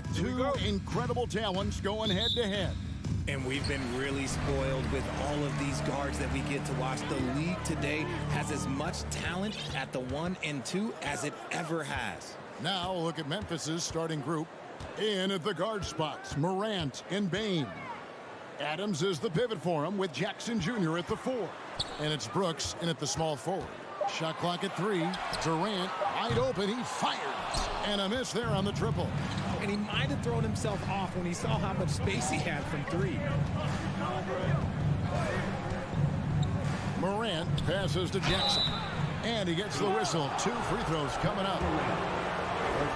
with two incredible talents going head-to-head. And we've been really spoiled with all of these guards that we get to watch. The league today has as much talent at the 1 and 2 as it ever has. Now look at Memphis's starting group. In at the guard spots, Morant and Bane. Adams is the pivot for him with Jackson Jr. at the 4. And it's Brooks in at the small forward. Shot clock at 3. Durant wide open. He fires. And a miss there on the triple. And he might have thrown himself off when he saw how much space he had from 3. Morant passes to Jackson. And he gets the whistle. 2 free throws coming up.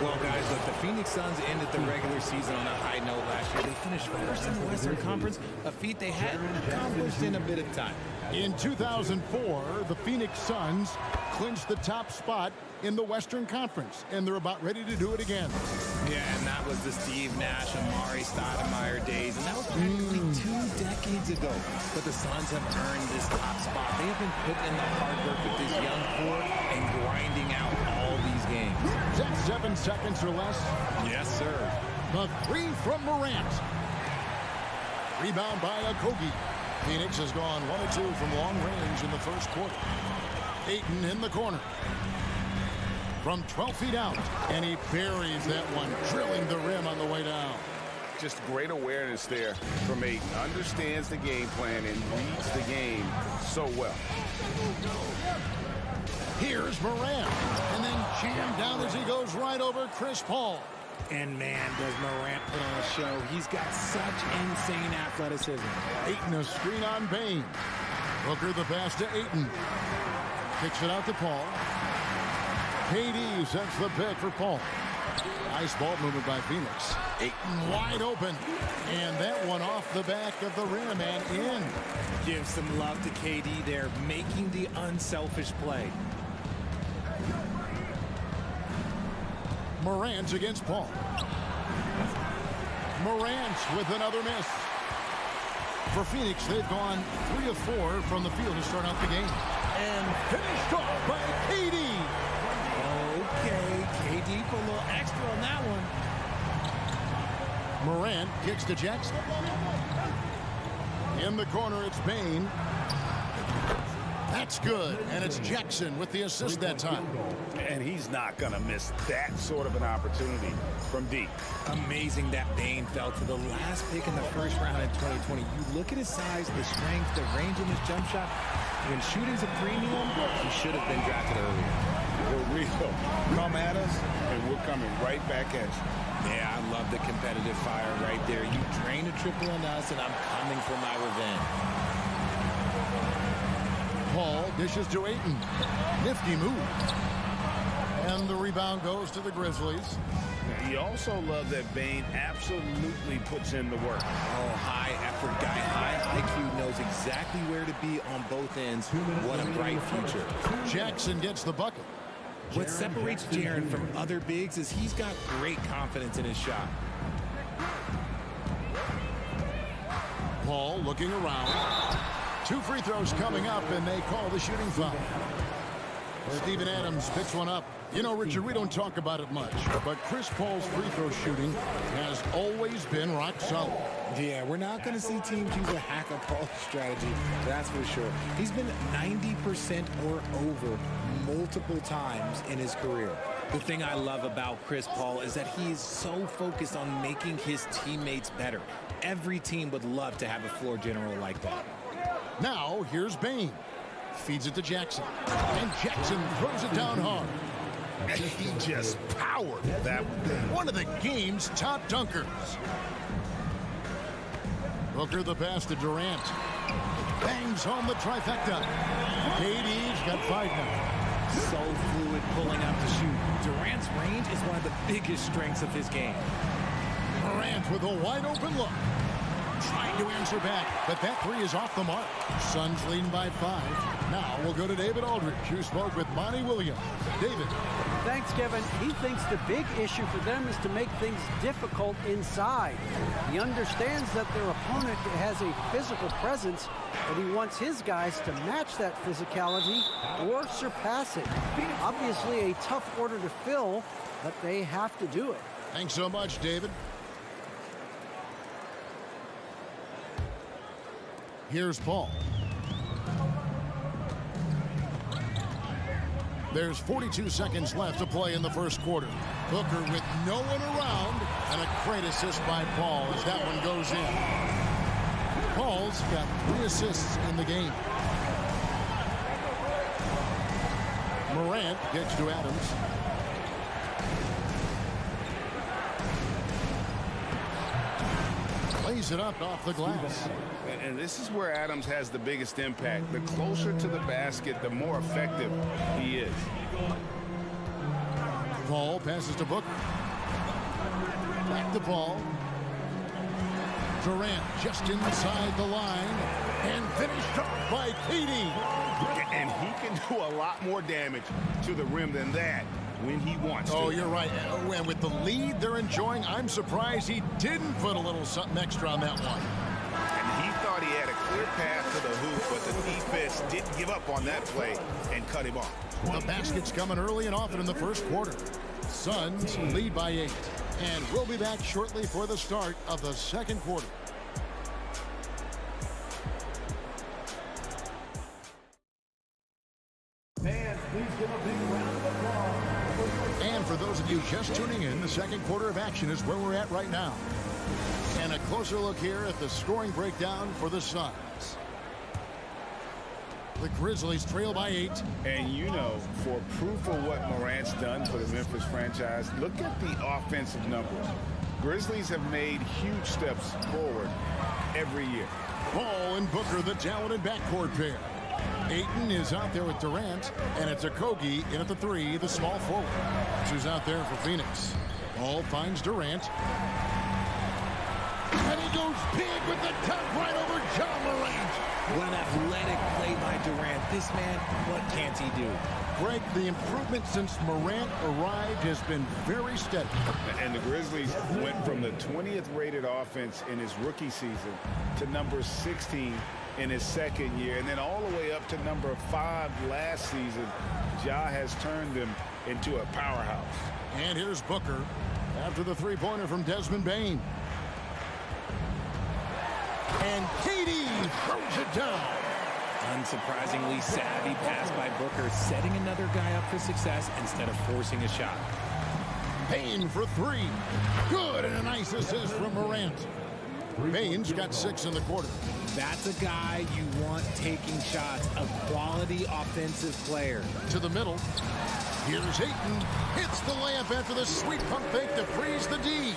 Well, guys, look, the Phoenix Suns ended the regular season on a high note last year. They finished first in the Western Conference, a feat they hadn't accomplished in a bit of time. In 2004, the Phoenix Suns clinched the top spot in the Western Conference, and they're about ready to do it again. Yeah, and that was the Steve Nash, Amari Stoudemire days, and that was practically 2 decades ago. But the Suns have earned this top spot. They have been putting in the hard work with this young core and grinding out all these games. Is that 7 seconds or less? Yes, sir. The 3 from Morant. Rebound by Okogie. Phoenix has gone 1-2 from long range in the first quarter. Ayton in the corner. From 12 feet out, and he buries that one, drilling the rim on the way down. Just great awareness there from Ayton. Understands the game plan and reads the game so well. Here's Morant, and then jammed down as he goes right over Chris Paul. And man, does Morant put on a show. He's got such insane athleticism. Ayton a screen on Bane. Booker the pass to Ayton. Kicks it out to Paul. KD sets the pick for Paul. Nice ball movement by Phoenix. Ayton wide open. And that one off the back of the rim and in. Give some love to KD there, making the unselfish play. Morant against Paul. Morant with another miss. For Phoenix, they've gone 3 of 4 from the field to start out the game. And finished off by KD. Okay, KD put a little extra on that one. Morant kicks to Jackson. In the corner, it's Bane. That's good, and it's Jackson with the assist that time. And he's not going to miss that sort of an opportunity from deep. Amazing that Bane fell to the last pick in the first round in 2020. You look at his size, the strength, the range in his jump shot. When shooting's a premium, he should have been drafted earlier. We're real. Come at us, and we're coming right back at you. Yeah, I love the competitive fire right there. You drain a triple on us, and I'm coming for my revenge. Paul dishes to Ayton. Nifty move. And the rebound goes to the Grizzlies. You also love that Bane absolutely puts in the work. Oh, high effort guy. High IQ knows exactly where to be on both ends. What a bright future. Jackson gets the bucket. What separates Jaren from other bigs is he's got great confidence in his shot. Paul looking around. 2 free throws coming up, and they call the shooting foul. Steven Adams picks one up. You know, Richard, we don't talk about it much, but Chris Paul's free throw shooting has always been rock solid. Yeah, we're not going to see teams use a hack-a-Paul strategy, that's for sure. He's been 90% or over multiple times in his career. The thing I love about Chris Paul is that he is so focused on making his teammates better. Every team would love to have a floor general like that. Now, here's Bane. Feeds it to Jackson. And Jackson throws it down hard. And he just powered that one of the game's top dunkers. Booker the pass to Durant. Bangs home the trifecta. KD's got 5 now. So fluid pulling up to shoot. Durant's range is one of the biggest strengths of his game. Durant with a wide open look. Trying to answer back, but that 3 is off the mark. Suns leading by 5. Now we'll go to David Aldridge, who spoke with Monty Williams. David. Thanks, Kevin. He thinks the big issue for them is to make things difficult inside. He understands that their opponent has a physical presence, but he wants his guys to match that physicality or surpass it. Obviously a tough order to fill, but they have to do it. Thanks so much, David. Here's Paul. There's 42 seconds left to play in the first quarter. Booker with no one around, and a great assist by Paul as that one goes in. Paul's got 3 assists in the game. Morant gets to Adams. Lays it up off the glass. And this is where Adams has the biggest impact. The closer to the basket, the more effective he is. Paul passes to Booker. Back to Paul. Durant just inside the line and finished off by KD. And he can do a lot more damage to the rim than that when he wants to. Oh, you're right. And with the lead they're enjoying, I'm surprised he didn't put a little something extra on that one. And he thought he had a clear path to the hoop, but the defense didn't give up on that play and cut him off. The basket's coming early and often in the first quarter. Suns lead by 8. And we'll be back shortly for the start of the second quarter. Fans, please give a big round of applause. And for those of you just tuning in, the second quarter of action is where we're at right now. And a closer look here at the scoring breakdown for the Suns. The Grizzlies trail by 8. And you know, for proof of what Morant's done for the Memphis franchise, look at the offensive numbers. Grizzlies have made huge steps forward every year. Paul and Booker, the talented backcourt pair. Ayton is out there with Durant, and it's Okogie in at the 3, the small forward. Who's out there for Phoenix. Paul finds Durant. And he goes big with the tap right over John Morant. What an athletic play by Durant. This man, what can't he do? Greg, the improvement since Morant arrived has been very steady. And the Grizzlies went from the 20th rated offense in his rookie season to number 16 in his second year, and then all the way up to number 5 last season. Ja has turned them into a powerhouse. And here's Booker after the three-pointer from Desmond Bane. And KD throws it down. Unsurprisingly savvy pass by Booker, setting another guy up for success instead of forcing a shot. Bane for 3. Good, and a nice assist from Morant. Bane's got 6 in the quarter. That's a guy you want taking shots, a quality offensive player. To the middle. Here's Ayton. Hits the layup after the sweet pump fake to freeze the D.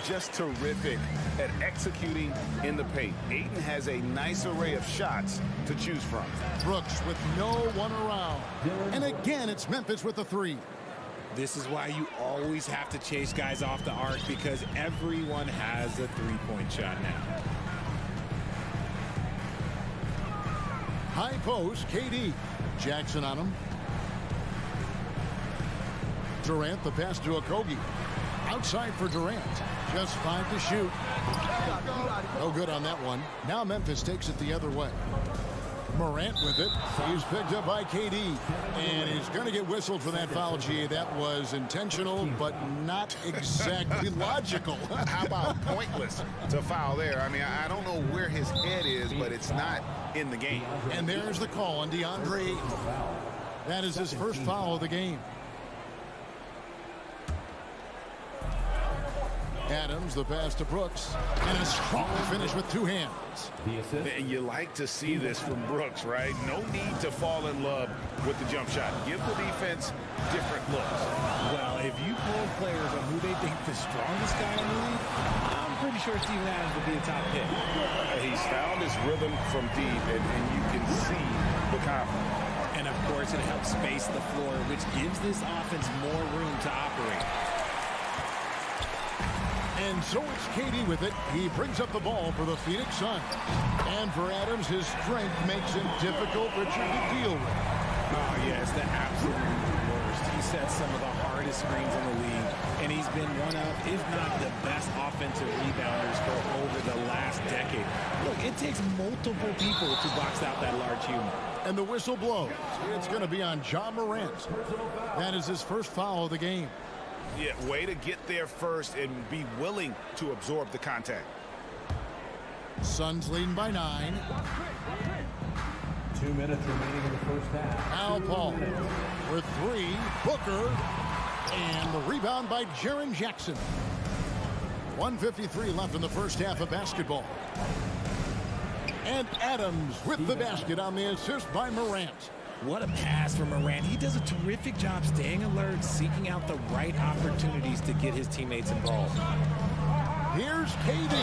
Just terrific at executing in the paint. Ayton has a nice array of shots to choose from. Brooks with no one around. And again, it's Memphis with the 3. This is why you always have to chase guys off the arc, because everyone has a three-point shot now. High post, KD. Jackson on him. Durant, the pass to Okogie. Outside for Durant. Just 5 to shoot. No good on that one. Now Memphis takes it the other way. Morant with it. He's picked up by KD. And he's going to get whistled for that foul, G. That was intentional, but not exactly logical. How about pointless to foul there? I mean, I don't know where his head is, but it's not in the game. And there's the call on DeAndre Ayton. That is his first foul of the game. Adams, the pass to Brooks, and a strong finish with 2 hands. And you like to see this from Brooks, right? No need to fall in love with the jump shot. Give the defense different looks. Well, if you pull players on who they think the strongest guy in the league, I'm pretty sure Steven Adams will be a top pick. He's found his rhythm from deep, and you can see the confidence. And, of course, it helps space the floor, which gives this offense more room to operate. And so it's KD with it. He brings up the ball for the Phoenix Suns. And for Adams, his strength makes it difficult, Richard, to deal with. Oh, yeah, it's the absolute worst. He sets some of the hardest screens in the league, and he's been one of, if not the best offensive rebounders for over the last decade. Look, it takes multiple people to box out that large human. And the whistle blows. It's going to be on John Morant. That is his first foul of the game. Yeah, way to get there first and be willing to absorb the contact. Suns leading by 9. 2 minutes remaining in the first half. Al Paul with 3. Booker. And the rebound by Jaren Jackson. 1:53 left in the first half of basketball. And Adams with the basket on the assist by Morant. What a pass from Morant. He does a terrific job staying alert, seeking out the right opportunities to get his teammates involved. Here's KD.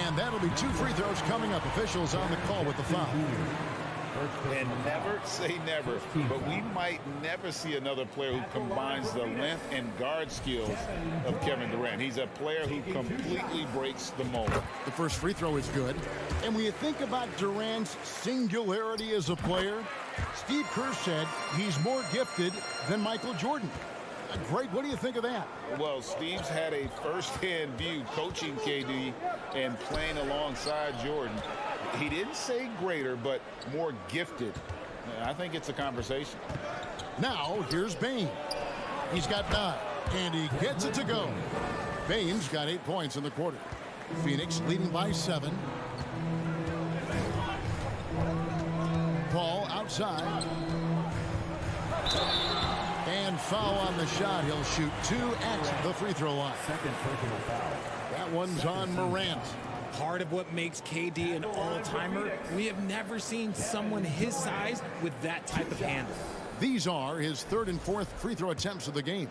And that'll be 2 free throws coming up. Officials on the call with the foul. And never say never, but we might never see another player who combines the length and guard skills of Kevin Durant. He's a player who completely breaks the mold. The first free throw is good. And when you think about Durant's singularity as a player, Steve Kerr said he's more gifted than Michael Jordan. Greg, what do you think of that? Well, Steve's had a first-hand view coaching KD and playing alongside Jordan. He didn't say greater, but more gifted. I think it's a conversation. Now, here's Bane. He's got 9, and he gets it to go. Bane's got 8 points in the quarter. Phoenix leading by 7. Paul outside. And foul on the shot. He'll shoot 2 at the free throw line. Second personal foul. That one's on Morant. Part of what makes KD an all-timer, we have never seen someone his size with that type of handle. These are his 3rd and 4th free throw attempts of the game.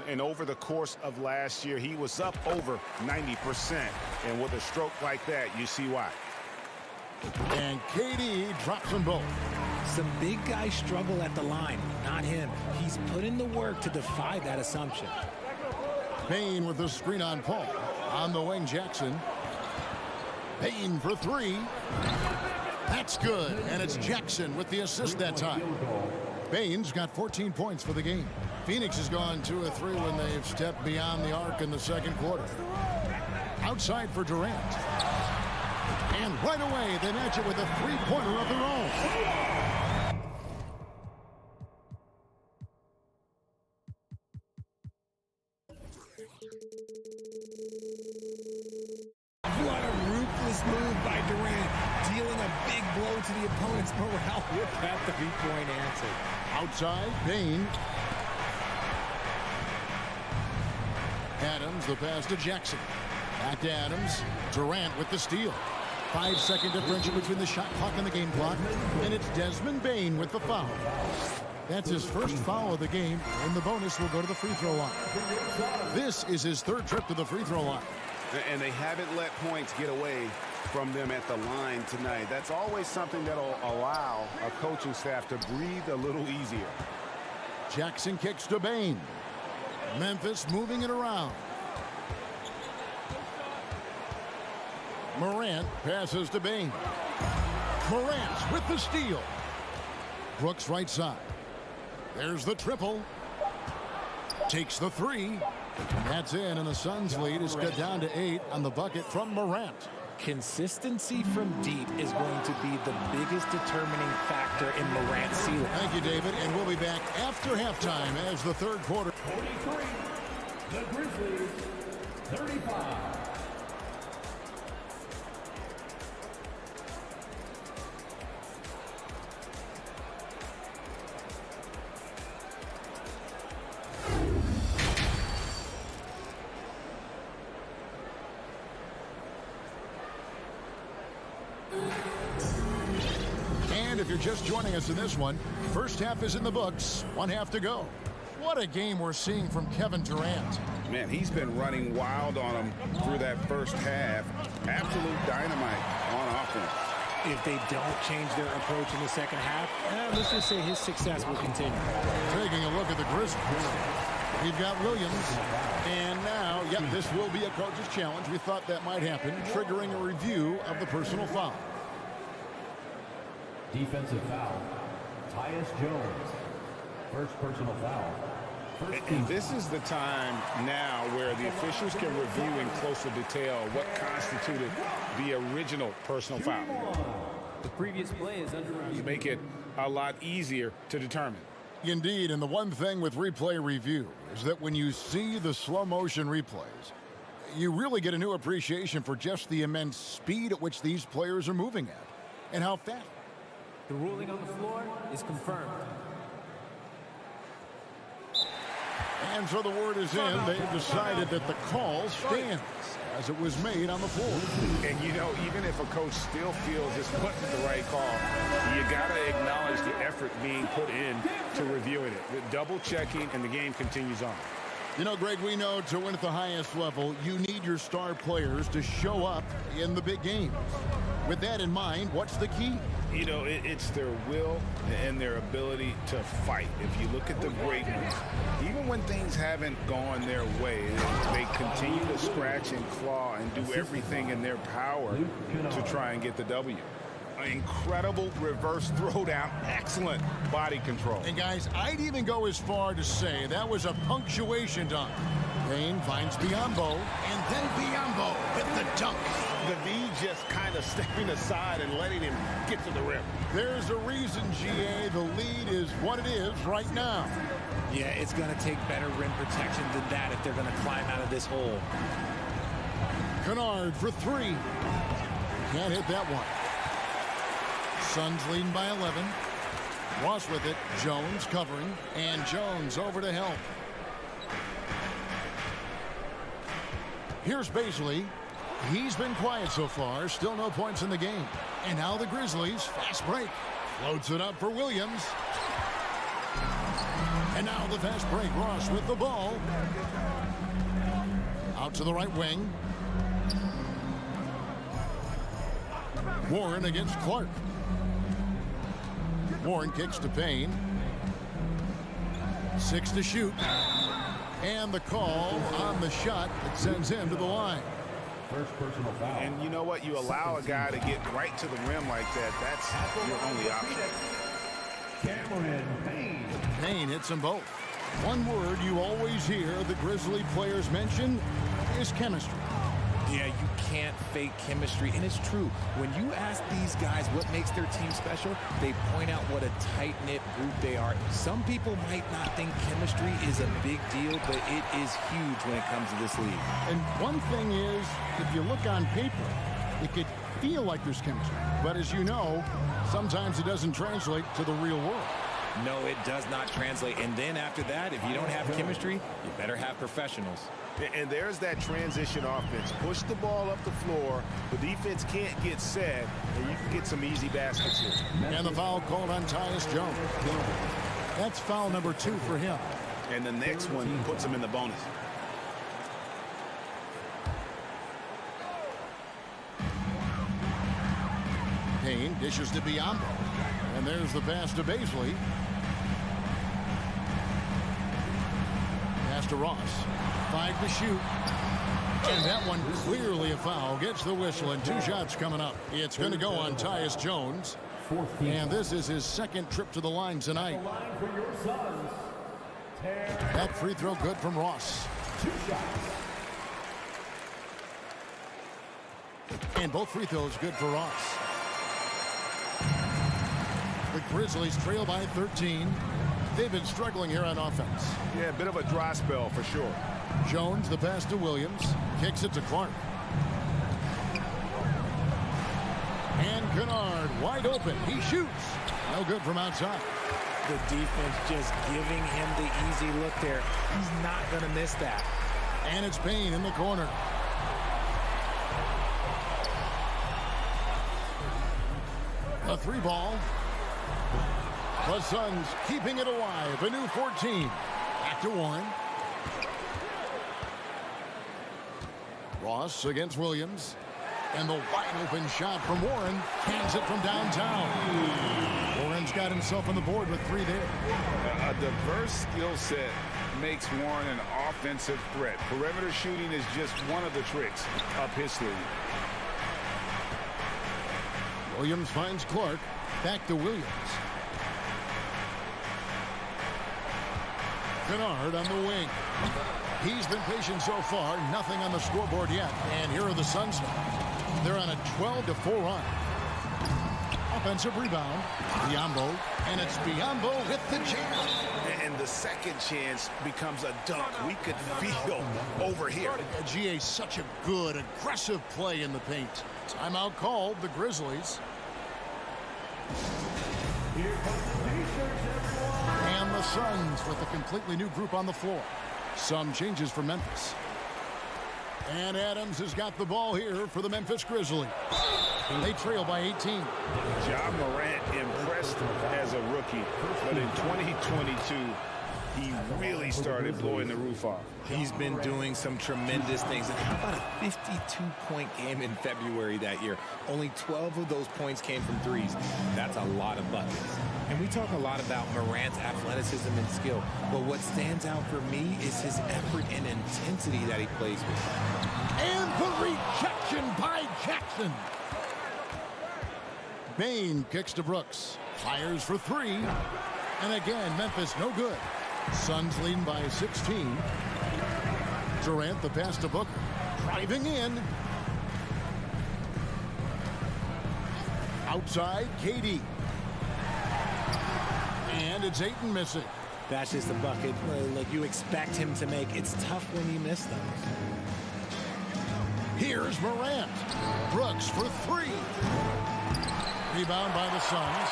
And over the course of last year, he was up over 90%. And with a stroke like that, you see why. And KD drops them both. Some big guys struggle at the line, not him. He's put in the work to defy that assumption. Bane with the screen on Paul. On the wing, Jackson. Bane for 3. That's good. And it's Jackson with the assist that time. Bane's got 14 points for the game. Phoenix has gone 2 of 3 when they've stepped beyond the arc in the second quarter. Outside for Durant. And right away, they match it with a 3-pointer of their own. What a ruthless move by Durant, dealing a big blow to the opponent's morale with that 3-point answer. Outside, Bane. Adams, the pass to Jackson. Back to Adams. Durant with the steal. 5-second differential between the shot clock and the game clock. And it's Desmond Bane with the foul. That's his first foul of the game, and the bonus will go to the free throw line. This is his 3rd trip to the free throw line. And they haven't let points get away from them at the line tonight. That's always something that'll allow a coaching staff to breathe a little easier. Jackson kicks to Bane. Memphis moving it around. Morant passes to Bane. Morant with the steal. Brooks right side. There's the triple. Takes the 3. That's in, and the Suns' lead is cut down to 8 on the bucket from Morant. Consistency from deep is going to be the biggest determining factor in Morant's ceiling. Thank you, David, and we'll be back after halftime as the 3rd quarter. 43. The Grizzlies, 35. And if you're just joining us in this one, first half is in the books. 1 half to go. What a game we're seeing from Kevin Durant. Man, he's been running wild on him through that first half. Absolute dynamite on offense. If they don't change their approach in the second half, let's just say his success will continue. Taking a look at the Grizzlies. We've got Williams. And now, yep, this will be a coach's challenge. We thought that might happen, triggering a review of the personal foul. Defensive foul. Tyus Jones. First personal foul. And this is the time now where the officials can review in closer detail what constituted the original personal foul. The previous play is under review. Make it a lot easier to determine. Indeed, and the one thing with replay review is that when you see the slow motion replays, You really get a new appreciation for just the immense speed at which these players are moving at, and how fast. The ruling on the floor is confirmed. And so the word is in. They've decided that the call stands as it was made on the floor. And, you know, even if a coach still feels this wasn't the right call, you got to acknowledge the effort being put in to reviewing it. The double checking, and the game continues on. You know, Greg, we know to win at the highest level, you need your star players to show up in the big games. With that in mind, what's the key? You know, it's their will and their ability to fight. If you look at the great ones, even when things haven't gone their way, they continue to scratch and claw and do everything in their power to try and get the W. An incredible reverse throwdown, excellent body control. And guys, I'd even go as far to say that was a punctuation dunk. Payne finds Biyombo, and then Biyombo with the dunk. The V just kind of stepping aside and letting him get to the rim. There's a reason, GA, the lead is what it is right now. Yeah, it's going to take better rim protection than that if they're going to climb out of this hole. Kennard for three. Can't hit that one. Suns leading by 11. Ross with it. Jones covering. And Jones over to help. Here's Baisley. He's been quiet so far. Still no points in the game. And now the Grizzlies. Fast break. Floats it up for Williams. And now the fast break. Ross with the ball. Out to the right wing. Warren against Clark. Warren kicks to Payne. 6 to shoot. And the call on the shot that sends him to the line. First personal foul. And you know what? You allow a guy to get right to the rim like that. That's your only option. Cameron Payne. Payne hits them both. One word you always hear the Grizzly players mention is chemistry. Yeah, you can't fake chemistry, and it's true. When you ask these guys what makes their team special, they point out what a tight-knit group they are. Some people might not think chemistry is a big deal, but it is huge when it comes to this league. And one thing is, if you look on paper, it could feel like there's chemistry. But as you know, sometimes it doesn't translate to the real world. No, it does not translate. And then after that, if you don't have chemistry, you better have professionals. And there's that transition offense. Push the ball up the floor. The defense can't get set, and you can get some easy baskets here. And the foul called on Tyus Jones. That's foul number 2 for him. And the next one puts him in the bonus. Payne dishes to Biyombo. And there's the pass to Baisley. Pass to Ross. 5 to shoot. And that one clearly a foul. Gets the whistle, and 2 shots coming up. It's going to go on Tyus Jones. And this is his second trip to the line tonight. That free throw good from Ross. 2 shots. And both free throws good for Ross. The Grizzlies trail by 13. They've been struggling here on offense. Yeah, a bit of a dry spell for sure. Jones, the pass to Williams. Kicks it to Clark. And Kennard wide open. He shoots. No good from outside. The defense just giving him the easy look there. He's not going to miss that. And it's Payne in the corner. A 3 ball. The Suns keeping it alive. A new 14. Back to Warren. Ross against Williams. And the wide open shot from Warren. Cans it from downtown. Warren's got himself on the board with 3 there. A diverse skill set makes Warren an offensive threat. Perimeter shooting is just one of the tricks up his sleeve. Williams finds Clark. Back to Williams. Kennard on the wing. He's been patient so far. Nothing on the scoreboard yet. And here are the Suns now. They're on a 12-4 run. offensive rebound. Biyombo, and it's Biyombo with the jam. And the second chance becomes a dunk we could feel over here. GA, such a good, aggressive play in the paint. Timeout called, the Grizzlies. And the Suns with a completely new group on the floor. Some changes for Memphis. And Adams has got the ball here for the Memphis Grizzlies. They trail by 18. Ja Morant impressed as a rookie, but in 2022, he really started blowing the roof off. He's been doing some tremendous things. And how about a 52-point game in February that year? Only 12 of those points came from threes. That's a lot of buckets. And we talk a lot about Morant's athleticism and skill, but what stands out for me is his effort and intensity that he plays with. And the rejection by Jackson. Bain kicks to Brooks. Fires for three. And again, Memphis no good. Suns leading by 16. Durant the pass to Booker. Driving in. Outside, KD. And it's Ayton missing. That's just a bucket like you expect him to make. It's tough when you miss them. Here's Morant. Brooks for three. Rebound by the Suns.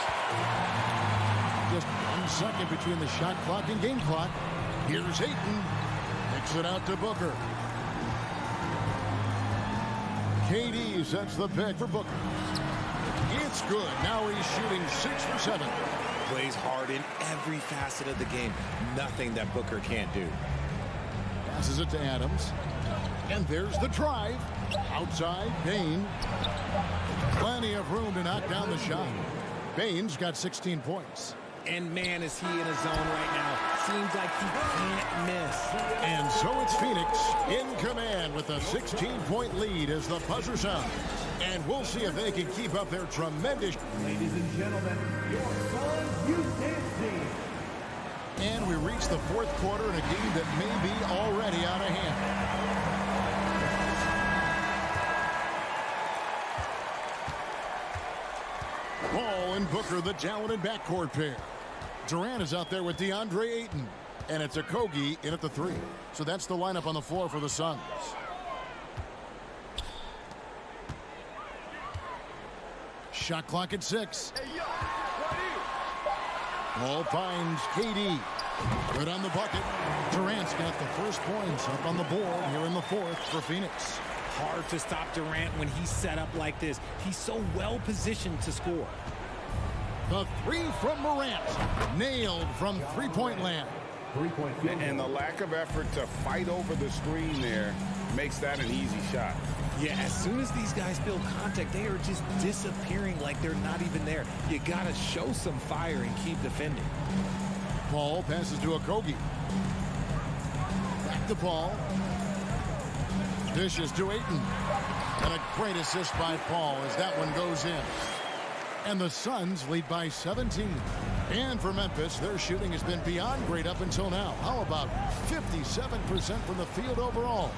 Just 1 second between the shot clock and game clock. Here's Ayton. Kicks it out to Booker. KD sets the pick for Booker. It's good. Now he's shooting 6 for 7. Plays hard in every facet of the game. Nothing that Booker can't do. Passes it to Adams. And there's the drive. Outside, Bain. Plenty of room to knock down the shot. Bain's got 16 points. And man, is he in a zone right now. Seems like he can't miss. And so it's Phoenix in command with a 16-point lead as the buzzer sounds. And we'll see if they can keep up their tremendous... Ladies and gentlemen, your Suns U10 team. And we reach the fourth quarter in a game that may be already out of hand. Paul and Booker, the talented backcourt pair. Durant is out there with DeAndre Ayton. And it's Okogie in at the 3. So that's the lineup on the floor for the Suns. Shot clock at 6. Paul finds KD. Good on the bucket. Durant's got the first points up on the board here in the fourth for Phoenix. Hard to stop Durant when he's set up like this. He's so well positioned to score. The 3 from Morant. Nailed from three-point land. 3-point field. And the lack of effort to fight over the screen there makes that an easy shot. Yeah, as soon as these guys feel contact, they are just disappearing like they're not even there. You got to show some fire and keep defending. Paul passes to Okogie. Back to Paul. Dishes to Ayton. And a great assist by Paul as that one goes in. And the Suns lead by 17. And for Memphis, their shooting has been beyond great up until now. How about 57% from the field overall?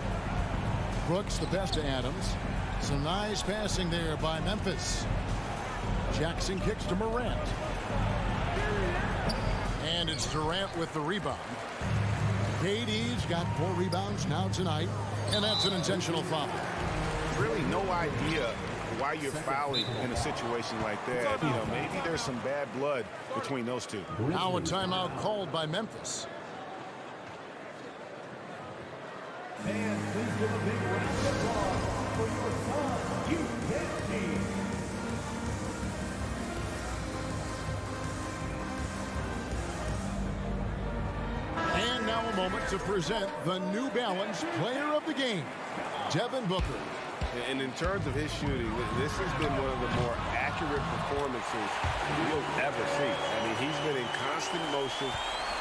Brooks the pass to Adams. Some nice passing there by Memphis. Jackson kicks to Morant. And it's Durant with the rebound. KD's got 4 rebounds now tonight. And that's an intentional foul. Really no idea why you're fouling in a situation like that. You know, maybe there's some bad blood between those two. Now a timeout called by Memphis. And please give a big round of applause for your Suns U10 team. And now a moment to present the New Balance Player of the Game, Devin Booker. And in terms of his shooting, this has been one of the more accurate performances you'll ever see. I mean, he's been in constant motion,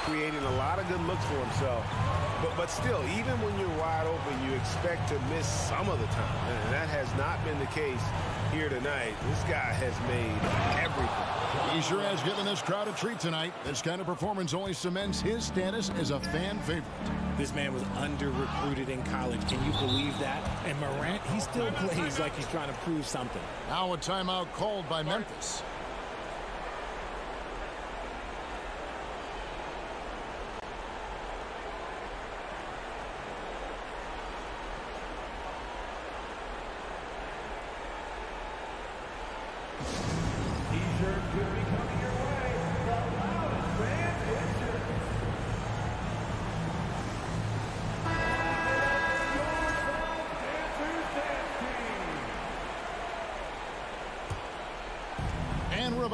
creating a lot of good looks for himself. But still, even when you're wide open, you expect to miss some of the time. And that has not been the case here tonight. This guy has made everything. He sure has given this crowd a treat tonight. This kind of performance only cements his status as a fan favorite. This man was under-recruited in college. Can you believe that? And Morant, he still plays like he's trying to prove something. Now a timeout called by Memphis.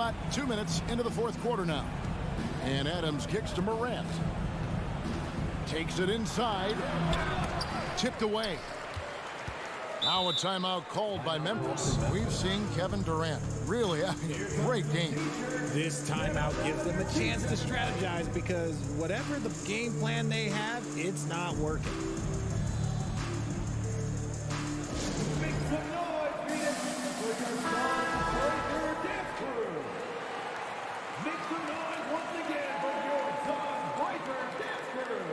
spot. 2 minutes into the fourth quarter now. And Adams kicks to Morant. Takes it inside. Tipped away. Now a timeout called by Memphis. We've seen Kevin Durant really having a great game. This timeout gives them a chance to strategize because whatever the game plan they have, it's not working. Make some noise, Phoenix, for your Sunbreaker dance crew. Make some noise once again for your Sunbreaker dance crew.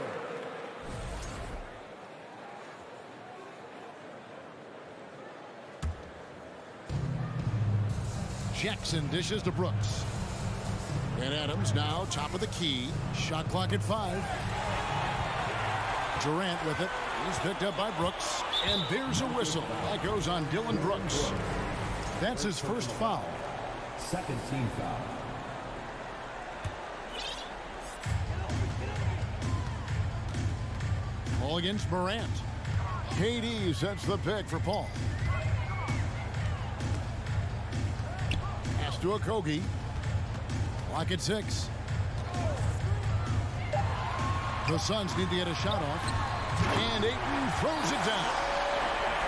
Jackson dishes to Brooks. And Adams now top of the key. Shot clock at 5. Durant with it. He's picked up by Brooks. And there's a whistle. That goes on Dylan Brooks. That's his first foul. Second team foul. Ball against Morant. KD sets the pick for Paul. Pass to Okogie. Clock at 6. The Suns need to get a shot off. And Ayton throws it down.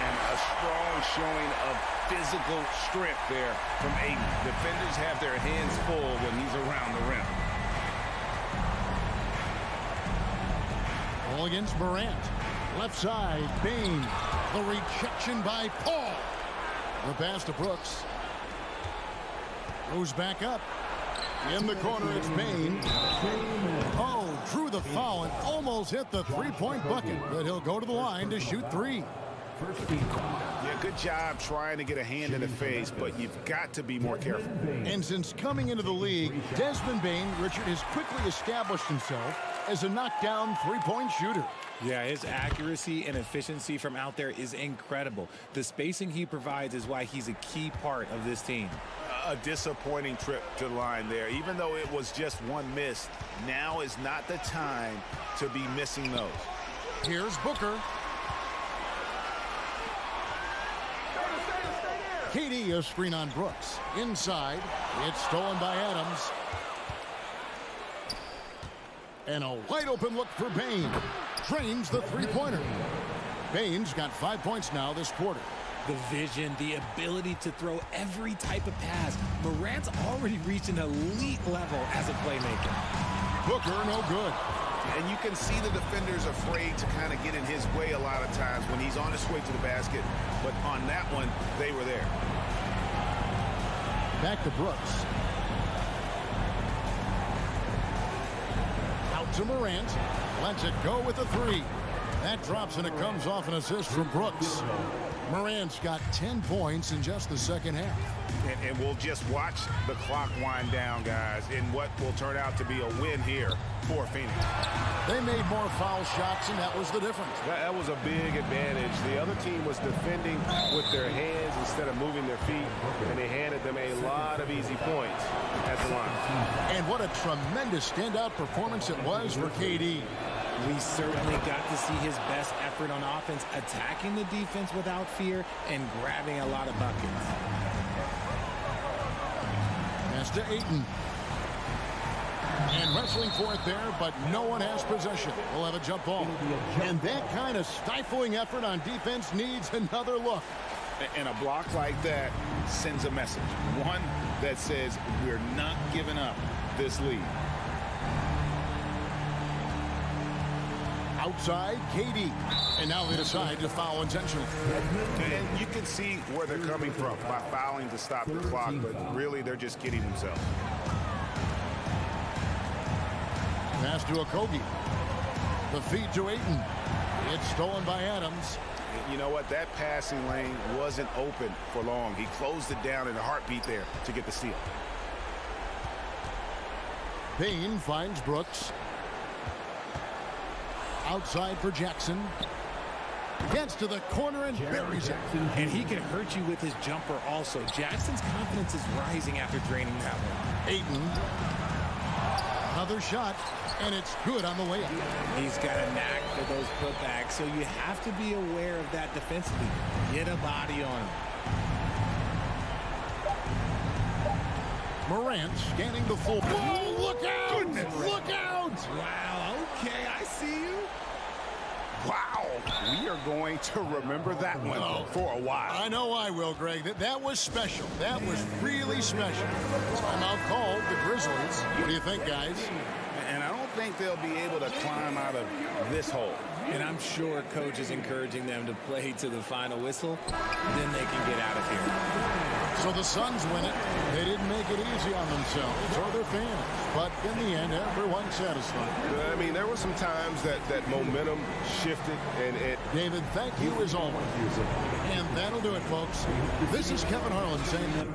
And a strong showing of physical strength there from Ayton. Defenders have their hands full when he's around the rim. Ball against Morant. Left side, Bain. The rejection by Paul. The pass to Brooks. Goes back up. In the corner, it's Bain. Oh, drew the foul and almost hit the three-point bucket. But he'll go to the line to shoot 3. First team foul. Yeah, good job trying to get a hand in the face, but you've got to be more careful. And since coming into the league, Desmond Bain, Richard, has quickly established himself as a knockdown three-point shooter. Yeah, his accuracy and efficiency from out there is incredible. The spacing he provides is why he's a key part of this team. A disappointing trip to the line there. Even though it was just one miss, now is not the time to be missing those. Here's Booker. KD, a screen on Brooks. Inside, it's stolen by Adams. And a wide open look for Bain. Drains the three-pointer. Bain's got 5 points now this quarter. The vision, the ability to throw every type of pass. Morant's already reached an elite level as a playmaker. Booker, no good. And you can see the defenders afraid to kind of get in his way a lot of times when he's on his way to the basket. But on that one, they were there. Back to Brooks. Out to Morant. Lets it go with a 3. That drops and it comes off an assist from Brooks. Morant's got 10 points in just the second half. And we'll just watch the clock wind down, guys, in what will turn out to be a win here for Phoenix. They made more foul shots, and that was the difference. That was a big advantage. The other team was defending with their hands instead of moving their feet, and they handed them a lot of easy points at the line. And what a tremendous standout performance it was for KD. We certainly got to see his best effort on offense, attacking the defense without fear and grabbing a lot of buckets. Pass to Ayton. And wrestling for it there, but no one has possession. We'll have a jump ball. And that kind of stifling effort on defense needs another look. And a block like that sends a message. One that says we're not giving up this lead. Outside, KD. And now they decide to foul intentionally. And you can see where they're coming from by fouling to stop the clock, but really they're just kidding themselves. Pass to Okogie. The feed to Ayton. It's stolen by Adams. You know what? That passing lane wasn't open for long. He closed it down in a heartbeat there to get the steal. Bain finds Brooks. Outside for Jackson. Gets to the corner and buries it. And he can hurt you with his jumper also. Jackson's confidence is rising after draining that one. Ayton. Another shot, and it's good on the way up. He's got a knack for those putbacks, so you have to be aware of that defensively. Get a body on him. Morant scanning the full. Whoa, look out! Goodness. Look out! Wow, okay, I see you. Wow. We are going to remember that one for a while. I know I will, Greg. That was special. That was really special. Timeout called the Grizzlies. What do you think, guys? And I don't think they'll be able to climb out of this hole. And I'm sure coach is encouraging them to play to the final whistle. Then they can get out of here. So the Suns win it. They didn't make it easy on themselves or their fans. But in the end, everyone's satisfied. I mean, there were some times that momentum shifted. And David, thank you as always. And that'll do it, folks. This is Kevin Harlan saying that.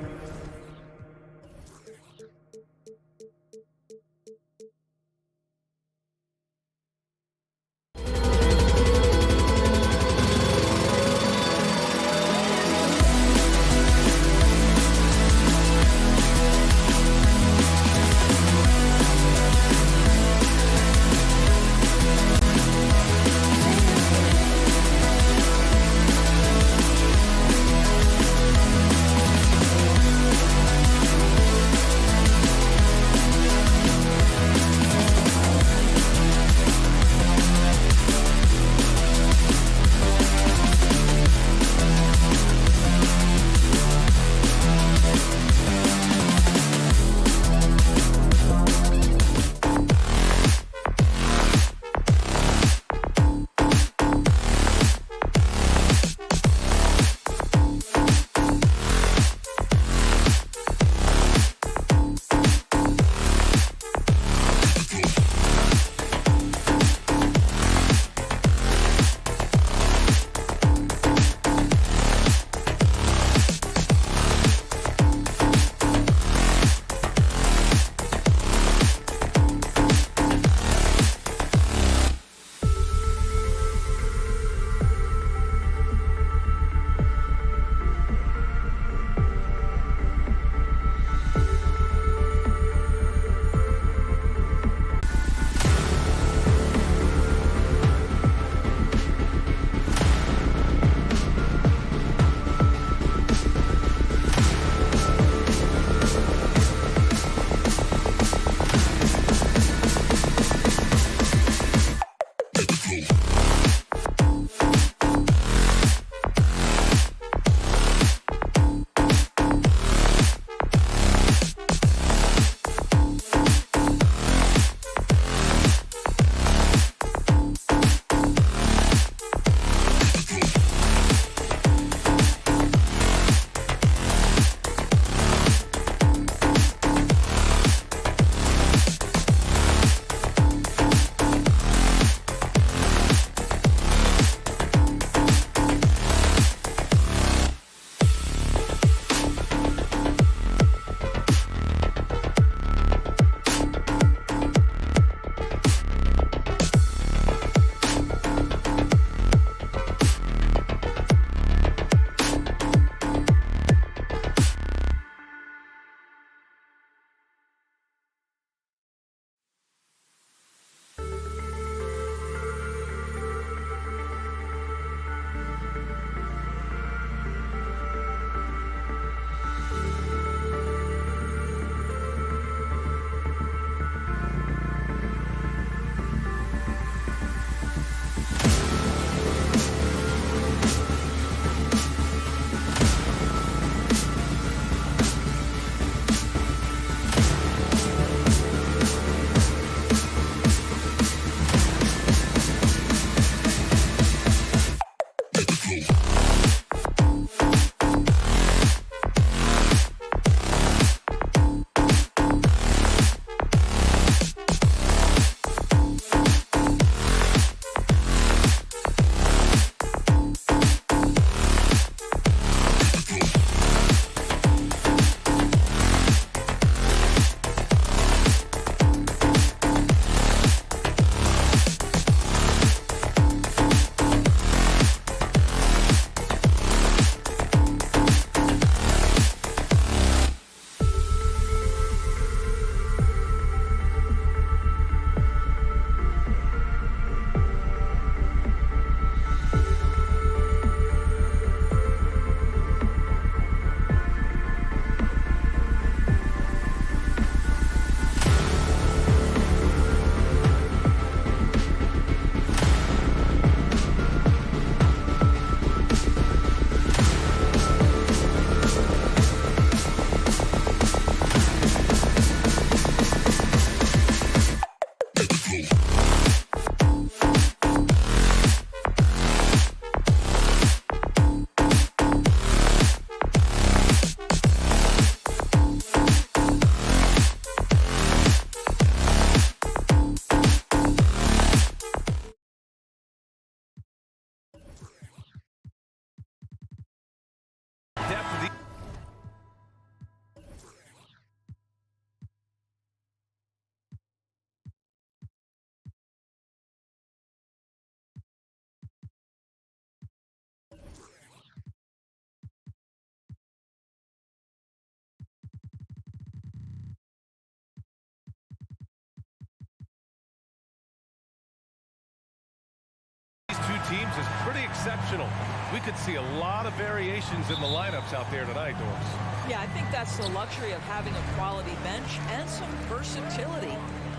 teams is pretty exceptional. We could see a lot of variations in the lineups out there tonight, Doris. Yeah, I think that's the luxury of having a quality bench and some versatility.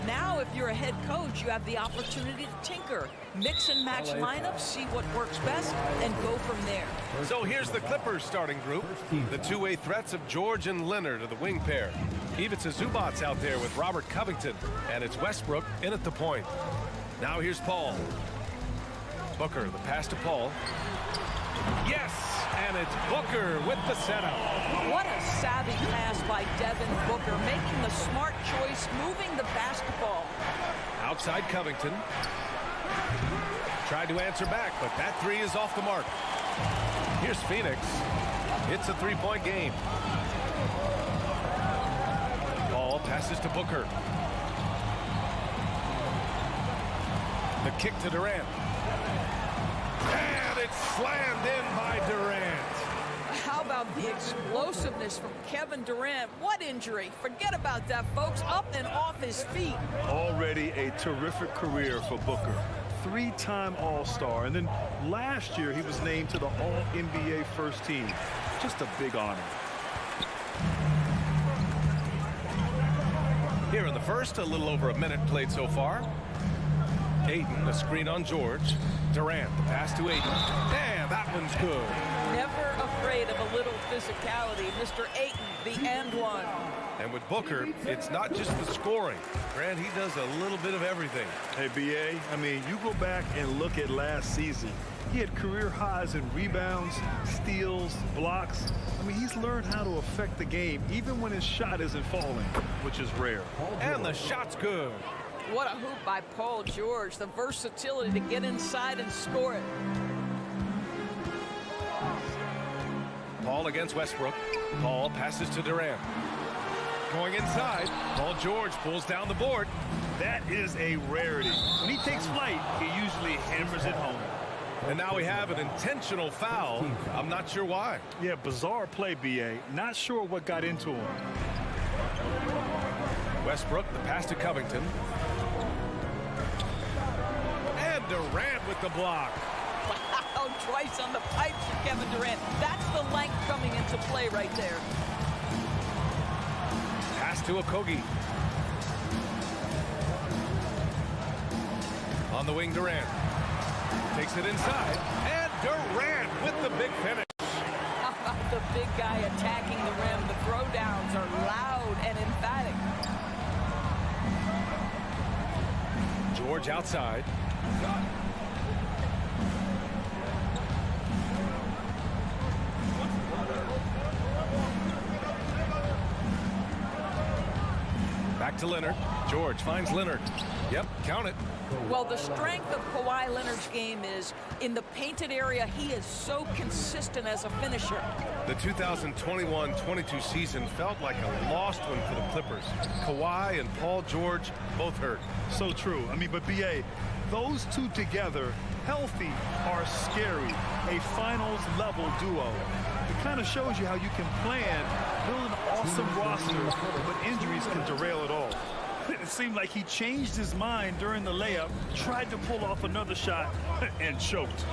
Now, if you're a head coach, you have the opportunity to tinker, mix and match lineups, see what works best, and go from there. So here's the Clippers starting group. The two-way threats of George and Leonard are the wing pair. Ivica Zubac's out there with Robert Covington, and it's Westbrook in at the point. Now here's Paul. Booker, the pass to Paul. Yes, and it's Booker with the setup. What a savvy pass by Devin Booker, making the smart choice, moving the basketball. Outside Covington. Tried to answer back, but that three is off the mark. Here's Phoenix. It's a three-point game. Paul passes to Booker. The kick to Durant. And it's slammed in by Durant. How about the explosiveness from Kevin Durant? What injury? Forget about that, folks. Up and off his feet. Already a terrific career for Booker. Three-time All-Star, and then last year he was named to the All-NBA first team. Just a big honor. Here in the first, a little over a minute played so far. Ayton, the screen on George. Durant, the pass to Ayton. And that one's good. Never afraid of a little physicality. Mr. Ayton, the and one. And with Booker, it's not just the scoring. Grant, he does a little bit of everything. Hey, B.A., I mean, you go back and look at last season. He had career highs in rebounds, steals, blocks. I mean, he's learned how to affect the game, even when his shot isn't falling, which is rare. And the shot's good. What a hoop by Paul George. The versatility to get inside and score it. Paul against Westbrook. Paul passes to Durant. Going inside. Paul George pulls down the board. That is a rarity. When he takes flight, he usually hammers it home. And now we have an intentional foul. I'm not sure why. Yeah, bizarre play, B.A. Not sure what got into him. Westbrook, the pass to Covington. And Durant with the block. Wow, twice on the pipes for Kevin Durant. That's the length coming into play right there. Pass to Okogie. On the wing, Durant. Takes it inside. And Durant with the big finish. How about the big guy attacking the rim? The throwdowns are loud and emphatic. George outside. Back to Leonard. George finds Leonard. Yep, count it. Well, the strength of Kawhi Leonard's game is in the painted area. He is so consistent as a finisher. The 2021-22 season felt like a lost one for the Clippers. Kawhi and Paul George both hurt. So true. I mean, but B.A., those two together, healthy, are scary. A finals-level duo. It kind of shows you how you can plan, build an awesome roster, but injuries can derail it all. It seemed like he changed his mind during the layup, tried to pull off another shot, and choked.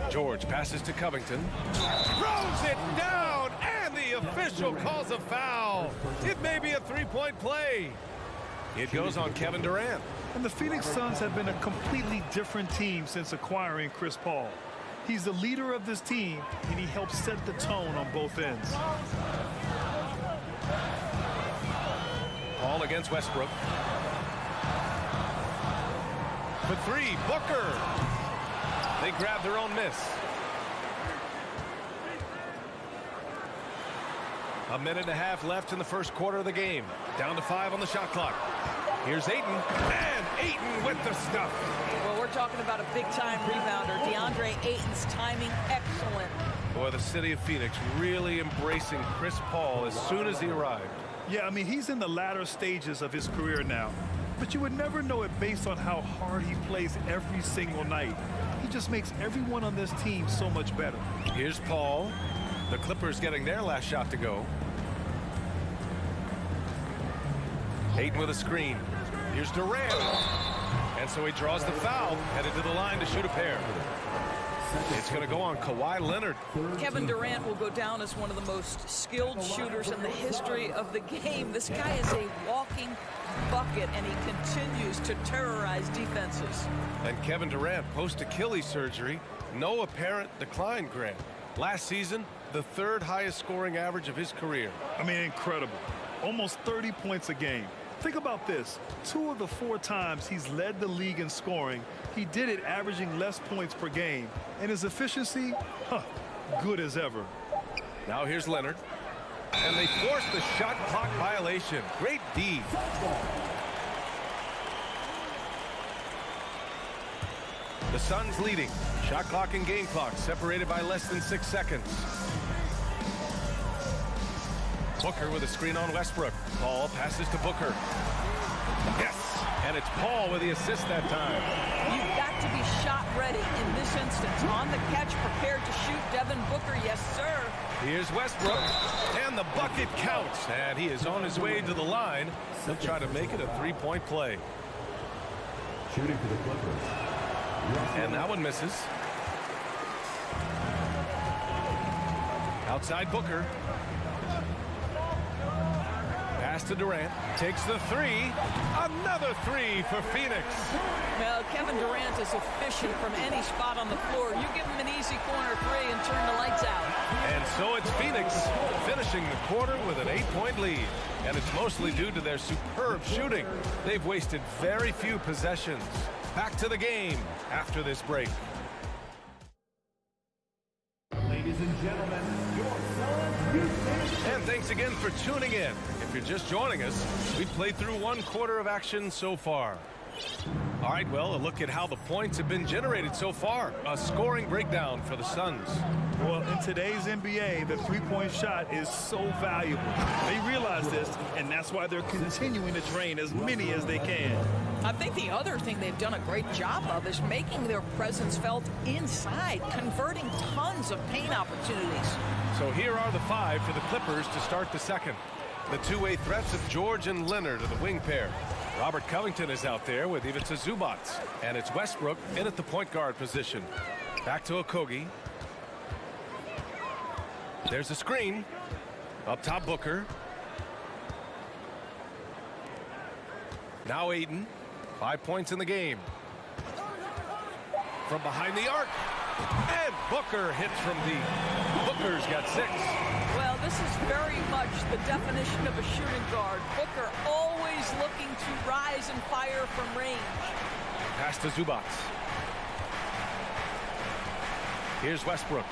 George passes to Covington. Throws it down, and the official calls a foul. It may be a three-point play. It goes on Kevin Durant. And the Phoenix Suns have been a completely different team since acquiring Chris Paul. He's the leader of this team, and he helps set the tone on both ends. Paul against Westbrook. For three, Booker. They grab their own miss. A minute and a half left in the first quarter of the game. Down to 5 on the shot clock. Here's Ayton, and Ayton with the stuff. Well, we're talking about a big-time rebounder. DeAndre Ayton's timing excellent. Boy, the city of Phoenix really embracing Chris Paul as soon as he arrived. Yeah, I mean, he's in the latter stages of his career now. But you would never know it based on how hard he plays every single night. He just makes everyone on this team so much better. Here's Paul. The Clippers getting their last shot to go. Ayton with a screen. Here's Durant. And so he draws the foul, headed to the line to shoot a pair. It's going to go on Kawhi Leonard. Kevin Durant will go down as one of the most skilled shooters in the history of the game. This guy is a walking bucket, and he continues to terrorize defenses. And Kevin Durant, post-Achilles surgery, no apparent decline, Grant. Last season, the third highest scoring average of his career. I mean, incredible. Almost 30 points a game. Think about this. 2 of the 4 times he's led the league in scoring, he did it averaging less points per game. And his efficiency, good as ever. Now here's Leonard. And they force the shot clock violation. Great D. The Suns leading. Shot clock and game clock separated by less than 6 seconds. Booker with a screen on Westbrook. Paul passes to Booker. Yes, and it's Paul with the assist that time. You've got to be shot ready in this instance. On the catch, prepared to shoot. Devin Booker, yes, sir. Here's Westbrook, and the bucket counts. And he is on his way to the line. He'll try to make it a 3-point play. Shooting for the Clippers. And that one misses. Outside Booker. Pass to Durant. Takes the 3. Another 3 for Phoenix. Well, Kevin Durant is efficient from any spot on the floor. You give him an easy corner 3 and turn the lights out. And so it's Phoenix finishing the quarter with an 8-point lead. And it's mostly due to their superb shooting. They've wasted very few possessions. Back to the game after this break. Ladies and gentlemen, your Suns. And thanks again for tuning in. If you're just joining us, we've played through 1 quarter of action so far. All right, well, a look at how the points have been generated so far. A scoring breakdown for the Suns. Well, in today's NBA, the 3-point shot is so valuable. They realize this, and that's why they're continuing to drain as many as they can. I think the other thing they've done a great job of is making their presence felt inside, converting tons of paint opportunities. So here are the 5 for the Clippers to start the second. The two-way threats of George and Leonard are the wing pair. Robert Covington is out there with Ivica Zubac. And it's Westbrook in at the point guard position. Back to Okogie. There's a screen. Up top, Booker. Now Aiden. 5 points in the game. From behind the arc. And Booker hits from deep. Booker's got 6. Well, this is very much the definition of a shooting guard. Booker always looking to rise and fire from range. Pass to Zubac. Here's Westbrook.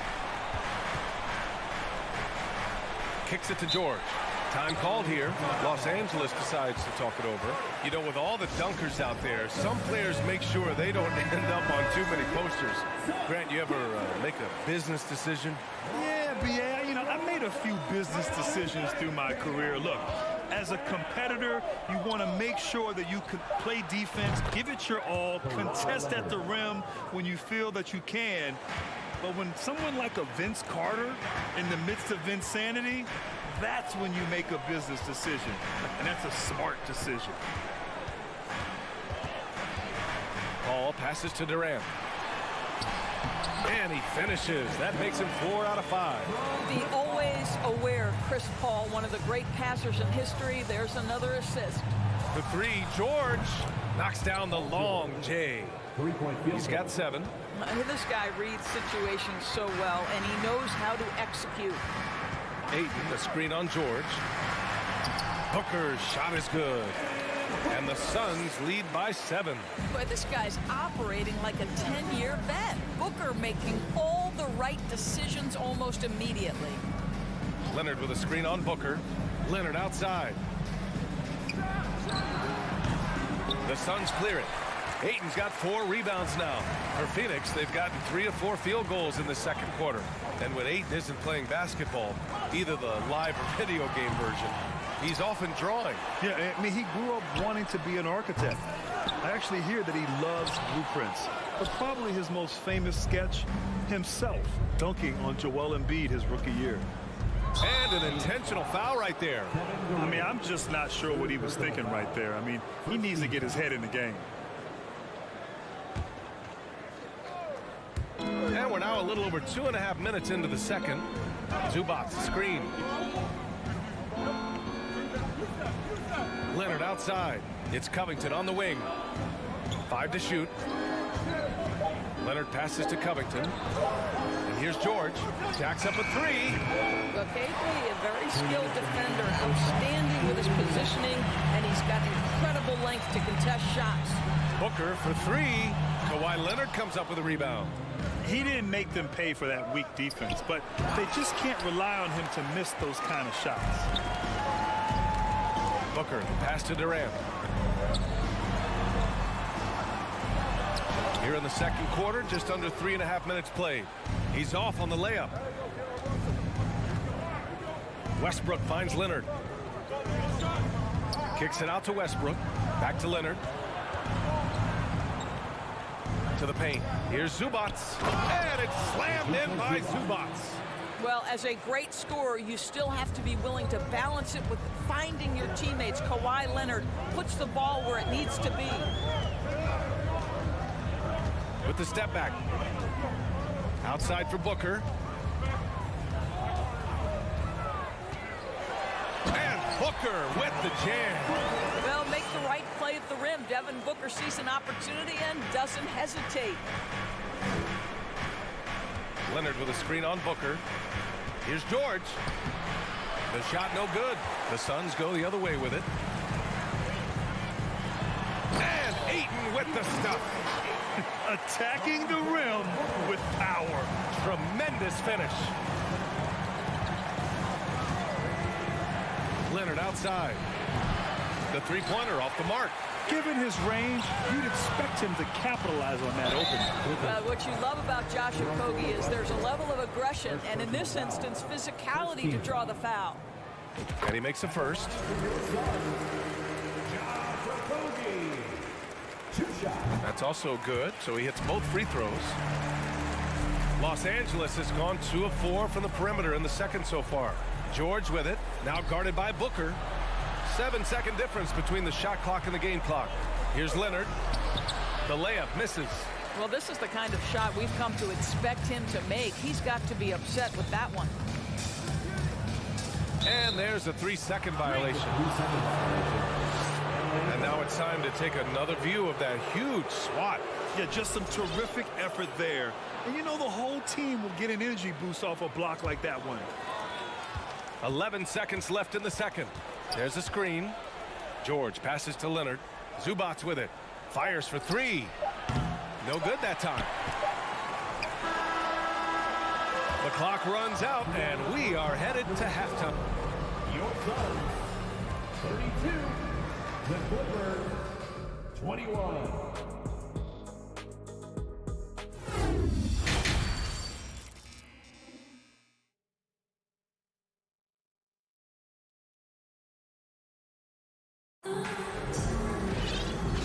Kicks it to George. Time called here. Los Angeles decides to talk it over. You know, with all the dunkers out there, some players make sure they don't end up on too many posters. Grant, you ever make a business decision? Yeah, B.A., I made a few business decisions through my career. Look, as a competitor, you want to make sure that you can play defense, give it your all, contest at the rim when you feel that you can. But when someone like a Vince Carter in the midst of insanity, that's when you make a business decision. And that's a smart decision. Paul passes to Durant. And he finishes. That makes him 4 out of 5. The always aware Chris Paul, one of the great passers in history. There's another assist. The 3, George knocks down the long J. He's got 7. This guy reads situations so well, and he knows how to execute. Aiden, the screen on George. Booker's shot is good. And the Suns lead by 7. Boy, this guy's operating like a 10-year vet. Booker making all the right decisions almost immediately. Leonard with a screen on Booker. Leonard outside. The Suns clear it. Ayton's got 4 rebounds now. For Phoenix, they've gotten 3 of 4 field goals in the second quarter. And when Ayton isn't playing basketball, either the live or video game version, he's often drawing. Yeah, I mean, he grew up wanting to be an architect. I actually hear that he loves blueprints. But probably his most famous sketch, himself dunking on Joel Embiid his rookie year. And an intentional foul right there. I mean, I'm just not sure what he was thinking right there. I mean, he needs to get his head in the game. And we're now a little over 2.5 minutes into the second. Zubac screen. Leonard outside. It's Covington on the wing. 5 to shoot. Leonard passes to Covington. And here's George. Jacks up a 3. Well, KP, a very skilled defender, outstanding with his positioning, and he's got incredible length to contest shots. Booker for 3. Kawhi Leonard comes up with a rebound. He didn't make them pay for that weak defense, but they just can't rely on him to miss those kind of shots. Booker, pass to Durant. Here in the second quarter, just under 3.5 minutes played. He's off on the layup. Westbrook finds Leonard. Kicks it out to Westbrook. Back to Leonard. To the paint. Here's Zubac. And it's slammed in by Zubac. Well, as a great scorer, you still have to be willing to balance it with finding your teammates. Kawhi Leonard puts the ball where it needs to be. With the step back. Outside for Booker. And Booker with the jam. Well, make the right play at the rim. Devin Booker sees an opportunity and doesn't hesitate. Leonard with a screen on Booker. Here's George. The shot no good. The Suns go the other way with it. And Ayton with the stuff. Attacking the rim with power. Tremendous finish. Leonard outside. The three-pointer off the mark. Given his range, you'd expect him to capitalize on that opening. What you love about Josh Okogie is there's a level of aggression, and in this instance, physicality to draw the foul. And he makes a first. That's also good, so he hits both free throws. Los Angeles has gone 2 of 4 from the perimeter in the second so far. George with it, now guarded by Booker. 7-second difference between the shot clock and the game clock. Here's Leonard. The layup misses. Well, this is the kind of shot we've come to expect him to make. He's got to be upset with that one. And there's a 3-second violation. And now it's time to take another view of that huge swat. Yeah, just some terrific effort there. And you know the whole team will get an energy boost off a block like that one. 11 seconds left in the second. There's a screen. George passes to Leonard. Zubac with it. Fires for 3. No good that time. The clock runs out, and we are headed to halftime. Your Suns, 32. The Clippers, 21.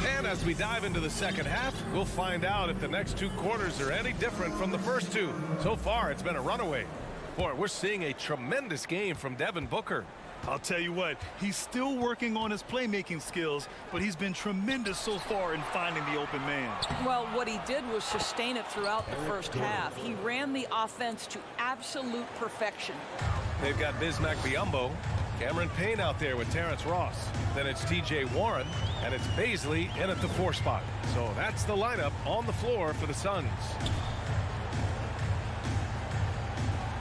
And as we dive into the second half, we'll find out if the next 2 quarters are any different from the first 2. So far, it's been a runaway. Boy, we're seeing a tremendous game from Devin Booker. I'll tell you what, he's still working on his playmaking skills, but he's been tremendous so far in finding the open man. Well, what he did was sustain it throughout the first half. He ran the offense to absolute perfection. They've got Bismack Biyombo, Cameron Payne out there with Terrence Ross. Then it's T.J. Warren, and it's Bazley in at the 4 spot. So that's the lineup on the floor for the Suns.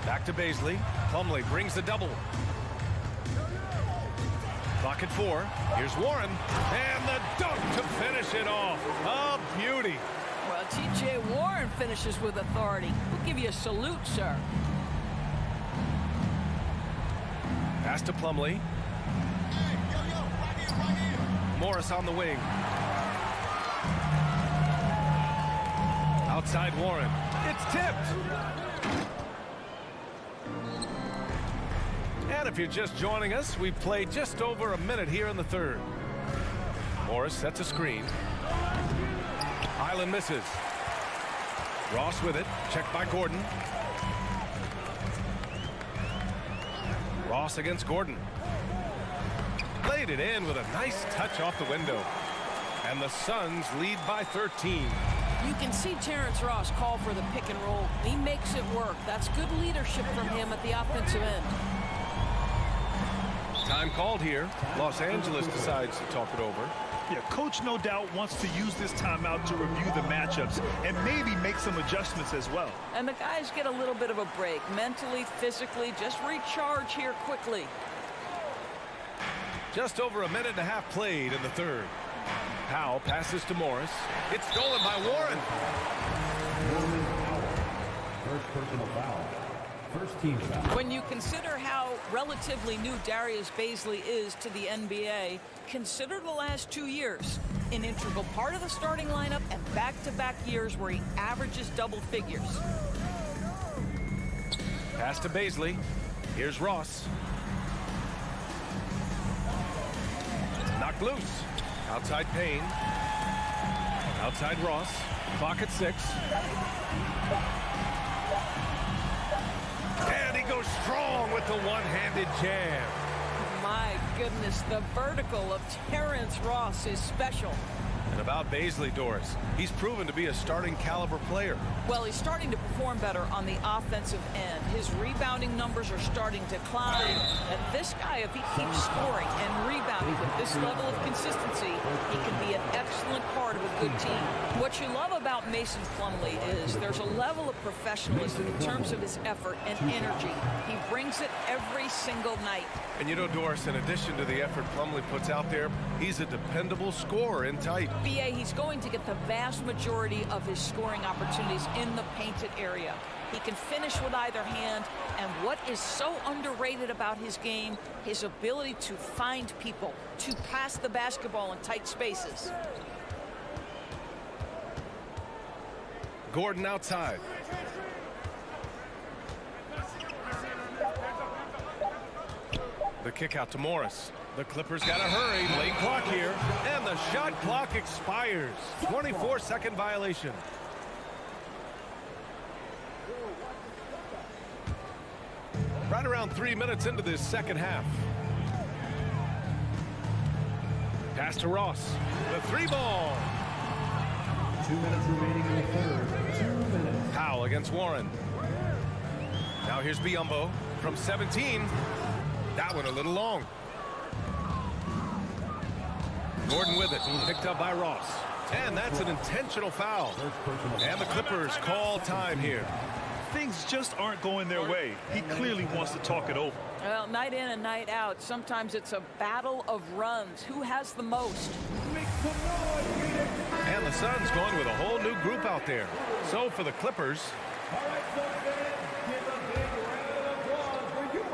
Back to Bazley. Plumlee brings the double. Clock at 4. Here's Warren. And the dunk to finish it off. A beauty. Well, T.J. Warren finishes with authority. We'll give you a salute, sir. Pass to Plumlee. Morris on the wing. Outside Warren. It's tipped. And if you're just joining us, we've played just over a minute here in the third. Morris sets a screen. Highland misses. Ross with it. Checked by Gordon. Ross against Gordon. Played it in with a nice touch off the window. And the Suns lead by 13. You can see Terrence Ross call for the pick and roll. He makes it work. That's good leadership from him at the offensive end. Time called here. Los Angeles decides to talk it over. Yeah, coach no doubt wants to use this timeout to review the matchups and maybe make some adjustments as well. And the guys get a little bit of a break. Mentally, physically, just recharge here quickly. Just over a minute and a half played in the third. Powell passes to Morris. It's stolen by Warren. First personal foul. First team foul. When you consider how relatively new Darius Bazley is to the NBA, consider the last 2 years. An integral part of the starting lineup and back-to-back years where he averages double figures. Pass to Bazley. Here's Ross. Knocked loose. Outside Payne. Outside Ross. Clock at 6. And he goes strong with the one-handed jam. My goodness, the vertical of Terrence Ross is special. And about Bazley, Doris, he's proven to be a starting caliber player. Well, he's starting to perform better on the offensive end. His rebounding numbers are starting to climb. And this guy, if he keeps scoring and rebounding with this level of consistency, he can be an excellent part of a good team. What you love about Mason Plumlee is there's a level of professionalism in terms of his effort and energy. He brings it every single night. And you know, Doris, in addition to the effort Plumlee puts out there, he's a dependable scorer in tight. BA, he's going to get the vast majority of his scoring opportunities in the painted area. He can finish with either hand, and what is so underrated about his game, his ability to find people, to pass the basketball in tight spaces. Gordon outside. The kick out to Morris. The Clippers got to hurry. Late clock here. And the shot clock expires. 24-second violation. Right around 3 minutes into this second half. Pass to Ross. The three ball. 2 minutes remaining in the third. 2 minutes. Powell against Warren. Now here's Biyombo from 17. That one a little long. Gordon with it, picked up by Ross. And that's an intentional foul. And the Clippers call time here. Things just aren't going their way. He clearly wants to talk it over. Well, night in and night out, sometimes it's a battle of runs. Who has the most? And the Suns going with a whole new group out there. So for the Clippers, All right, Suns fans, give a big round of applause for your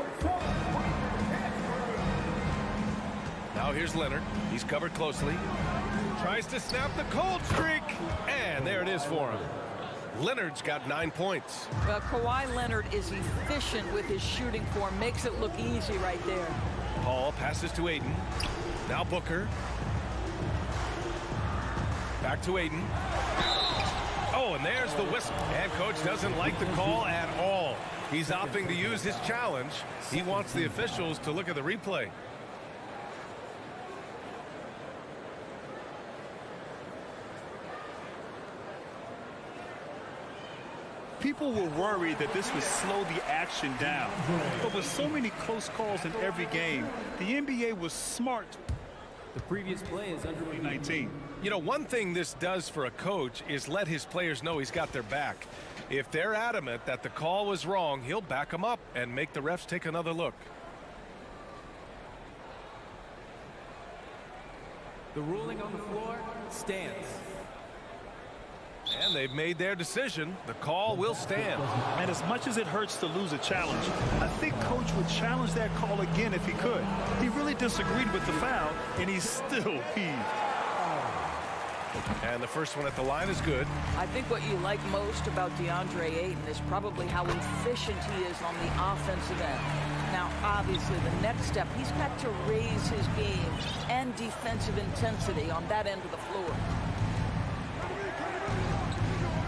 now here's Leonard. He's covered closely. Tries to snap the cold streak. And there it is for him. Leonard's got 9 points. Well, Kawhi Leonard is efficient with his shooting form. Makes it look easy right there. Paul passes to Aiden. Now Booker. Back to Aiden. Oh, and there's the whistle. And coach doesn't like the call at all. He's opting to use his challenge. He wants the officials to look at the replay. People were worried that this would slow the action down. But with so many close calls in every game, the NBA was smart. The previous play is under 19. You know, one thing this does for a coach is let his players know he's got their back. If they're adamant that the call was wrong, he'll back them up and make the refs take another look. The ruling on the floor stands. And they've made their decision. The call will stand. And as much as it hurts to lose a challenge, I think coach would challenge that call again if he could. He really disagreed with the foul, and he's still peeved. And the first one at the line is good. I think what you like most about DeAndre Ayton is probably how efficient he is on the offensive end. Now, obviously, the next step, he's got to raise his game and defensive intensity on that end of the floor.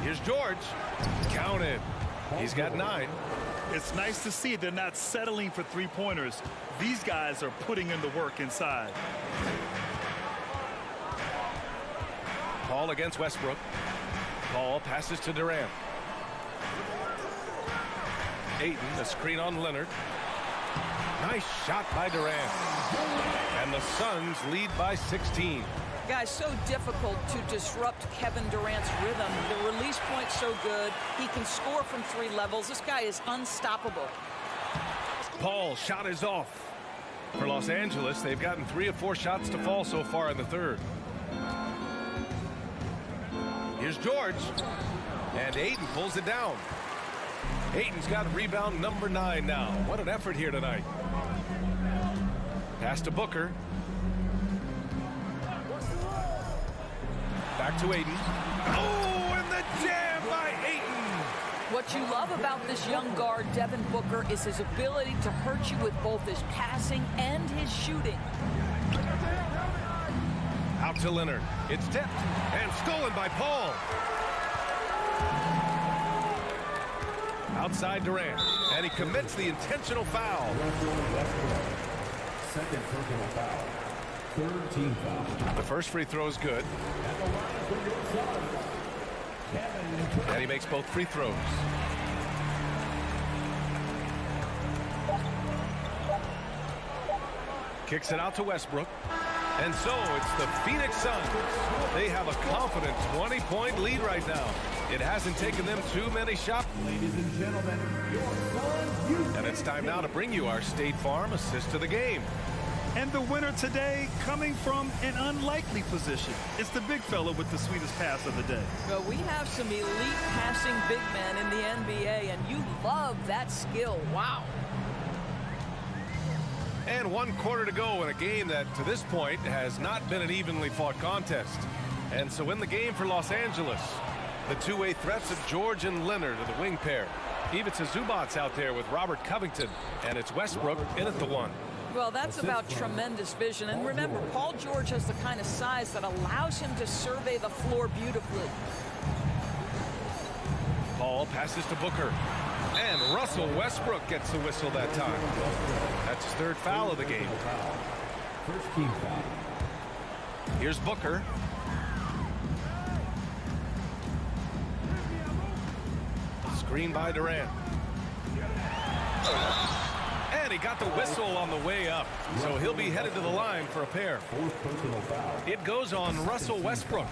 Here's George. Counted. He's got 9. It's nice to see they're not settling for three-pointers. These guys are putting in the work inside. Paul against Westbrook. Paul passes to Durant. Ayton, the screen on Leonard. Nice shot by Durant. And the Suns lead by 16. Guys, so difficult to disrupt Kevin Durant's rhythm. The release point's so good. He can score from 3 levels. This guy is unstoppable. Paul's shot is off. For Los Angeles, they've gotten 3 of 4 shots to fall so far in the third. Here's George. And Ayton pulls it down. Ayton's got rebound number 9 now. What an effort here tonight. Pass to Booker. Back to Ayton. Oh, and the jam by Ayton. What you love about this young guard, Devin Booker, is his ability to hurt you with both his passing and his shooting. Out to Leonard. It's tipped and stolen by Paul. Outside Durant, and he commits the intentional foul. Second personal foul. Third team foul. The first free throw is good. And he makes both free throws. Kicks it out to Westbrook. And so it's the Phoenix Suns. They have a confident 20-point lead right now. It hasn't taken them too many shots. Ladies and gentlemen, your Suns. And it's time now to bring you our State Farm assist to the game. And the winner today coming from an unlikely position. It's the big fella with the sweetest pass of the day. Well, we have some elite passing big men in the NBA, and you love that skill. Wow. And 1 quarter to go in a game that, to this point, has not been an evenly fought contest. And so in the game for Los Angeles, the two-way threats of George and Leonard are the wing pair. Ivica Zubac's out there with Robert Covington, and it's Westbrook in at the 1. Well, that's about tremendous vision. And remember, Paul George has the kind of size that allows him to survey the floor beautifully. Paul passes to Booker. And Russell Westbrook gets the whistle that time. That's his 3rd foul of the game. First team foul. Here's Booker. Screen by Durant. And he got the whistle on the way up. So he'll be headed to the line for a pair. Fourth personal foul. It goes on Russell Westbrook.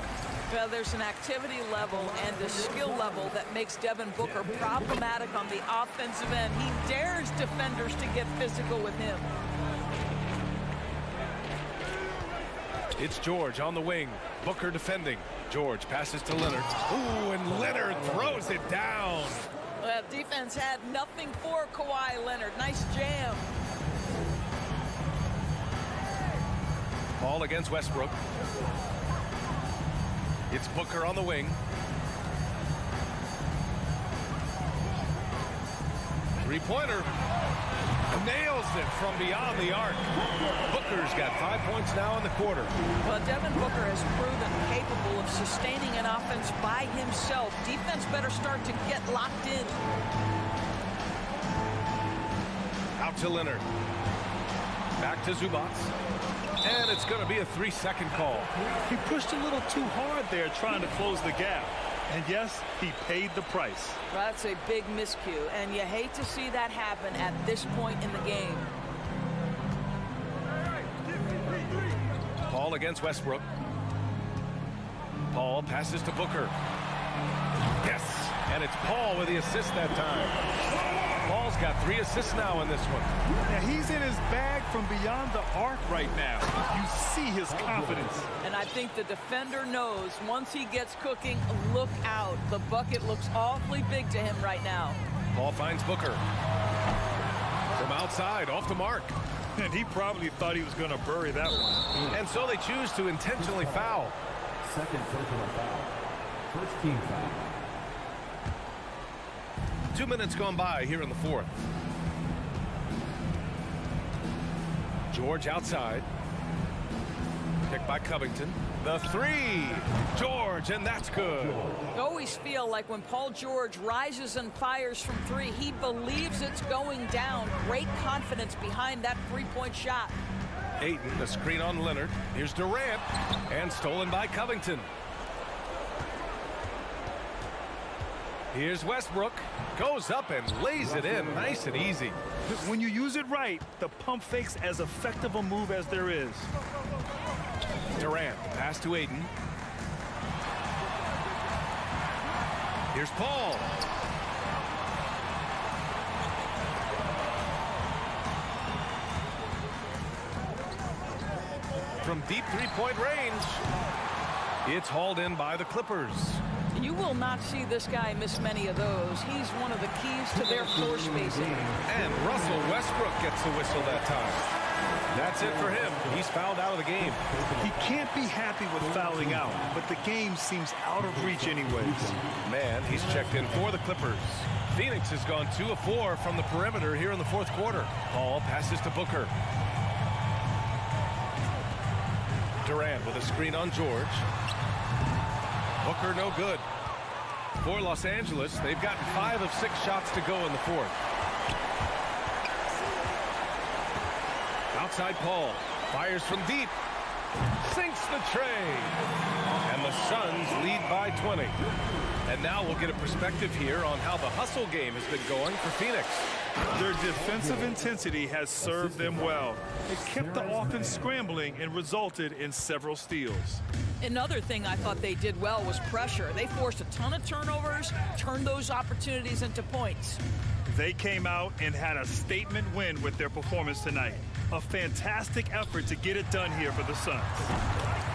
Well, there's an activity level and a skill level that makes Devin Booker problematic on the offensive end. He dares defenders to get physical with him. It's George on the wing. Booker defending. George passes to Leonard. Ooh, and Leonard throws it down. Well, defense had nothing for Kawhi Leonard. Nice jam. Ball against Westbrook. It's Booker on the wing. Three-pointer. Nails it from beyond the arc. Booker's got 5 points now in the quarter. Well, Devin Booker has proven capable of sustaining an offense by himself. Defense better start to get locked in. Out to Leonard. Back to Zubac. And it's going to be a 3-second call. He pushed a little too hard there trying to close the gap. And yes, he paid the price. Well, that's a big miscue, and you hate to see that happen at this point in the game. Paul against Westbrook. Paul passes to Booker. Yes, and it's Paul with the assist that time. Paul's got 3 assists now in this one. Now he's in his bag from beyond the arc right now. You see his confidence. And I think the defender knows once he gets cooking, look out. The bucket looks awfully big to him right now. Paul finds Booker. From outside, off the mark. And he probably thought he was going to bury that one. And so they choose to intentionally foul. Second personal foul. First team foul. 2 minutes gone by here in the 4th. George outside. Picked by Covington. The 3. George, and that's good. I always feel like when Paul George rises and fires from 3, he believes it's going down. Great confidence behind that 3-point shot. Ayton, the screen on Leonard. Here's Durant, and stolen by Covington. Here's Westbrook. Goes up and lays it in nice and easy. When you use it right, the pump fake's as effective a move as there is. Durant, pass to Aiden. Here's Paul. From deep three-point range, it's hauled in by the Clippers. You will not see this guy miss many of those. He's one of the keys to their floor spacing. And Russell Westbrook gets the whistle that time. That's it for him. He's fouled out of the game. He can't be happy with fouling out, but the game seems out of reach anyways. Man, he's checked in for the Clippers. Phoenix has gone 2 of 4 from the perimeter here in the fourth quarter. Paul passes to Booker. Durant with a screen on George. Booker no good. For Los Angeles, they've gotten 5 of 6 shots to go in the fourth. Outside Paul. Fires from deep. Sinks the tray. And the Suns lead by 20. And now we'll get a perspective here on how the hustle game has been going for Phoenix. Their defensive intensity has served them well. It kept the offense scrambling and resulted in several steals. Another thing I thought they did well was pressure. They forced a ton of turnovers, turned those opportunities into points. They came out and had a statement win with their performance tonight. A fantastic effort to get it done here for the Suns.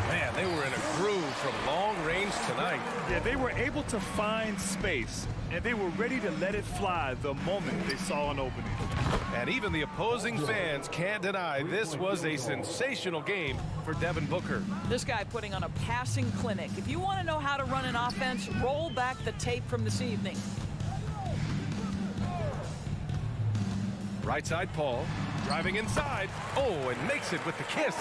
Man, they were in a groove from long range tonight. Yeah, they were able to find space, and they were ready to let it fly the moment they saw an opening. And even the opposing fans can't deny this was a sensational game for Devin Booker. This guy putting on a passing clinic. If you want to know how to run an offense, roll back the tape from this evening. Right side Paul, driving inside. Oh, and makes it with the kiss.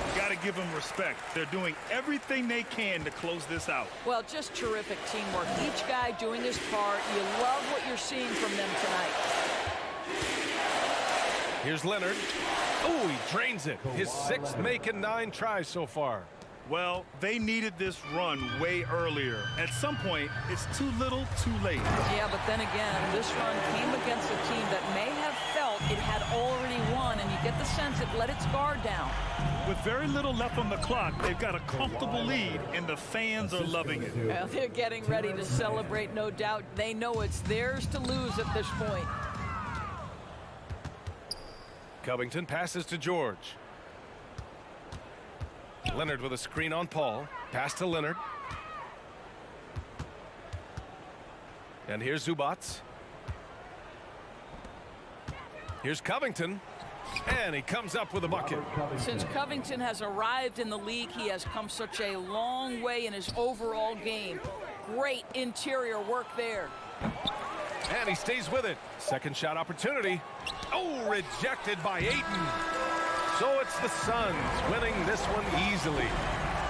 You got to give them respect. They're doing everything they can to close this out. Well, just terrific teamwork. Each guy doing his part. You love what you're seeing from them tonight. Here's Leonard. Oh, he drains it. His 6th make and 9 tries so far. Well, they needed this run way earlier. At some point, it's too little, too late. Yeah, but then again, this run came against a team that may have felt it had already won, and you get the sense it let its guard down. With very little left on the clock, they've got a comfortable lead, and the fans are loving it. Well, they're getting ready to celebrate, no doubt. They know it's theirs to lose at this point. Covington passes to George. Leonard with a screen on Paul. Pass to Leonard. And here's Zubats. Here's Covington. And he comes up with a bucket. Since Covington has arrived in the league, he has come such a long way in his overall game. Great interior work there. And he stays with it. Second shot opportunity. Oh, rejected by Ayton. So it's the Suns winning this one easily.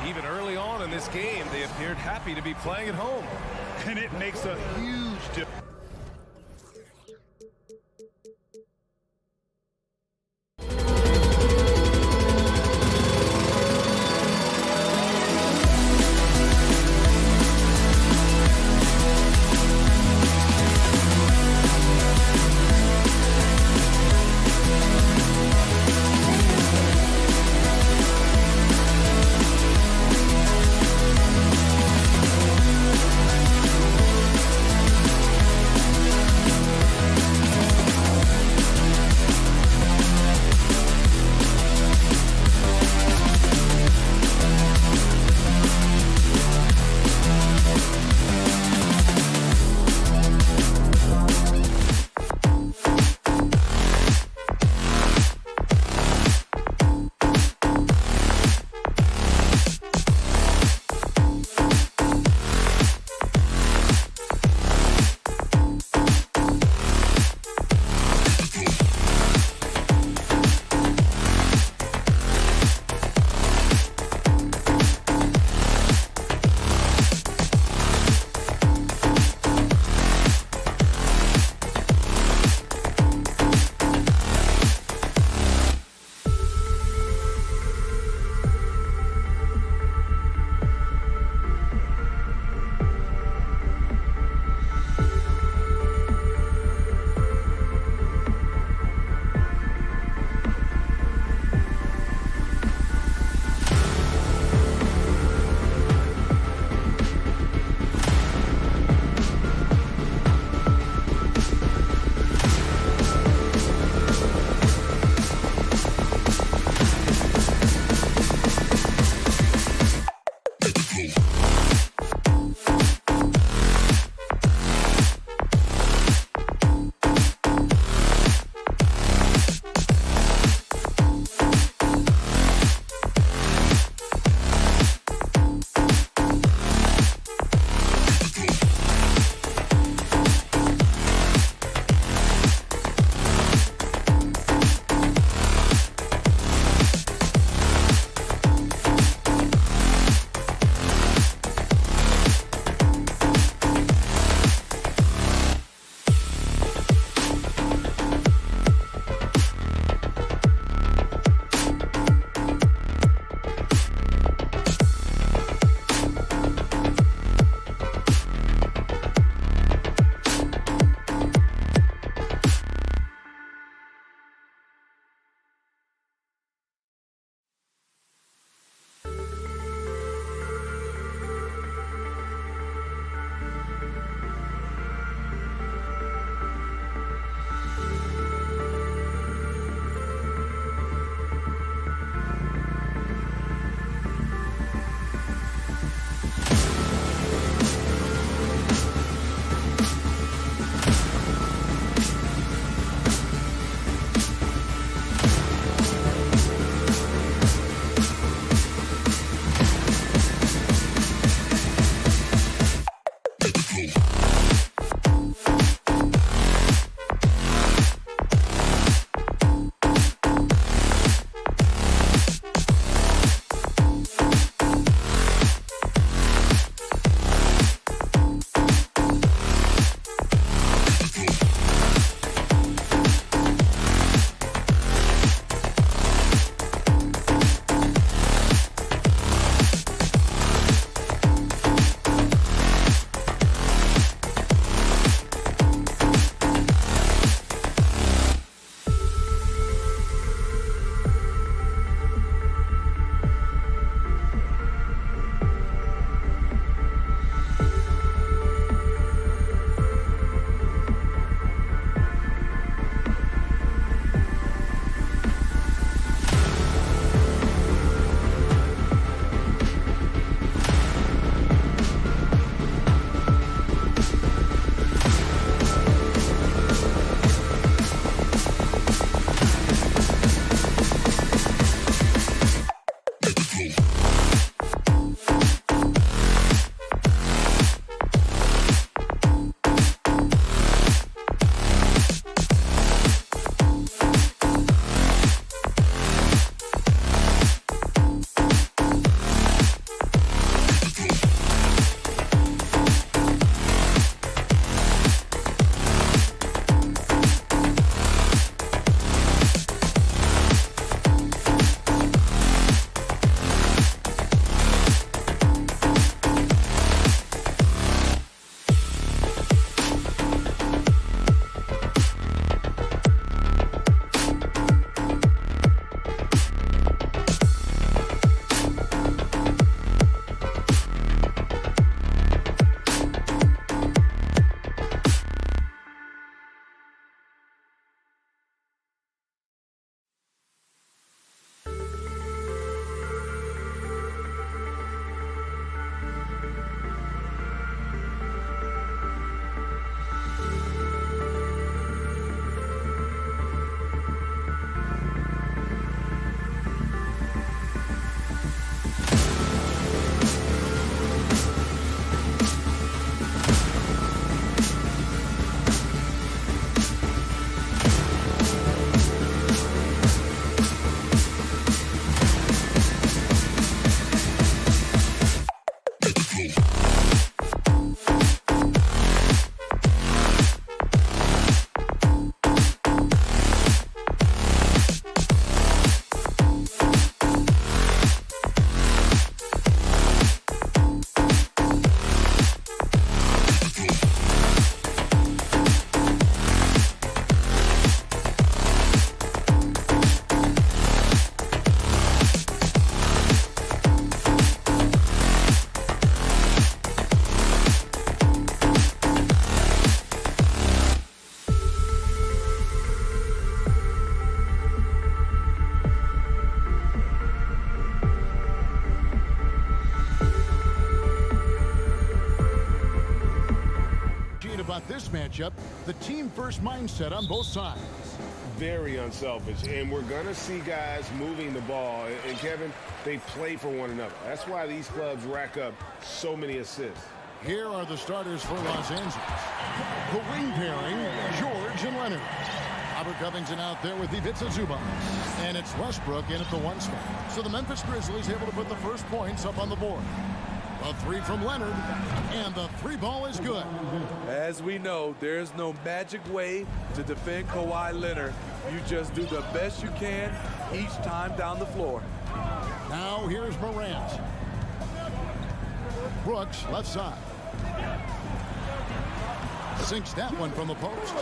Even early on in this game, they appeared happy to be playing at home. And it makes a huge difference. about this matchup? The team-first mindset on both sides. Very unselfish, and we're going to see guys moving the ball. And Kevin, they play for one another. That's why these clubs rack up so many assists. Here are the starters for Los Angeles. The wing pairing, George and Leonard. Robert Covington out there with Ivica Zubac. And it's Westbrook in at the 1 spot. So the Memphis Grizzlies able to put the first points up on the board. A 3 from Leonard, and the 3 ball is good. As we know, there's no magic way to defend Kawhi Leonard. You just do the best you can each time down the floor. Now here's Morant. Brooks, left side. Sinks that one from the post.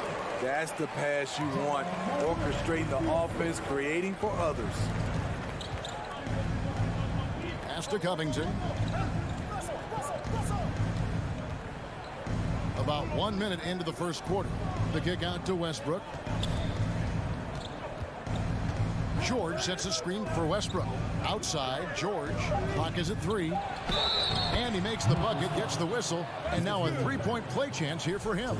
That's the pass you want. Orchestrating the offense, creating for others. Pass to Covington. About 1 minute into the first quarter. The kick out to Westbrook. George sets a screen for Westbrook. Outside, George. Clock is at 3. And he makes the bucket, gets the whistle, and now a 3-point play chance here for him.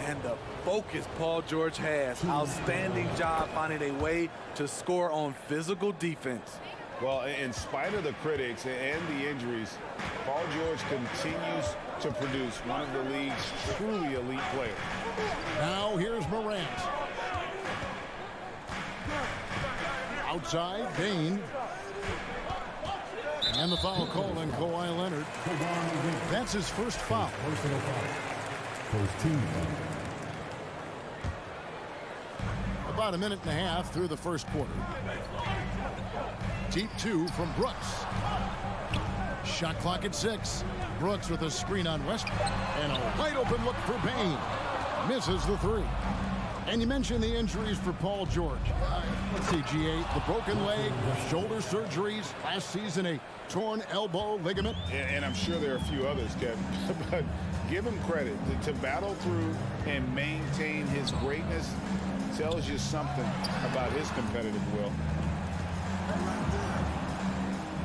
And the focus Paul George has. Outstanding job finding a way to score on physical defense. Well, in spite of the critics and the injuries, Paul George continues to produce one of the league's truly elite players. Now here's Morant. Outside, Bain. And the foul call on Kawhi Leonard. That's his first foul. Personal foul. First team foul. About a minute and a half through the first quarter. Deep 2 from Brooks. Shot clock at 6. Brooks with a screen on Westbrook. And a wide open look for Bain. Misses the 3. And you mentioned the injuries for Paul George. Let's see, G8, the broken leg, shoulder surgeries, last season a torn elbow ligament. And I'm sure there are a few others, Kevin. But give him credit. To battle through and maintain his greatness tells you something about his competitive will.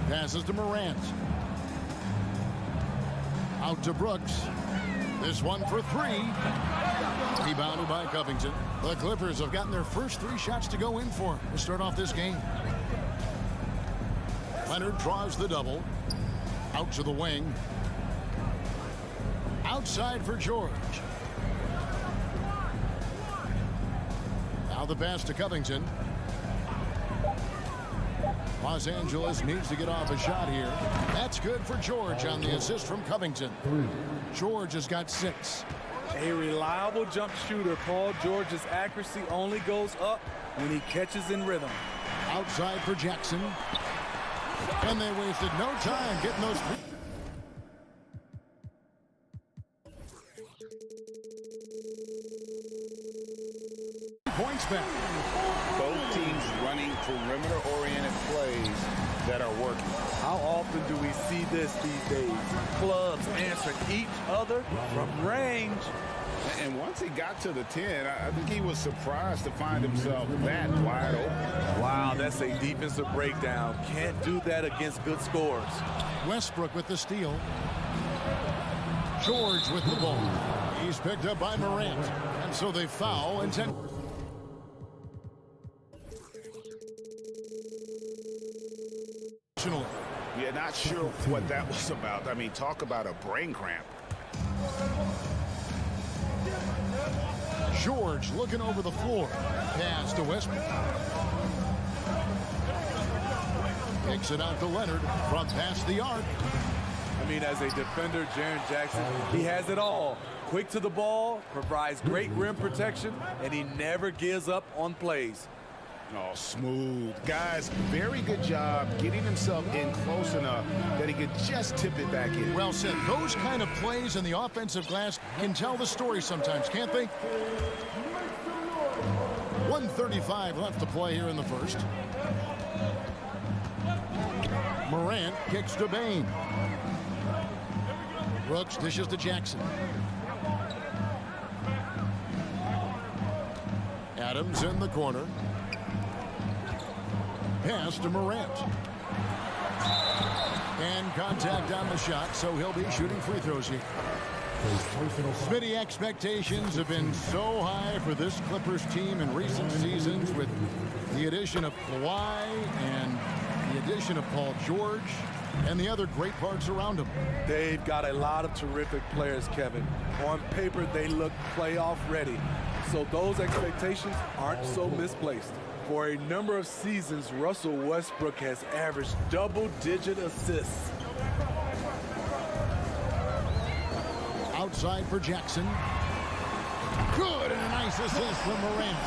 Passes to Morant. Out to Brooks. This one for 3. Rebounded by Covington. The Clippers have gotten their first 3 shots to go in for to start off this game. Leonard draws the double. Out to the wing. Outside for George. Now the pass to Covington. Los Angeles needs to get off a shot here. That's good for George on the assist from Covington. George has got 6. A reliable jump shooter. Paul George's accuracy only goes up when he catches in rhythm. Outside for Jackson. And they wasted no time getting those 3 points back. Both teams running perimeter-oriented plays that are working. How often do we see this these days? Clubs answering each other from range. And once he got to the 10, I think he was surprised to find himself that wide open. Wow, that's a defensive breakdown. Can't do that against good scores. Westbrook with the steal. George with the ball. He's picked up by Morant. And so they foul and 10. Yeah, not sure what that was about. I mean, talk about a brain cramp. George looking over the floor. Pass to Westbrook. Kicks it out to Leonard from past the arc. I mean, as a defender, Jaren Jackson, he has it all. Quick to the ball, provides great rim protection, and he never gives up on plays. Oh, smooth. Guys, very good job getting himself in close enough that he could just tip it back in. Well said. Those kind of plays in the offensive glass can tell the story sometimes, can't they? 1:35 left to play here in the first. Morant kicks to Bain. Brooks dishes to Jackson. Adams in the corner. Pass to Morant. And contact on the shot, so he'll be shooting free throws here. Smitty, expectations have been so high for this Clippers team in recent seasons with the addition of Kawhi and the addition of Paul George and the other great parts around him. They've got a lot of terrific players, Kevin. On paper, they look playoff ready. So those expectations aren't so misplaced. For a number of seasons, Russell Westbrook has averaged double-digit assists. Outside for Jackson. Good, and a nice assist from Morant.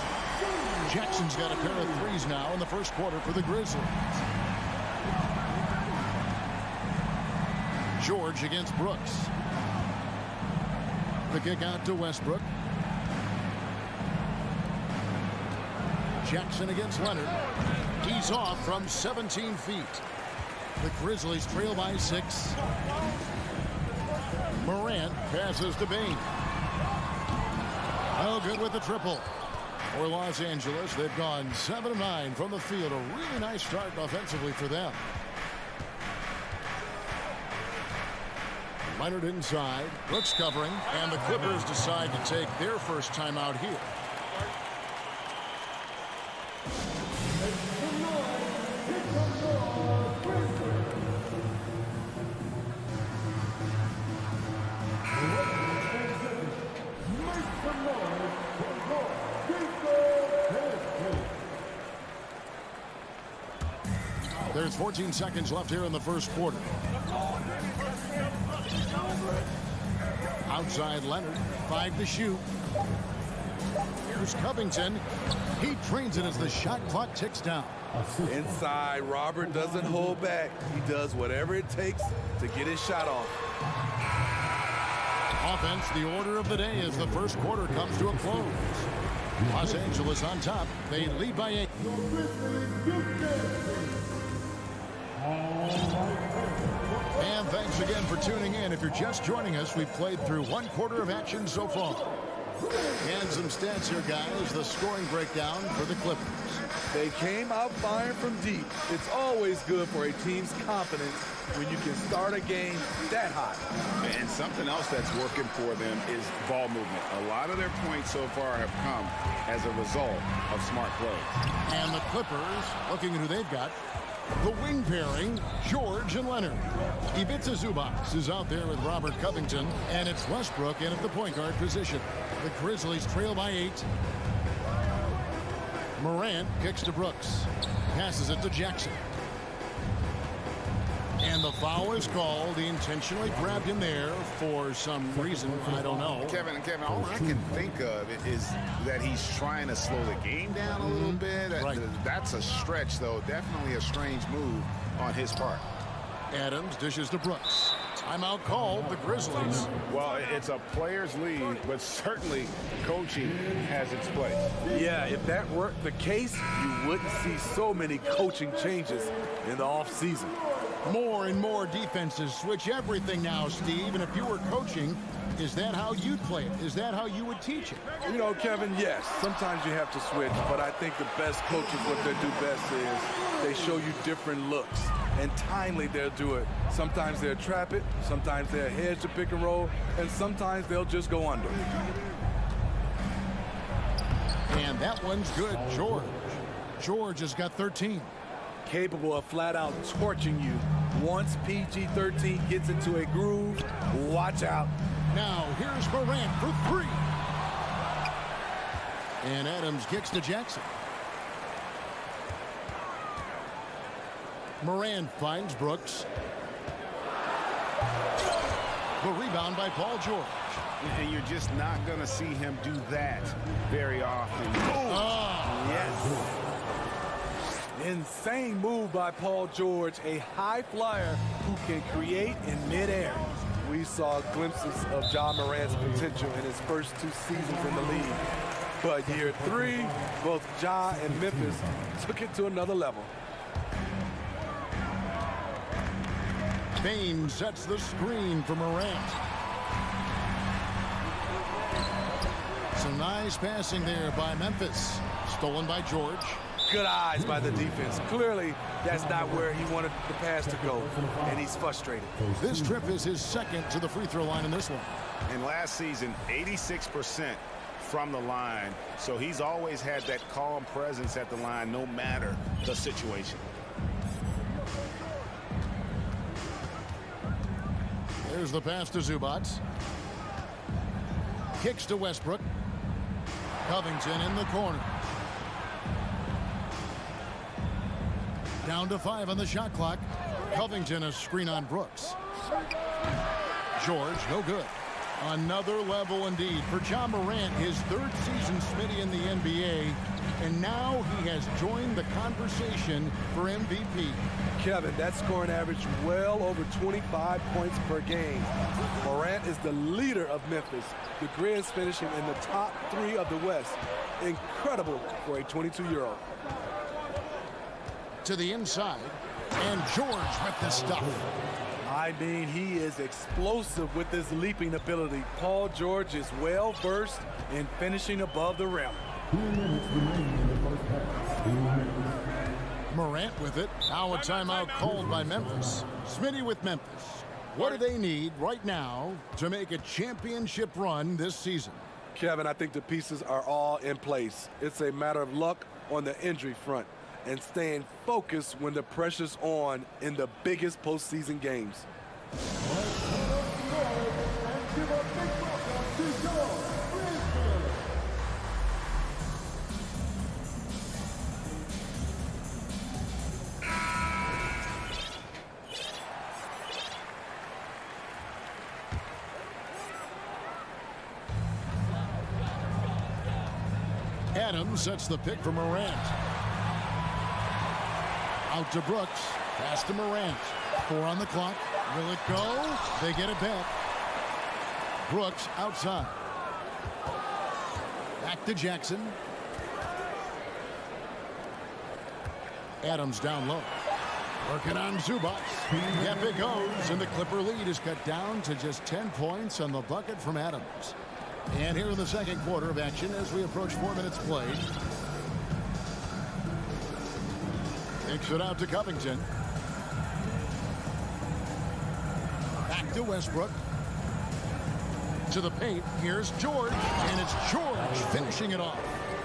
Jackson's got a pair of threes now in the first quarter for the Grizzlies. George against Brooks. The kick out to Westbrook. Jackson against Leonard. He's off from 17 feet. The Grizzlies trail by 6. Morant passes to Bain. Oh, good with the triple. For Los Angeles, they've gone 7 of 9 from the field. A really nice start offensively for them. Leonard inside. Brooks covering. And the Clippers decide to take their first timeout here. There's 14 seconds left here in the first quarter. Outside Leonard, 5 to shoot. Here's Covington. He trains it as the shot clock ticks down. Inside, Robert doesn't hold back. He does whatever it takes to get his shot off. Offense, the order of the day as the first quarter comes to a close. Los Angeles on top. They lead by 8. And thanks again for tuning in. If you're just joining us, we've played through 1 quarter of action so far. And some stats here, guys. The scoring breakdown for the Clippers. They came out firing from deep. It's always good for a team's confidence when you can start a game that hot. And something else that's working for them is ball movement. A lot of their points so far have come as a result of smart plays. And the Clippers, looking at who they've got, the wing pairing, George and Leonard. Ivica Zubac is out there with Robert Covington, and it's Westbrook in at the point guard position. The Grizzlies trail by 8. Morant kicks to Brooks. Passes it to Jackson. And the foul is called. He intentionally grabbed him there for some reason. I don't know. Kevin, all I can think of is that he's trying to slow the game down a little bit. Right. That's a stretch, though. Definitely a strange move on his part. Adams dishes to Brooks. Timeout called, the Grizzlies. Well, it's a player's league, but certainly coaching has its place. Yeah, if that were the case, you wouldn't see so many coaching changes in the offseason. More and more defenses switch everything now, Steve. And if you were coaching, is that how you'd play it? Is that how you would teach it? You know, Kevin, yes. Sometimes you have to switch, but I think the best coaches, what they do best is they show you different looks. And timely they'll do it. Sometimes they'll trap it, sometimes they'll hedge the pick and roll, and sometimes they'll just go under. And that one's good, George. George has got 13. Capable of flat out torching you. Once PG-13 gets into a groove, watch out. Now here's Morant for 3. And Adams kicks to Jackson. Morant finds Brooks. The rebound by Paul George. And you're just not going to see him do that very often. Oh, yes. Insane move by Paul George, a high flyer who can create in midair. We saw glimpses of Ja Morant's potential in his first 2 seasons in the league. But year 3, both Ja and Memphis took it to another level. Bain sets the screen for Morant. Some nice passing there by Memphis. Stolen by George. Good eyes by the defense. Clearly, that's not where he wanted the pass to go, and he's frustrated. This trip is his second to the free throw line in this one. And last season, 86% from the line. So he's always had that calm presence at the line no matter the situation. There's the pass to Zubac. Kicks to Westbrook. Covington in the corner. Down to 5 on the shot clock. Covington a screen on Brooks. George, no good. Another level indeed for Ja Morant, his third season Smitty in the NBA, and now he has joined the conversation for MVP. Kevin, that scoring average well over 25 points per game. Morant is the leader of Memphis. The Grizz finishing in the top 3 of the West. Incredible for a 22-year-old. To the inside, and George with the stuff. I mean, he is explosive with his leaping ability. Paul George is well versed in finishing above the rim. Morant with it. Now a timeout called by Memphis. Smitty with Memphis. What do they need right now to make a championship run this season? Kevin, I think the pieces are all in place. It's a matter of luck on the injury front and staying focused when the pressure's on in the biggest postseason games. Adams sets the pick for Morant. Out to Brooks. Pass to Morant. 4 on the clock. Will it go? They get it back. Brooks outside. Back to Jackson. Adams down low. Working on Zubac. Yep, it goes. And the Clipper lead is cut down to just 10 points on the bucket from Adams. And here in the second quarter of action as we approach 4 minutes played. Kicks it out to Covington. Back to Westbrook. To the paint. Here's George. And it's George finishing it off.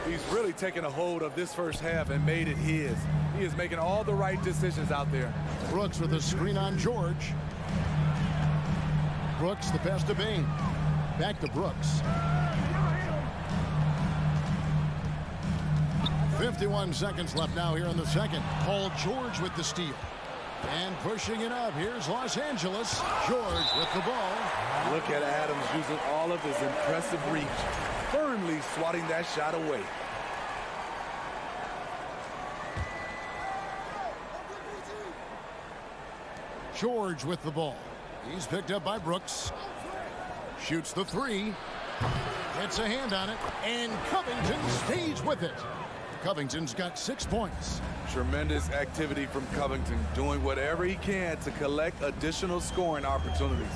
He's really taken a hold of this first half and made it his. He is making all the right decisions out there. Brooks with a screen on George. Brooks the pass to Bain. Back to Brooks. 51 seconds left now here in the second. Paul George with the steal. And pushing it up. Here's Los Angeles. George with the ball. Look at Adams using all of his impressive reach. Firmly swatting that shot away. George with the ball. He's picked up by Brooks. Shoots the 3. Gets a hand on it. And Covington stays with it. Covington's got 6 points. Tremendous activity from Covington, doing whatever he can to collect additional scoring opportunities.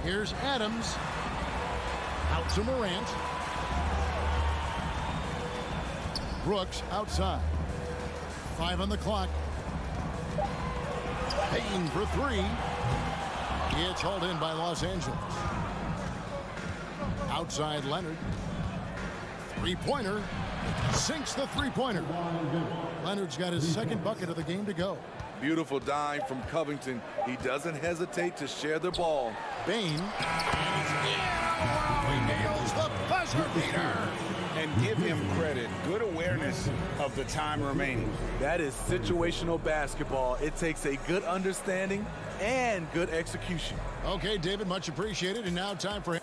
Here's Adams. Out to Morant. Brooks outside. 5 on the clock. Payton for 3. It's hauled in by Los Angeles. Outside Leonard. Three-pointer. Sinks the three-pointer. Leonard's got his second bucket of the game to go. Beautiful dime from Covington. He doesn't hesitate to share the ball. Bain. He nails the buzzer beater. And give him credit. Good awareness of the time remaining. That is situational basketball. It takes a good understanding and good execution. Okay, David, much appreciated. And now time for him.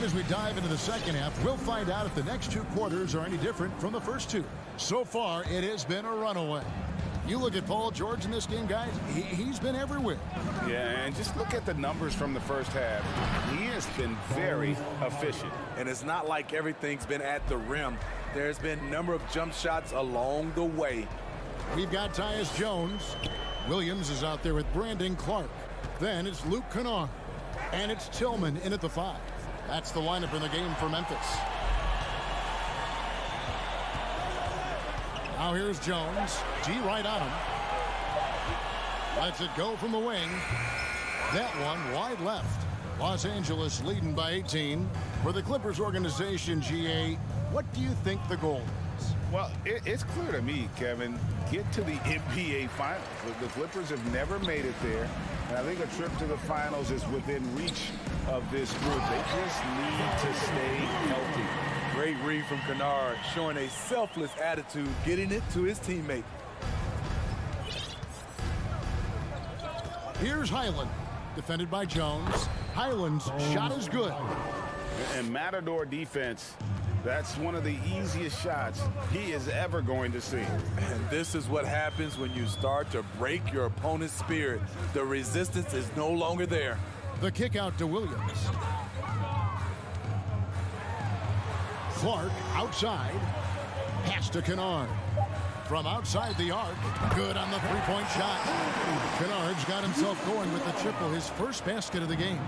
As we dive into the second half, we'll find out if the next 2 quarters are any different from the first 2. So far, it has been a runaway. You look at Paul George in this game, guys, he's been everywhere. Yeah, and just look at the numbers from the first half. He has been very efficient. And it's not like everything's been at the rim. There's been a number of jump shots along the way. We've got Tyus Jones. Williams is out there with Brandon Clark. Then it's Luke Kennard. And it's Tillman in at the 5. That's the lineup in the game for Memphis. Now here's Jones. D right on him. Lets it go from the wing. That one wide left. Los Angeles leading by 18. For the Clippers organization, GA, what do you think the goal is? Well, it's clear to me, Kevin, get to the NBA Finals. The Clippers have never made it there, and I think a trip to the Finals is within reach of this group. They just need to stay healthy. Great read from Kennard, showing a selfless attitude, getting it to his teammate. Here's Highland, defended by Jones. Highland's shot is good. And Matador defense, that's one of the easiest shots he is ever going to see. And this is what happens when you start to break your opponent's spirit. The resistance is no longer there. The kick out to Williams. Clark outside. Pass to Kennard. From outside the arc. Good on the three-point shot. Kennard's got himself going with the triple, his first basket of the game.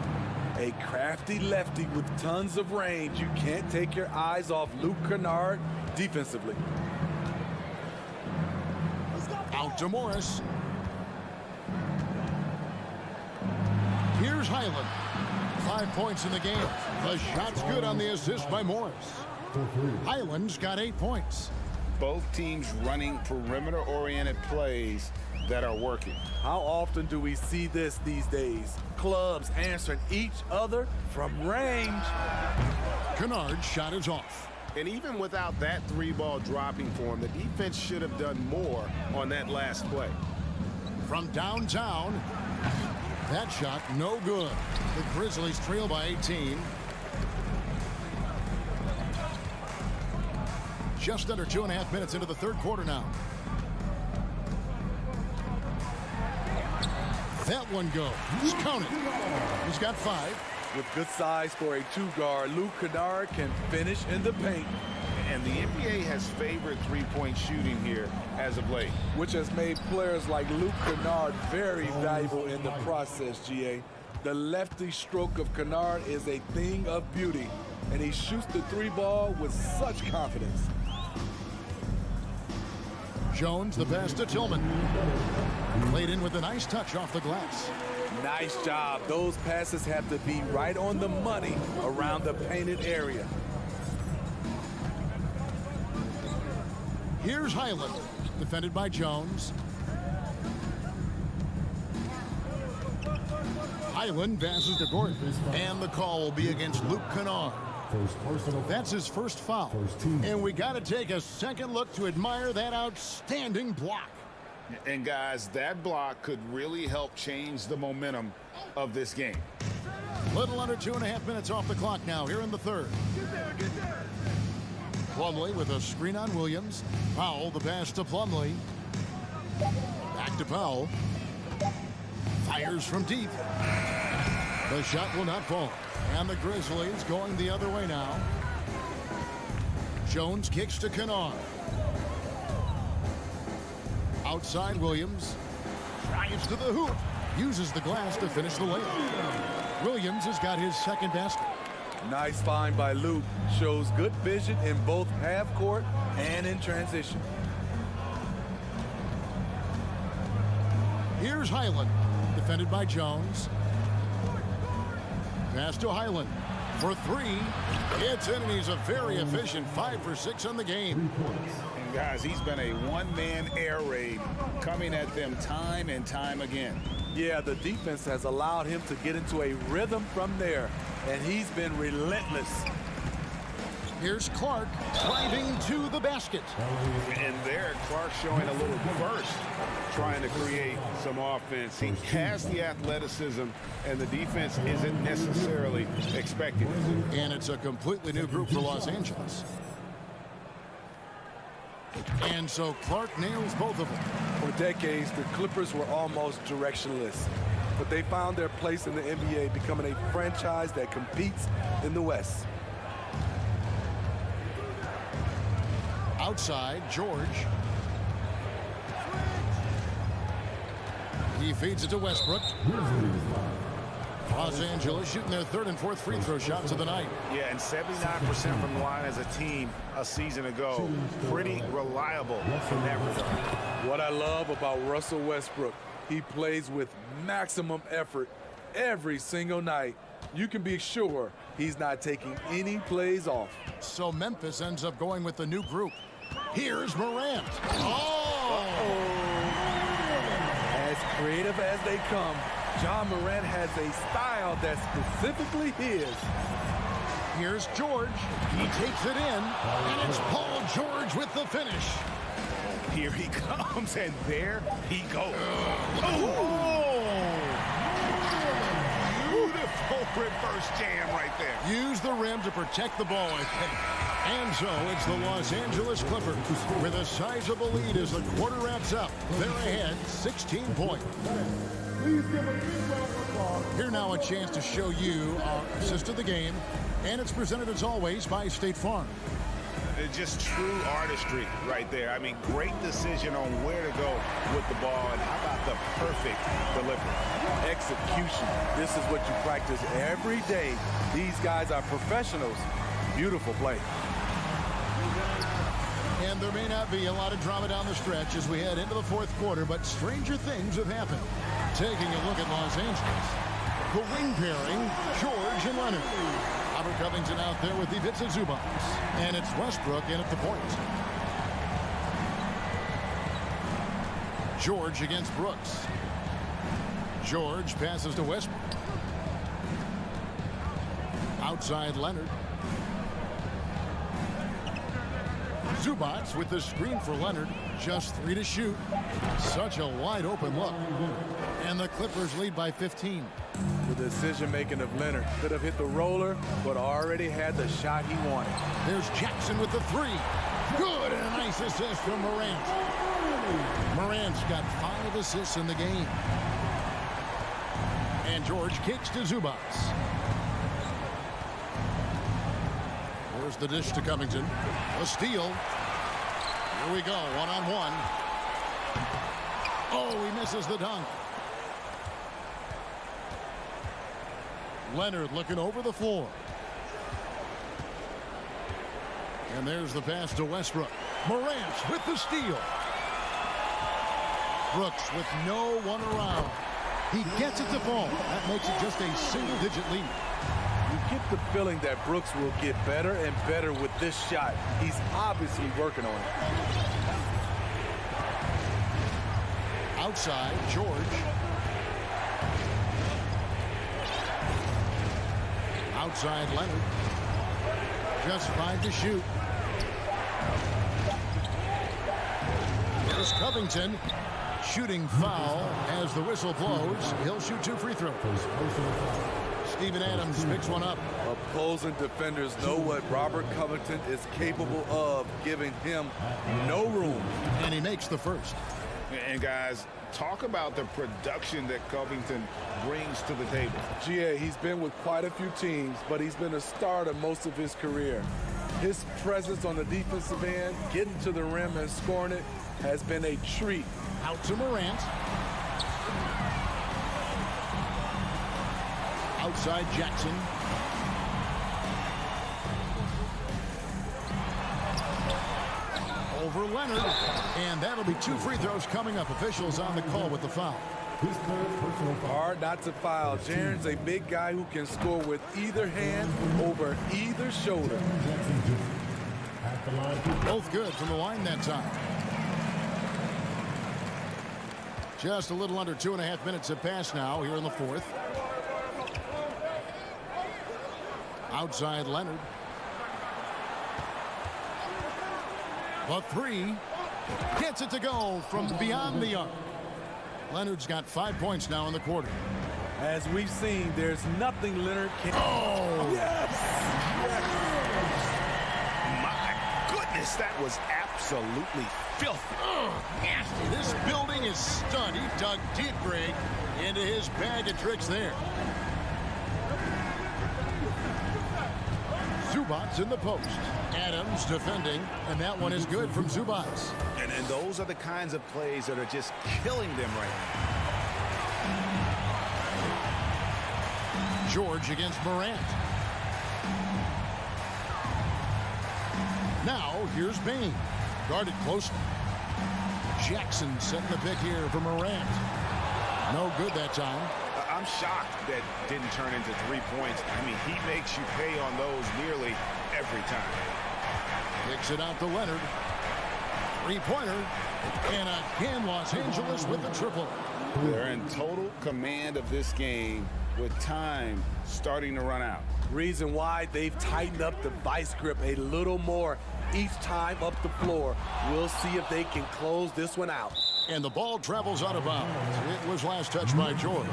A crafty lefty with tons of range. You can't take your eyes off Luke Kennard defensively. Out to Morris. Here's Highland. 5 points in the game. The shot's good on the assist by Morris. Highland's got 8 points. Both teams running perimeter-oriented plays that are working. How often do we see this these days? Clubs answering each other from range. Kennard's shot is off. And even without that three-ball dropping for him, the defense should have done more on that last play. From downtown, that shot no good. The Grizzlies trail by 18. Just under 2.5 minutes into the third quarter now. That one goes. He's counted. He's got 5. With good size for a 2-guard, Luke Kennard can finish in the paint. And the NBA has favored three-point shooting here as of late, which has made players like Luke Kennard very valuable in the process, GA. The lefty stroke of Kennard is a thing of beauty, and he shoots the 3-ball with such confidence. Jones, the pass to Tillman. Played in with a nice touch off the glass. Nice job. Those passes have to be right on the money around the painted area. Here's Highland, defended by Jones. Highland passes to Gordon, and the call will be against Luke Kennard. That's his first foul. And we got to take a second look to admire that outstanding block. And guys, that block could really help change the momentum of this game. Little under 2.5 minutes off the clock now here in the third. Plumlee with a screen on Williams. Powell, the pass to Plumlee. Back to Powell. Fires from deep. The shot will not fall. And the Grizzlies going the other way now. Jones kicks to Kennard. Outside Williams. Drives to the hoop. Uses the glass to finish the layup. Williams has got his second basket. Nice find by Luke. Shows good vision in both half court and in transition. Here's Highland, defended by Jones. Pass to Highland for 3. It's in, and he's a very efficient 5 for 6 on the game. And guys, he's been a one-man air raid coming at them time and time again. Yeah, the defense has allowed him to get into a rhythm from there, and he's been relentless. Here's Clark driving to the basket. And there, Clark showing a little burst, trying to create some offense. He has the athleticism, and the defense isn't necessarily expecting it. And it's a completely new group for Los Angeles. And so Clark nails both of them. For decades, the Clippers were almost directionless. But they found their place in the NBA, becoming a franchise that competes in the West. Outside, George. He feeds it to Westbrook. Los Angeles shooting their third and fourth free throw shots of the night. Yeah, and 79% from the line as a team a season ago. Pretty reliable in that regard. What I love about Russell Westbrook, he plays with maximum effort every single night. You can be sure he's not taking any plays off. So Memphis ends up going with the new group. Here's Morant. As creative as they come, John Morant has a style that's specifically his. Here's George. He takes it in, and it's Paul George with the finish. Here he comes, and there he goes. Beautiful reverse jam right there. Use the rim to protect the ball, I think. And so it's the Los Angeles Clippers with a sizable lead as the quarter wraps up. They're ahead 16 points. Here now a chance to show you our assist of the game. And it's presented as always by State Farm. Just true artistry right there. I mean, great decision on where to go with the ball, and how about the perfect delivery? Execution. This is what you practice every day. These guys are professionals. Beautiful play. And there may not be a lot of drama down the stretch as we head into the fourth quarter, but stranger things have happened. Taking a look at Los Angeles. The wing pairing, George and Leonard. Robert Covington out there with Ivica Zubac. And it's Westbrook in at the point. George against Brooks. George passes to Westbrook. Outside Leonard. Zubac with the screen for Leonard. Just 3 to shoot. Such a wide open look. And the Clippers lead by 15. The decision-making of Leonard could have hit the roller, but already had the shot he wanted. There's Jackson with the 3. Good, and a nice assist from Morant. Morant's got 5 assists in the game. And George kicks to Zubac. There's the dish to Covington. A steal. Here we go, one-on-one. Oh, he misses the dunk. Leonard looking over the floor. And there's the pass to Westbrook. Morant with the steal. Brooks with no one around. He gets it to fall. That makes it just a single-digit lead. You get the feeling that Brooks will get better and better with this shot. He's obviously working on it. Outside, George. Outside, Leonard. Just 5 to shoot. Here's Covington. Shooting foul as the whistle blows. He'll shoot 2 free throws. Steven Adams picks one up. Opposing defenders know what Robert Covington is capable of, giving him no room. And he makes the first. And guys, talk about the production that Covington brings to the table. GA, he's been with quite a few teams, but he's been a starter most of his career. His presence on the defensive end, getting to the rim and scoring it, has been a treat. Out to Morant. Outside Jackson. Over Leonard. And that'll be 2 free throws coming up. Officials on the call with the foul. Hard not to foul. Jaren's a big guy who can score with either hand over either shoulder. Both good from the line that time. Just a little under 2.5 minutes have passed now here in the fourth. Outside Leonard. The 3. Gets it to go from beyond the arc. Leonard's got 5 points now in the quarter. As we've seen, there's nothing Leonard can... Oh! Yes! My goodness, Chris, that was absolutely filthy. Nasty. This building is stunned. He dug deep, Greg, into his bag of tricks there. Zubats in the post. Adams defending, and that one is good from Zubats. And those are the kinds of plays that are just killing them right now. George against Morant. Now, here's Bain. Guarded closely. Jackson setting the pick here for Morant. No good that time. I'm shocked that didn't turn into 3 points. I mean, he makes you pay on those nearly every time. Kicks it out to Leonard. Three-pointer. And again, Los Angeles with the triple. They're in total command of this game with time starting to run out. Reason why they've tightened up the vice grip a little more each time up the floor. We'll see if they can close this one out. And the ball travels out of bounds. It was last touched by George.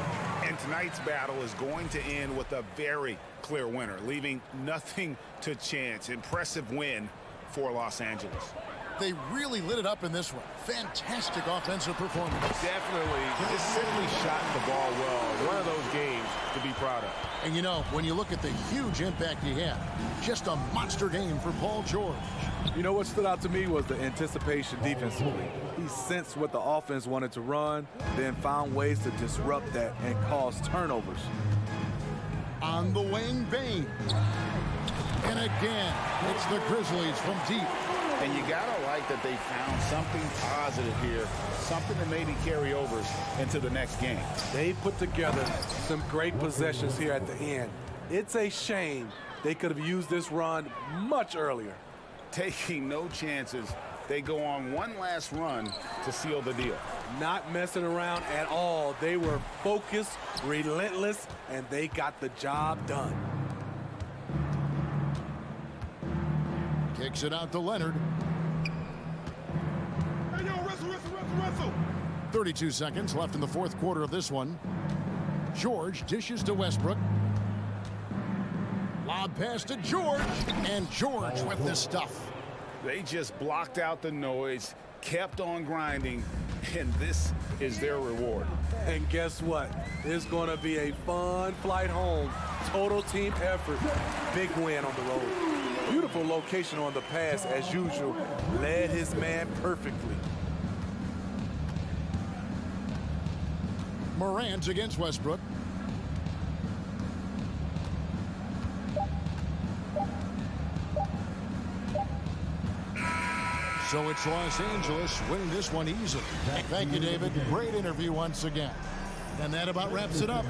And tonight's battle is going to end with a very clear winner, leaving nothing to chance. Impressive win for Los Angeles. They really lit it up in this one. Fantastic offensive performance. Definitely, just simply shot the ball well. One of those games to be proud of. And you know, when you look at the huge impact he had, just a monster game for Paul George. You know what stood out to me was the anticipation defensively. He sensed what the offense wanted to run, then found ways to disrupt that and cause turnovers. On the wing, Bain. And again, it's the Grizzlies from deep. And you gotta like that they found something positive here, something to maybe carry over into the next game. They put together some great possessions here at the end. It's a shame they could have used this run much earlier. Taking no chances, they go on one last run to seal the deal. Not messing around at all. They were focused, relentless, and they got the job done. Kicks it out to Leonard. Hey, yo, wrestle. 32 seconds left in the fourth quarter of this one. George dishes to Westbrook. Lob pass to George. And George with the stuff. They just blocked out the noise, kept on grinding, and this is their reward. And guess what? It's going to be a fun flight home. Total team effort. Big win on the road. Beautiful location on the pass, as usual. Led his man perfectly. Morant against Westbrook. So it's Los Angeles winning this one easily. Thank you, David. Great interview once again. And that about wraps it up.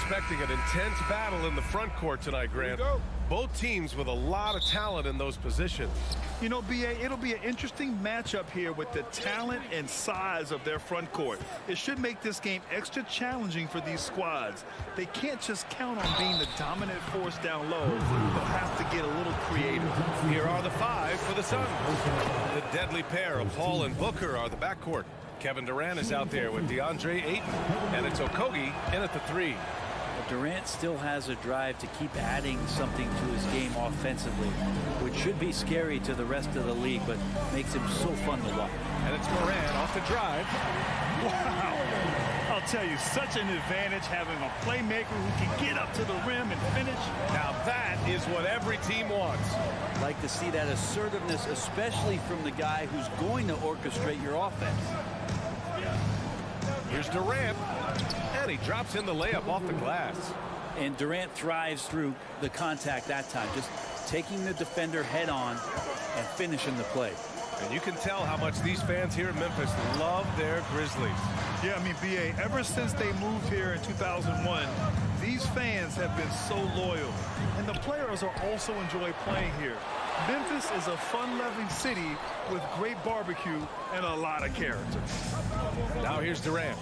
expecting an intense battle in the front court tonight, Grant. Both teams with a lot of talent in those positions. You know, B.A., it'll be an interesting matchup here with the talent and size of their front court. It should make this game extra challenging for these squads. They can't just count on being the dominant force down low. They'll have to get a little creative. Here are the 5 for the Suns. The deadly pair of Paul and Booker are the backcourt. Kevin Durant is out there with DeAndre Ayton, and it's Okogie in at the 3. Durant still has a drive to keep adding something to his game offensively, which should be scary to the rest of the league, but makes him so fun to watch. And it's Morant off the drive. Wow. I'll tell you, such an advantage having a playmaker who can get up to the rim and finish. Now that is what every team wants. Like to see that assertiveness, especially from the guy who's going to orchestrate your offense. Here's Durant, and he drops in the layup off the glass. And Durant thrives through the contact that time, just taking the defender head on and finishing the play. And you can tell how much these fans here in Memphis love their Grizzlies. Yeah, I mean, B.A., ever since they moved here in 2001, these fans have been so loyal. And the players are also enjoy playing here. Memphis is a fun-loving city with great barbecue and a lot of character. Now here's Durant.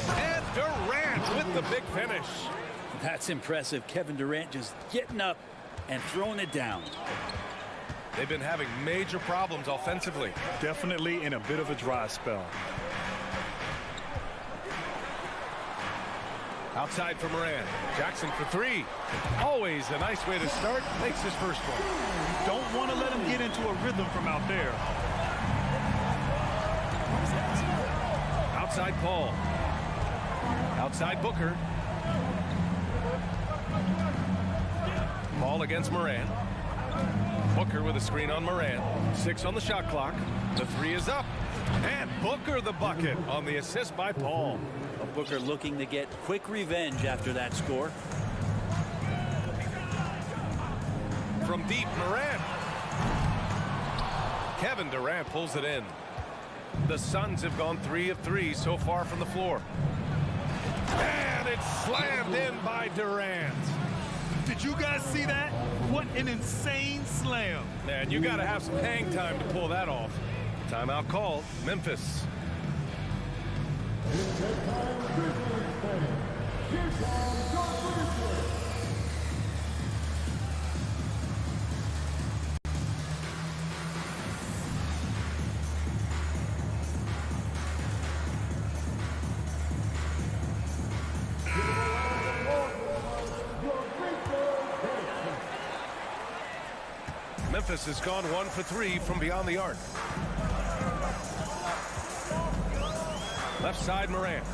And Durant with the big finish. That's impressive. Kevin Durant just getting up and throwing it down. They've been having major problems offensively. Definitely in a bit of a dry spell. Outside for Morant. Jackson for 3. Always a nice way to start. Makes his first one. Don't want to let him get into a rhythm from out there. Outside Paul. Outside Booker. Paul against Morant. Booker with a screen on Morant. 6 on the shot clock. The 3 is up. And Booker the bucket on the assist by Paul. Booker looking to get quick revenge after that score. From deep, Morant. Kevin Durant pulls it in. The Suns have gone 3 of 3 so far from the floor. And it's slammed in by Durant. Did you guys see that? What an insane slam. Man, you got to have some hang time to pull that off. Timeout called. Memphis. Memphis has gone 1 for 3 from beyond the arc. Left side, Morant.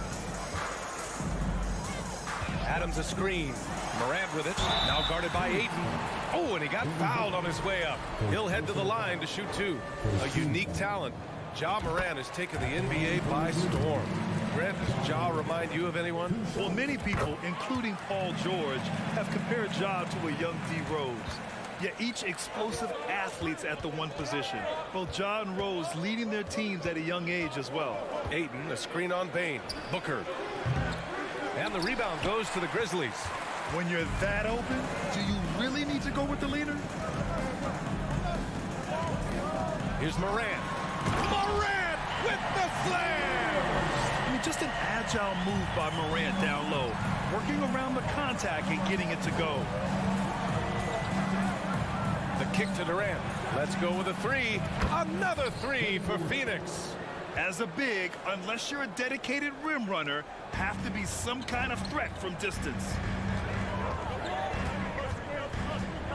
Adams a screen. Morant with it. Now guarded by Ayton. Oh, and he got fouled on his way up. He'll head to the line to shoot 2. A unique talent. Ja Morant has taken the NBA by storm. Grant, does Ja remind you of anyone? Well, many people, including Paul George, have compared Ja to a young D. Rose. Yet each explosive athletes at the one position. Both Ja and Rose leading their teams at a young age as well. Ayton, a screen on Bane. Booker. And the rebound goes to the Grizzlies. When you're that open, do you really need to go with the leader? Here's Morant. Morant with the slam! I mean, just an agile move by Morant down low, working around the contact and getting it to go. The kick to Durant. Let's go with a 3. Another 3 for Phoenix. As a big, unless you're a dedicated rim runner, have to be some kind of threat from distance.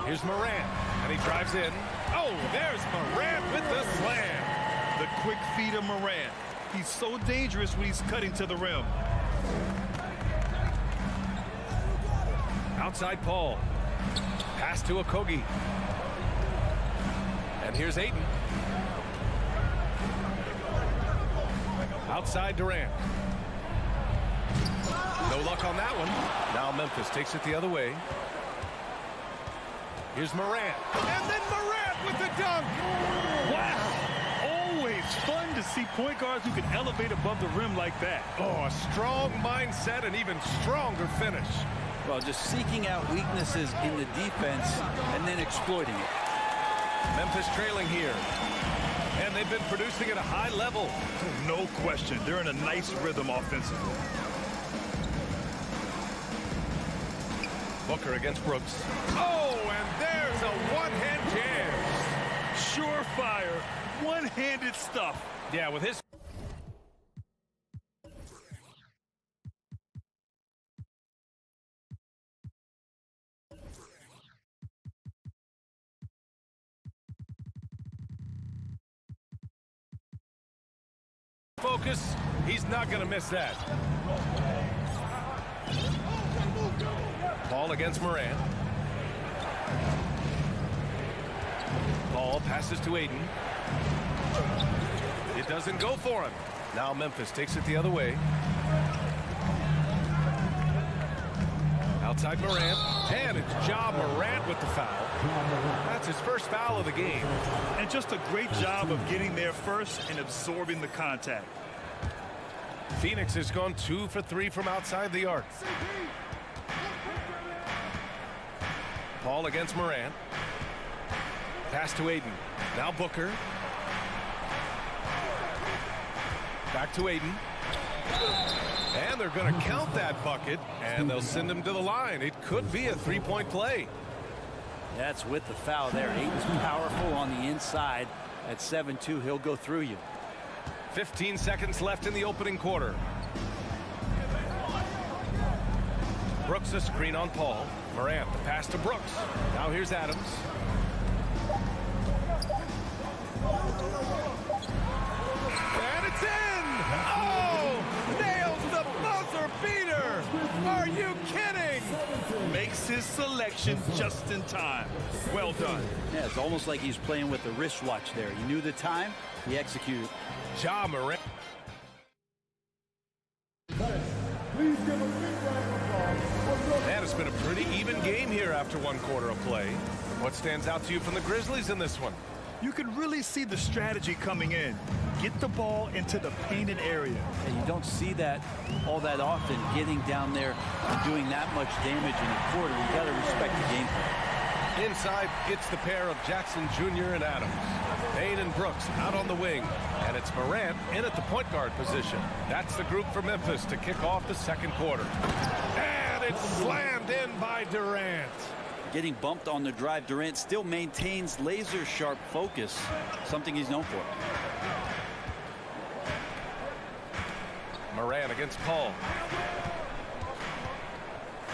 Here's Morant, and he drives in. Oh, there's Morant with the slam. The quick feed of Morant. He's so dangerous when he's cutting to the rim. Outside Paul. Pass to Okogie. And here's Ayton. Outside Durant. No luck on that one. Now Memphis takes it the other way. Here's Morant. And then Morant with the dunk. Wow. Always It's fun to see point guards who can elevate above the rim like that. Oh, a strong mindset and even stronger finish. Well, just seeking out weaknesses in the defense and then exploiting it. Memphis trailing here. And they've been producing at a high level. No question. They're in a nice rhythm offensively. Booker against Brooks. Oh, and there's a one-hand jam. Surefire, one-handed stuff. Yeah, with his... focus, he's not going to miss that. Ball against Morant. Ball passes to Aiden. It doesn't go for him. Now Memphis takes it the other way. Outside Morant. And it's Ja Morant with the foul. That's his first foul of the game. And just a great job of getting there first and absorbing the contact. Phoenix has gone 2 for 3 from outside the arc. Paul against Morant. Pass to Aiden. Now Booker. Back to Aiden. And they're going to count that bucket, and they'll send him to the line. It could be a three-point play. That's with the foul there. Aiden's powerful on the inside. At 7-2, he'll go through you. 15 seconds left in the opening quarter. Brooks a screen on Paul. Morant, the pass to Brooks. Now here's Adams. And it's in! Oh! Nails the buzzer beater! Are you kidding? Makes his selection just in time. Well done. Yeah, it's almost like he's playing with the wristwatch there. He knew the time, he executed. Ja Morant. And it's been a pretty even game here after one quarter of play. What stands out to you from the Grizzlies in this one? You can really see the strategy coming in. Get the ball into the painted area. And you don't see that all that often, getting down there and doing that much damage in a quarter. You got to respect the game plan. Inside, it's the pair of Jackson Jr. and Adams. Payne and Brooks out on the wing. And it's Morant in at the point guard position. That's the group for Memphis to kick off the second quarter. And it's slammed in by Durant. Getting bumped on the drive, Durant still maintains laser-sharp focus, something he's known for. Morant against Paul.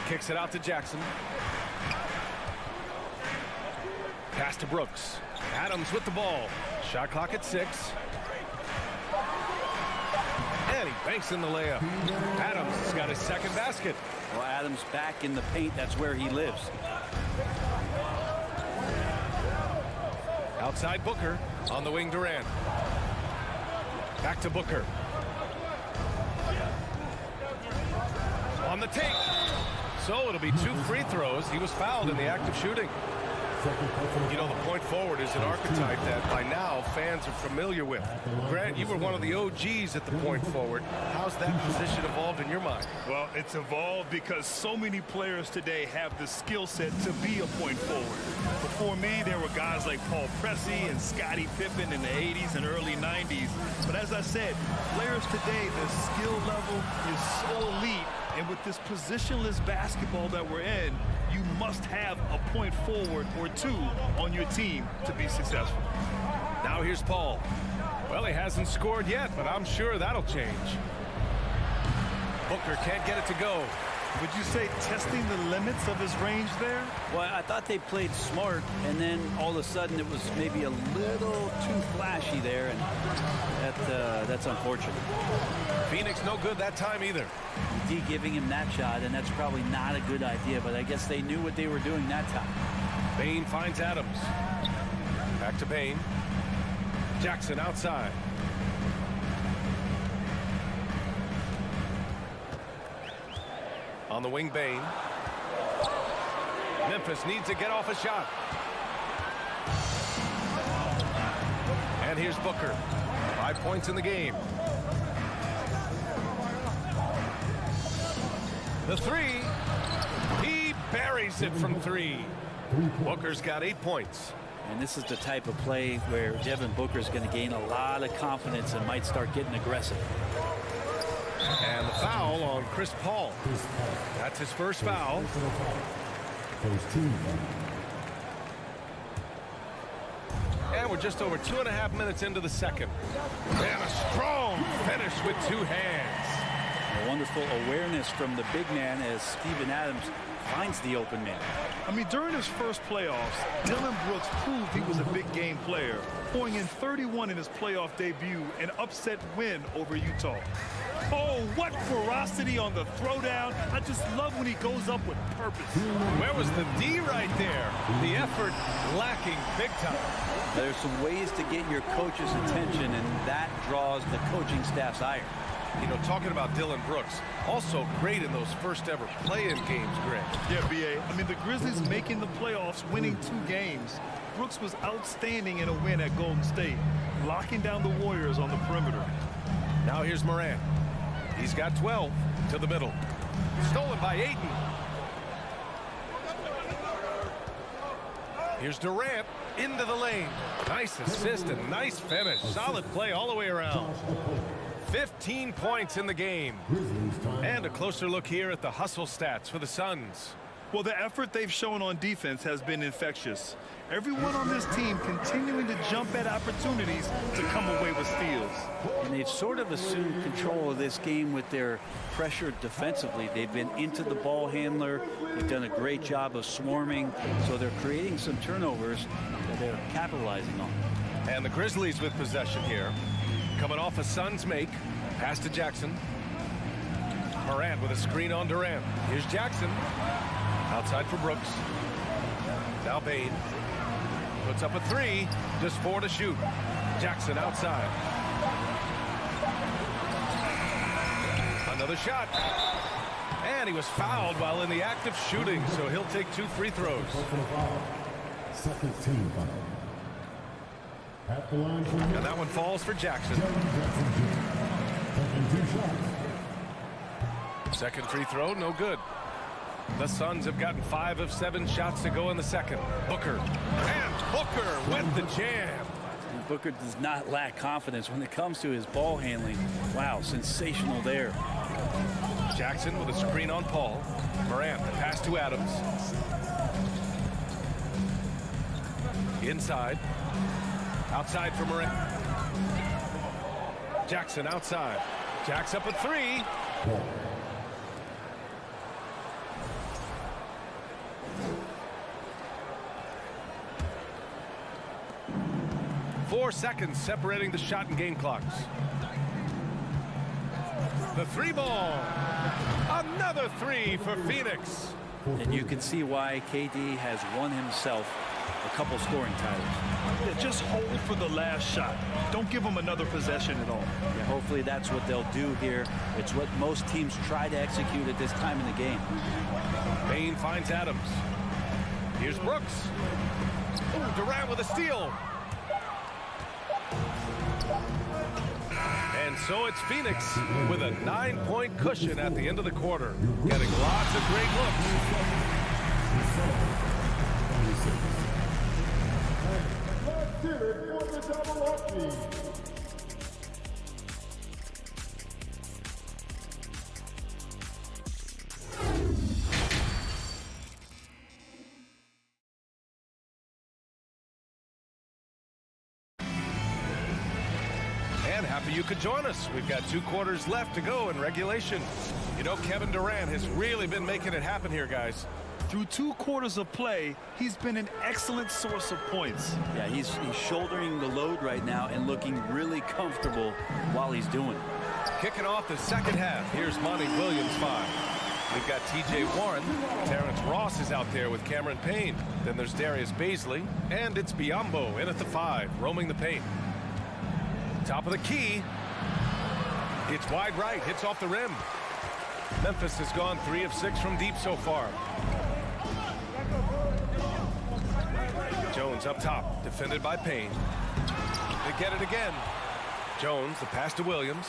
Kicks it out to Jackson. Pass to Brooks. Adams with the ball. Shot clock at 6. And he banks in the layup. Adams has got his second basket. Well, Adams back in the paint. That's where he lives. Outside Booker. On the wing, Durant. Back to Booker. On the take. So it'll be 2 free throws. He was fouled in the act of shooting. You know, the point forward is an archetype that by now fans are familiar with. Grant, you were one of the OGs at the point forward. How's that position evolved in your mind? Well, it's evolved because so many players today have the skill set to be a point forward. Before me, there were guys like Paul Pressey and Scottie Pippen in the 80s and early 90s. But as I said, players today, the skill level is so elite. And with this positionless basketball that we're in, you must have a point forward or 2 on your team to be successful. Now here's Paul. Well, he hasn't scored yet, but I'm sure that'll change. Booker can't get it to go. Would you say testing the limits of his range there? Well, I thought they played smart, and then all of a sudden it was maybe a little too flashy there, and that's unfortunate. Phoenix no good that time either. D giving him that shot, and that's probably not a good idea, but I guess they knew what they were doing that time. Payne finds Adams. Back to Payne. Jackson outside. On the wing, Payne. Memphis needs to get off a shot. And here's Booker. 5 points in the game. The three. He buries it from 3. Booker's got 8 points. And this is the type of play where Devin Booker's going to gain a lot of confidence and might start getting aggressive. And the foul on Chris Paul. That's his first foul. And we're just over 2.5 minutes into the second. And a strong finish with 2 hands. A wonderful awareness from the big man as Steven Adams finds the open man. I mean, during his first playoffs, Dylan Brooks proved he was a big game player, pouring in 31 in his playoff debut, an upset win over Utah. Oh, what ferocity on the throwdown. I just love when he goes up with purpose. Where was the D right there? The effort lacking big time. There's some ways to get your coach's attention, and that draws the coaching staff's ire. You know, talking about Dylan Brooks, also great in those first ever play-in games, Greg. Yeah, B.A. I mean, the Grizzlies making the playoffs, winning 2 games. Brooks was outstanding in a win at Golden State, locking down the Warriors on the perimeter. Now here's Morant. He's got 12 to the middle. Stolen by Ayton. Here's Durant into the lane. Nice assist and nice finish. Solid play all the way around. 15 points in the game. And a closer look here at the hustle stats for the Suns. Well, the effort they've shown on defense has been infectious. Everyone on this team continuing to jump at opportunities to come away with steals. And they've sort of assumed control of this game with their pressure defensively. They've been into the ball handler. They've done a great job of swarming. So they're creating some turnovers that they're capitalizing on. And the Grizzlies with possession here. Coming off a Suns make. Pass to Jackson. Morant with a screen on Durant. Here's Jackson. Outside for Brooks. Now Bane. Puts up a 3. Just 4 to shoot. Jackson outside. Another shot. And he was fouled while in the act of shooting, so he'll take 2 free throws. Second team foul. At the line for And that one falls for Jackson. Second free throw, no good. The Suns have gotten 5 of 7 shots to go in the second. Booker. And Booker with the jam. And Booker does not lack confidence when it comes to his ball handling. Wow, sensational there. Jackson with a screen on Paul. Morant, the pass to Adams. Inside. Outside for Morant. Jackson outside. Jacks up a 3. 4 seconds separating the shot and game clocks. The 3 ball. Another 3 for Phoenix. And you can see why KD has won himself a couple scoring titles. Yeah, just hold for the last shot. Don't give them another possession at all. Yeah, hopefully that's what they'll do here. It's what most teams try to execute at this time in the game. Bane finds Adams. Here's Brooks. Ooh, Durant with a steal. And so it's Phoenix with a 9-point cushion at the end of the quarter. Getting lots of great looks. Let's hear it for the double upbeat. And happy you could join us. We've got 2 quarters left to go in regulation. You know, Kevin Durant has really been making it happen here, guys. Through 2 quarters of play, he's been an excellent source of points. Yeah, he's shouldering the load right now and looking really comfortable while he's doing it. Kicking off the second half. Here's Monty Williams 5. We've got T.J. Warren. Terrence Ross is out there with Cameron Payne. Then there's Darius Baisley. And it's Biyombo in at the 5, roaming the paint. Top of the key. It's wide right. Hits off the rim. Memphis has gone 3 of 6 from deep so far. Jones up top. Defended by Payne. They get it again. Jones, the pass to Williams.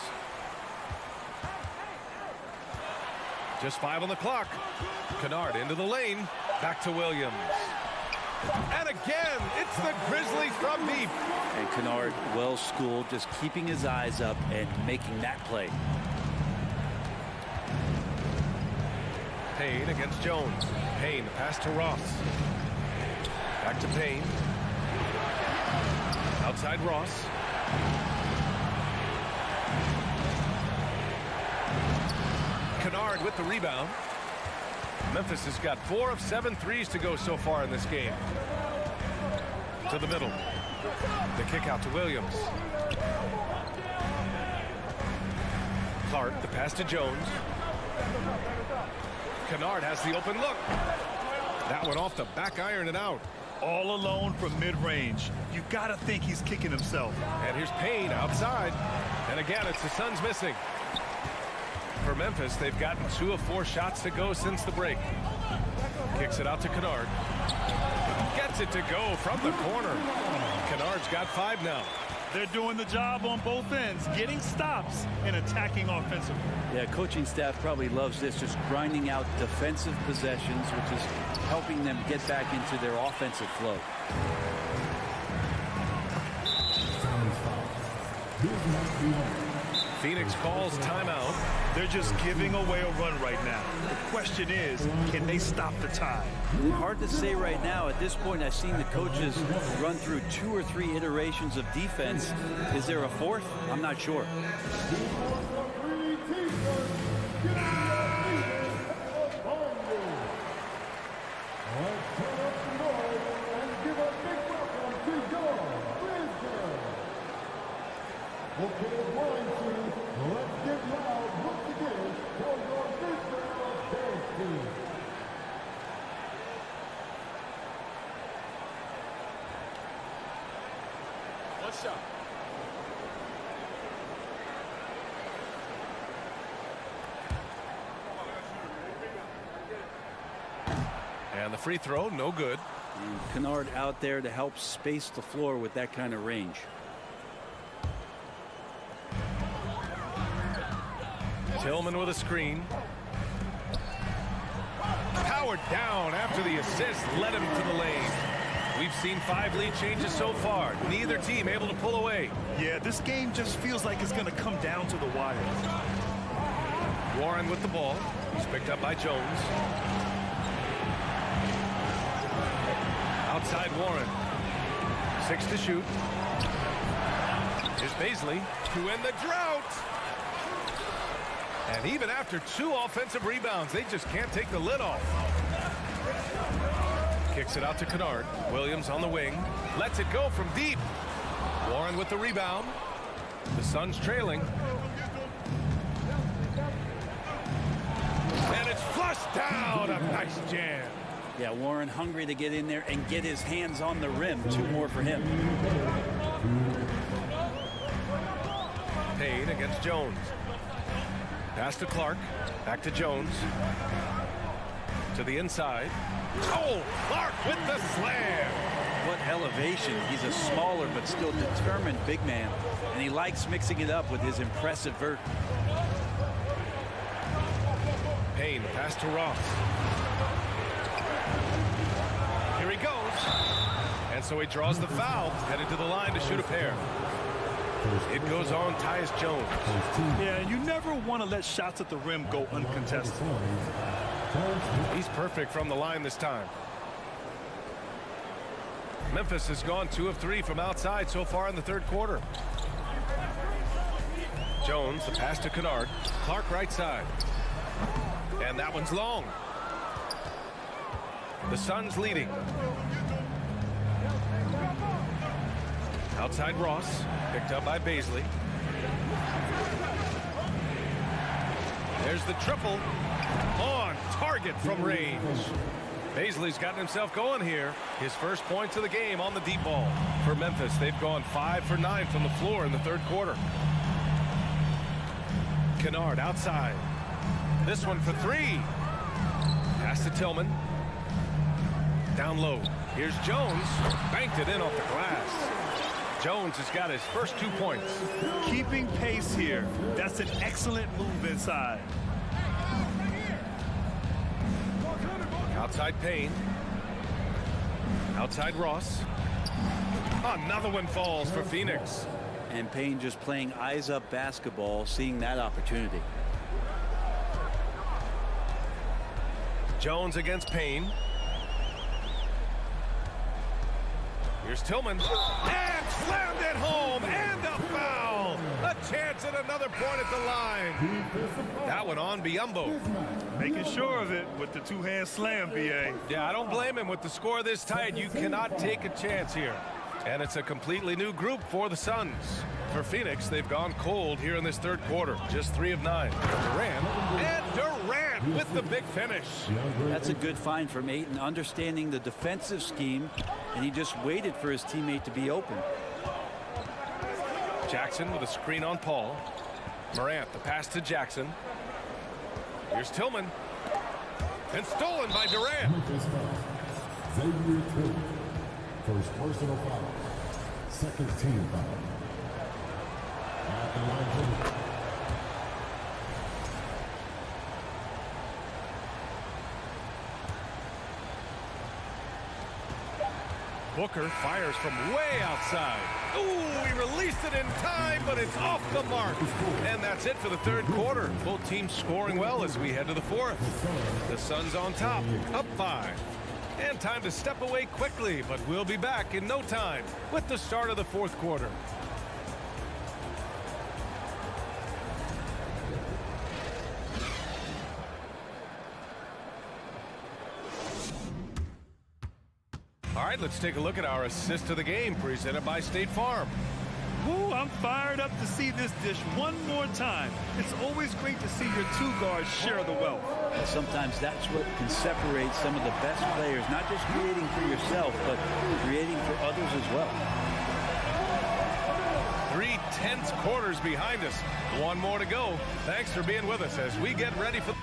Just 5 on the clock. Kennard into the lane. Back to Williams. And again, it's the Grizzlies from deep. And Kennard, well schooled, just keeping his eyes up and making that play. Payne against Jones. Payne, the pass to Ross. Back to Payne. Outside Ross. Kennard with the rebound. Memphis has got 4 of 7 threes to go so far in this game. To the middle. The kick out to Williams. Clark, the pass to Jones. Kennard has the open look. That one off the back iron and out. All alone from mid-range. You got to think he's kicking himself. And here's Payne outside. And again, it's the Suns missing. For Memphis, they've gotten 2 of 4 shots to go since the break. Kicks it out to Kennard. Gets it to go from the corner. Kennard's got 5 now. They're doing the job on both ends, getting stops and attacking offensively. Yeah, coaching staff probably loves this, just grinding out defensive possessions, which is helping them get back into their offensive flow. Phoenix calls timeout. They're just giving away a run right now. The question is, can they stop the tide? Hard to say right now. At this point, I've seen the coaches run through 2 or 3 iterations of defense. Is there a 4th? I'm not sure. Let's get loud once again for your Israel dance team. What's up? And the free throw, no good. And Kennard out there to help space the floor with that kind of range. Tillman with a screen. Powered down after the assist led him to the lane. We've seen 5 lead changes so far. Neither team able to pull away. Yeah, this game just feels like it's going to come down to the wire. Warren with the ball. He's picked up by Jones. Outside Warren. 6 to shoot. Here's Bazley to end the drought. And even after 2 offensive rebounds, they just can't take the lid off. Kicks it out to Kennard. Williams on the wing. Lets it go from deep. Warren with the rebound. The Suns trailing. And it's flushed down. A nice jam. Yeah, Warren hungry to get in there and get his hands on the rim. 2 more for him. Payne against Jones. Pass to Clark. Back to Jones. To the inside. Oh, Clark with the slam. What elevation. He's a smaller but still determined big man. And he likes mixing it up with his impressive vert. Payne, pass to Ross. Here he goes. And so he draws the foul. Headed to the line to shoot a pair. It goes on Tyus Jones. Yeah, you never want to let shots at the rim go uncontested. He's perfect from the line this time. Memphis has gone 2 of 3 from outside so far in the 3rd quarter. Jones, the pass to Kennard. Clark right side. And that one's long. The Suns leading. Outside Ross, picked up by Bazley. There's the triple. On target from range. Bazley's gotten himself going here. His first points of the game on the deep ball. For Memphis, they've gone 5 for 9 from the floor in the 3rd quarter. Kennard outside. This one for 3. Pass to Tillman. Down low. Here's Jones. Banked it in off the glass. Jones has got his first 2 points. Keeping pace here. That's an excellent move inside. Outside Payne. Outside Ross. Another one falls for Phoenix. And Payne just playing eyes-up basketball, seeing that opportunity. Jones against Payne. Here's Tillman. And slammed it home. And a foul. A chance at another point at the line. That one on Biyombo. Making sure of it with the two-hand slam, B.A. Yeah, I don't blame him. With the score this tight, you cannot take a chance here. And it's a completely new group for the Suns. For Phoenix, they've gone cold here in this third quarter. Just 3 of 9. Durant. And Durant with the big finish. That's a good find from Ayton, understanding the defensive scheme, and he just waited for his teammate to be open. Jackson with a screen on Paul. Morant, the pass to Jackson. Here's Tillman. And stolen by Durant. First personal foul. Second team foul. At the line. Booker fires from way outside. Ooh, he released it in time, but it's off the mark. And that's it for the third quarter. Both teams scoring well as we head to the fourth. The Suns on top, up 5. And time to step away quickly, but we'll be back in no time with the start of the fourth quarter. All right, let's take a look at our assist of the game presented by State Farm. Ooh, I'm fired up to see this dish one more time. It's always great to see your two guards share the wealth. Sometimes that's what can separate some of the best players, not just creating for yourself, but creating for others as well. 3 tense quarters behind us. One more to go. Thanks for being with us as we get ready for...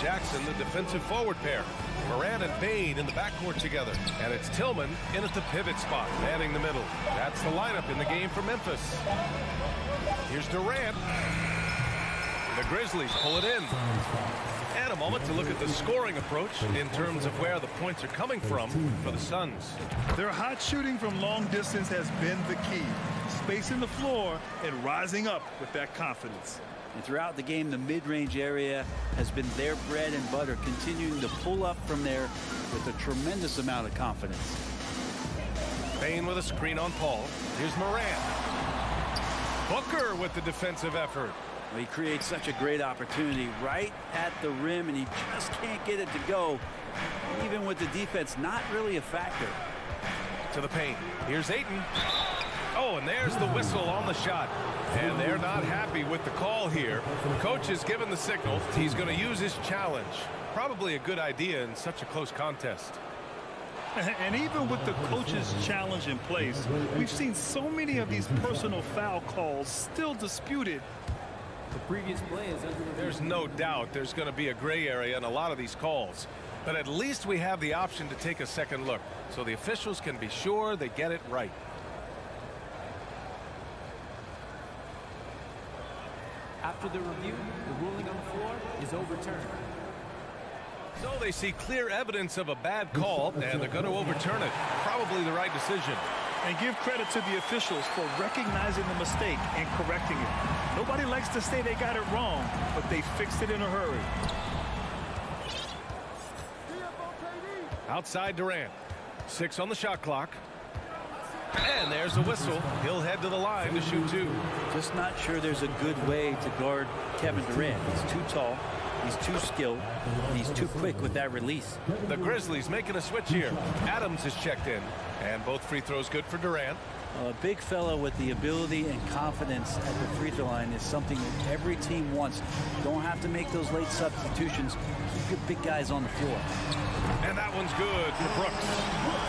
Jackson, the defensive forward pair. Morant and Payne in the backcourt together. And it's Tillman in at the pivot spot, manning the middle. That's the lineup in the game for Memphis. Here's Durant. The Grizzlies pull it in. And a moment to look at the scoring approach in terms of where the points are coming from for the Suns. Their hot shooting from long distance has been the key. Spacing the floor and rising up with that confidence. And throughout the game, the mid-range area has been their bread and butter, continuing to pull up from there with a tremendous amount of confidence. Payne with a screen on Paul. Here's Morant. Booker with the defensive effort. Well, he creates such a great opportunity right at the rim, and he just can't get it to go. Even with the defense not really a factor. To the paint. Here's Ayton. Oh, and there's the whistle on the shot. And they're not happy with the call here. Coach has given the signal. He's going to use his challenge. Probably a good idea in such a close contest. And even with the coach's challenge in place, we've seen so many of these personal foul calls still disputed. The previous play is under. There's no doubt there's going to be a gray area in a lot of these calls. But at least we have the option to take a second look, so the officials can be sure they get it right. After the review, the ruling on the floor is overturned. So they see clear evidence of a bad call, and they're going to overturn it. Probably the right decision. And give credit to the officials for recognizing the mistake and correcting it. Nobody likes to say they got it wrong, but they fixed it in a hurry. Outside Durant. 6 on the shot clock. And there's a whistle. He'll head to the line to shoot 2. Just not sure there's a good way to guard Kevin Durant. He's too tall, he's too skilled, and he's too quick with that release. The Grizzlies making a switch here. Adams is checked in, and both free throws good for Durant. A big fella with the ability and confidence at the free throw line is something that every team wants. Don't have to make those late substitutions. Keep your big guys on the floor. And that one's good for Brooks.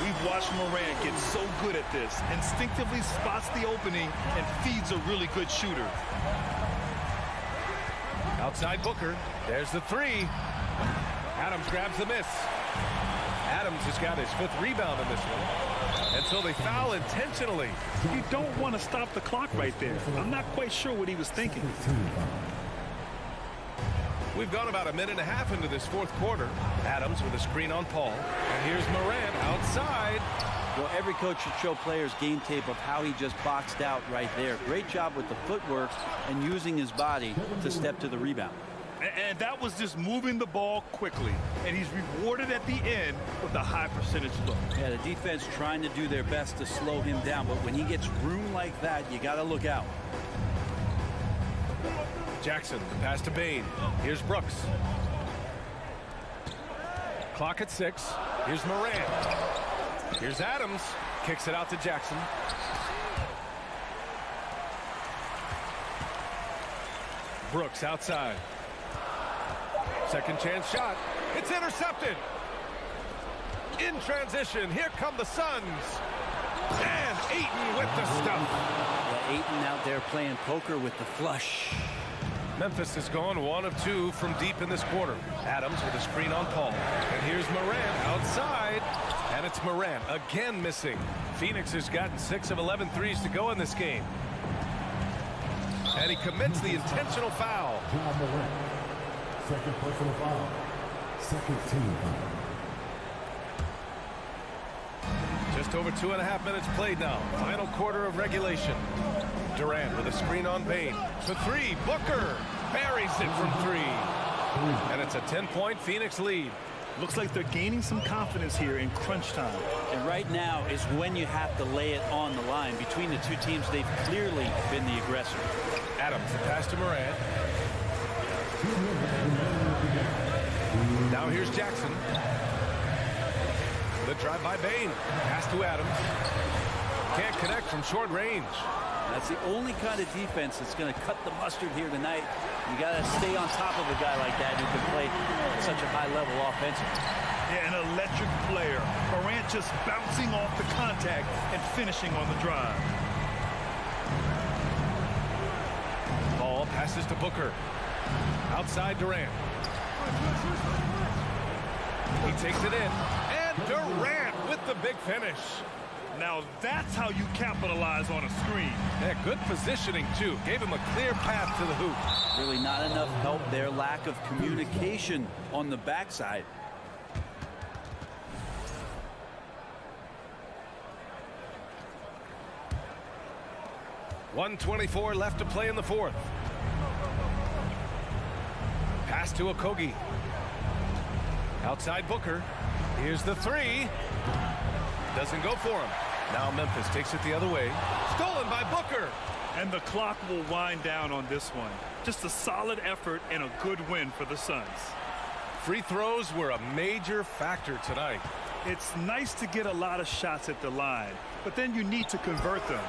We've watched Morant get so good at this. Instinctively spots the opening and feeds a really good shooter. Outside Booker. There's the 3. Adams grabs the miss. Adams has got his 5th rebound in this one. And so they foul intentionally. You don't want to stop the clock right there. I'm not quite sure what he was thinking. We've gone about a minute and a half into this 4th quarter. Adams with a screen on Paul. And here's Morant outside. Well, every coach should show players game tape of how he just boxed out right there. Great job with the footwork and using his body to step to the rebound. And that was just moving the ball quickly. And he's rewarded at the end with a high percentage look. Yeah, the defense trying to do their best to slow him down. But when he gets room like that, you got to look out. Jackson, the pass to Bain. Here's Brooks. Clock at 6. Here's Morant. Here's Adams. Kicks it out to Jackson. Brooks outside. Second chance shot. It's intercepted. In transition, here come the Suns. And Ayton with the stuff. Yeah, Ayton out there playing poker with the flush. Memphis has gone 1 of 2 from deep in this quarter. Adams with a screen on Paul. And here's Morant outside. And it's Morant again missing. Phoenix has gotten 6 of 11 threes to go in this game. And he commits the intentional foul. Second personal foul. Second team foul. Just over 2.5 minutes played now. Final quarter of regulation. Durant with a screen on Bain. For 3, Booker buries it from 3. And it's a 10-point Phoenix lead. Looks like they're gaining some confidence here in crunch time. And right now is when you have to lay it on the line. Between the two teams, they've clearly been the aggressor. Adams, the pass to Morant. Now here's Jackson. The drive by Bain. Pass to Adams. Can't connect from short range. That's the only kind of defense that's going to cut the mustard here tonight. You got to stay on top of a guy like that who can play at such a high level offensively. Yeah, an electric player. Morant just bouncing off the contact and finishing on the drive. Ball passes to Booker. Outside Durant. He takes it in. And Durant with the big finish. Now that's how you capitalize on a screen. Yeah, good positioning, too. Gave him a clear path to the hoop. Really not enough help there. Lack of communication on the backside. .124 left to play in the 4th. Pass to Okogie. Outside Booker. Here's the 3. Doesn't go for him. Now Memphis takes it the other way. Stolen by Booker. And the clock will wind down on this one. Just a solid effort and a good win for the Suns. Free throws were a major factor tonight. It's nice to get a lot of shots at the line, but then you need to convert them.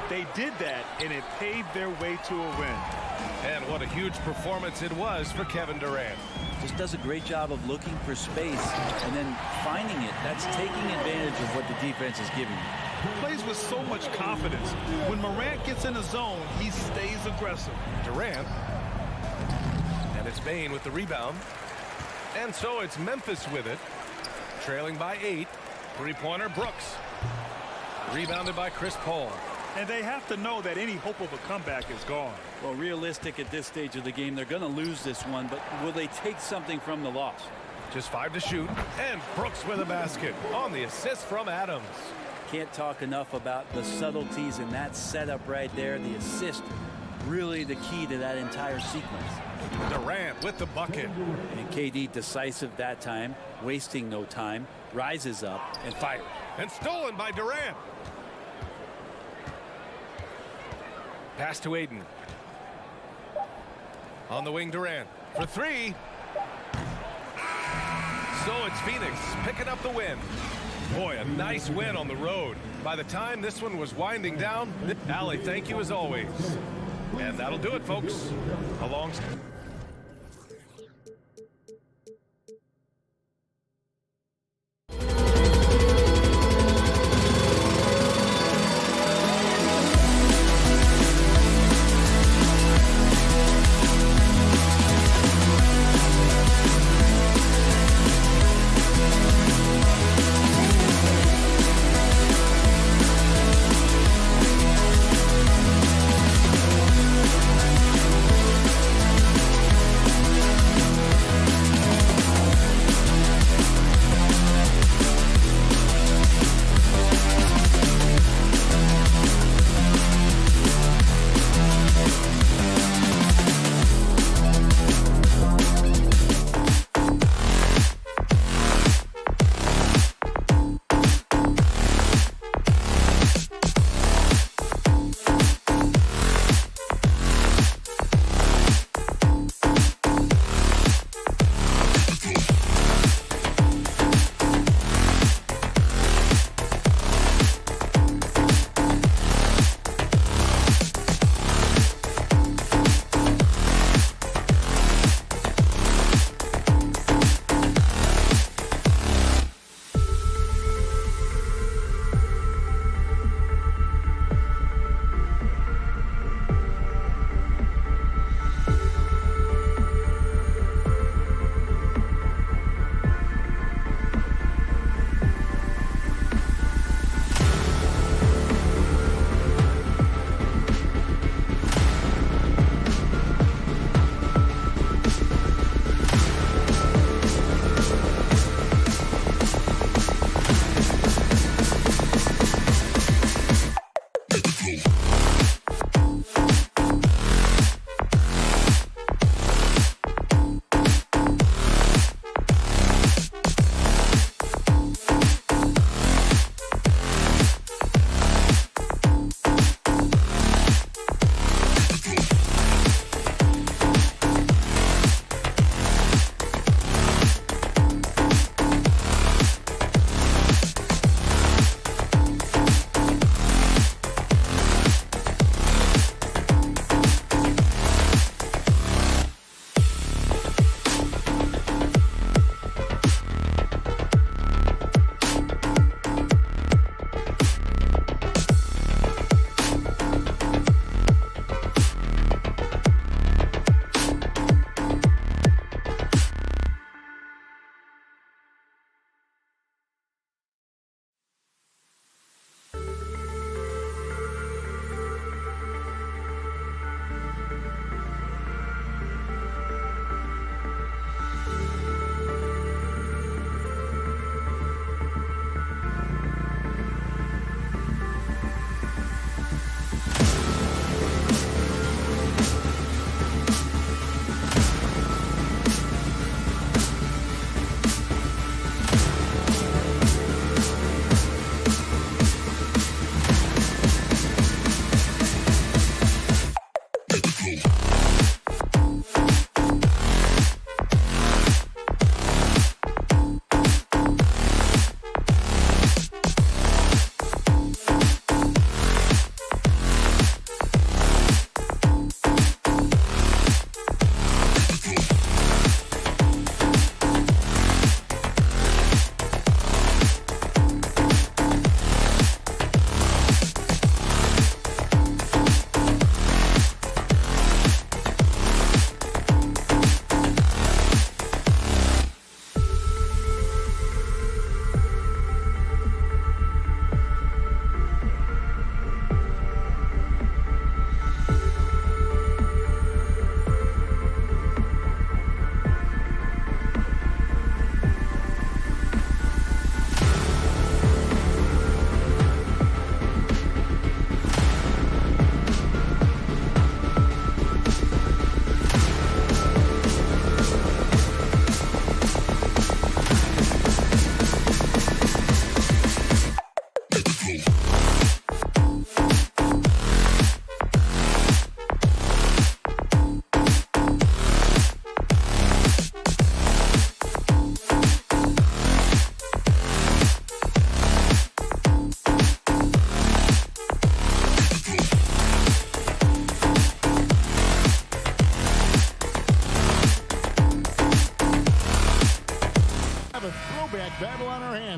They did that, and it paved their way to a win. And what a huge performance it was for Kevin Durant. Just does a great job of looking for space and then finding it. That's taking advantage of what the defense is giving you. Plays with so much confidence. When Morant gets in a zone, he stays aggressive. Durant. And it's Bain with the rebound. And so it's Memphis with it. trailing by 8. Three-pointer, Brooks. Rebounded by Chris Paul. And they have to know that any hope of a comeback is gone. Well, realistic at this stage of the game, they're going to lose this one, but will they take something from the loss? Just 5 to shoot, and Brooks with a basket on the assist from Adams. Can't talk enough about the subtleties in that setup right there. The assist, really the key to that entire sequence. Durant with the bucket. And KD decisive that time, wasting no time, rises up and fires. And stolen by Durant. Pass to Aiden. On the wing, Durant for 3. So it's Phoenix picking up the win. Boy, a nice win on the road. By the time this one was winding down, Allie, thank you as always. And that'll do it, folks. Alongside.